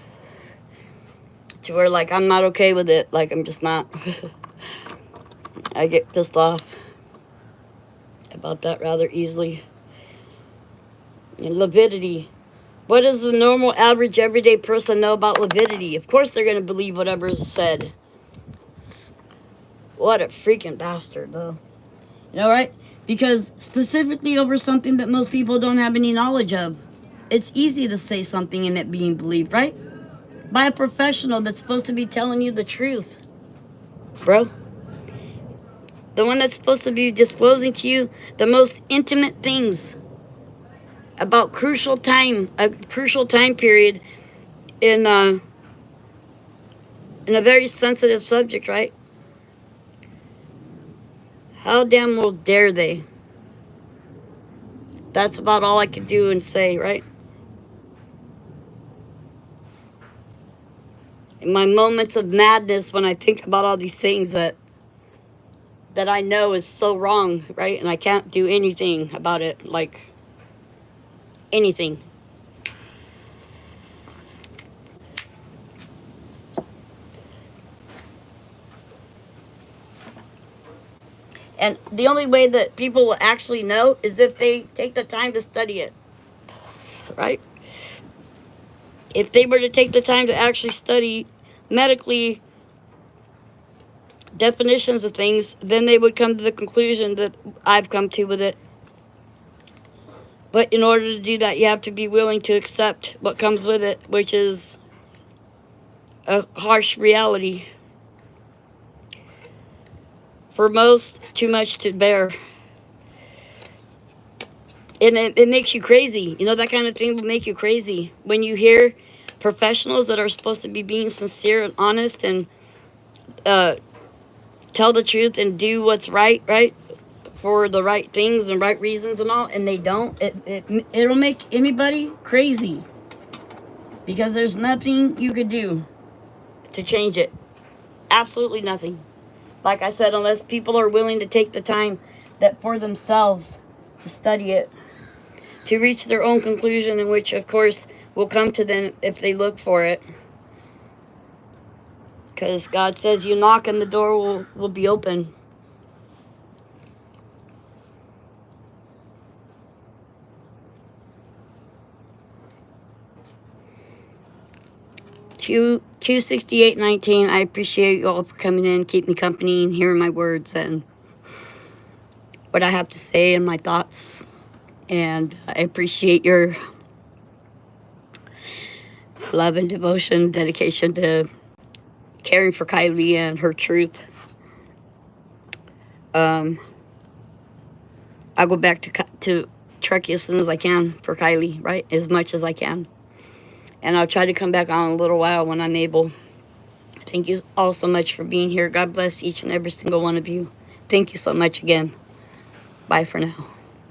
to where, like, I'm not okay with it. Like, I'm just not. I get pissed off about that rather easily. And lividity. What does the normal, average, everyday person know about lividity? Of course they're going to believe whatever is said. What a freaking bastard, though. You know, right? Because specifically over something that most people don't have any knowledge of. It's easy to say something and it being believed, right? By a professional that's supposed to be telling you the truth. Bro. The one that's supposed to be disclosing to you the most intimate things about a crucial time period in in a very sensitive subject, right? How damn well dare they? That's about all I could do and say, right? In my moments of madness, when I think about all these things that I know is so wrong, right? And I can't do anything about it, like anything. And the only way that people will actually know is if they take the time to study it, right? If they were to take the time to actually study medically definitions of things, then they would come to the conclusion that I've come to with it. But in order to do that, you have to be willing to accept what comes with it, which is a harsh reality. For most, too much to bear. And it makes you crazy. You know, that kind of thing will make you crazy. When you hear professionals that are supposed to be being sincere and honest and tell the truth and do what's right, right? For the right things and right reasons and all, and they don't, it'll make anybody crazy. Because there's nothing you could do to change it. Absolutely nothing. Like I said, unless people are willing to take the time that for themselves to study it, to reach their own conclusion, in which, of course, will come to them if they look for it. Because God says you knock and the door will be open. Two 268:19. I appreciate you all for coming in, keep me company, and hearing my words and what I have to say and my thoughts. And I appreciate your love and devotion, dedication to caring for Kylie and her truth. I'll go back to Trekkie as soon as I can for Kylie, right? As much as I can. And I'll try to come back on in a little while when I'm able. Thank you all so much for being here. God bless each and every single one of you. Thank you so much again. Bye for now.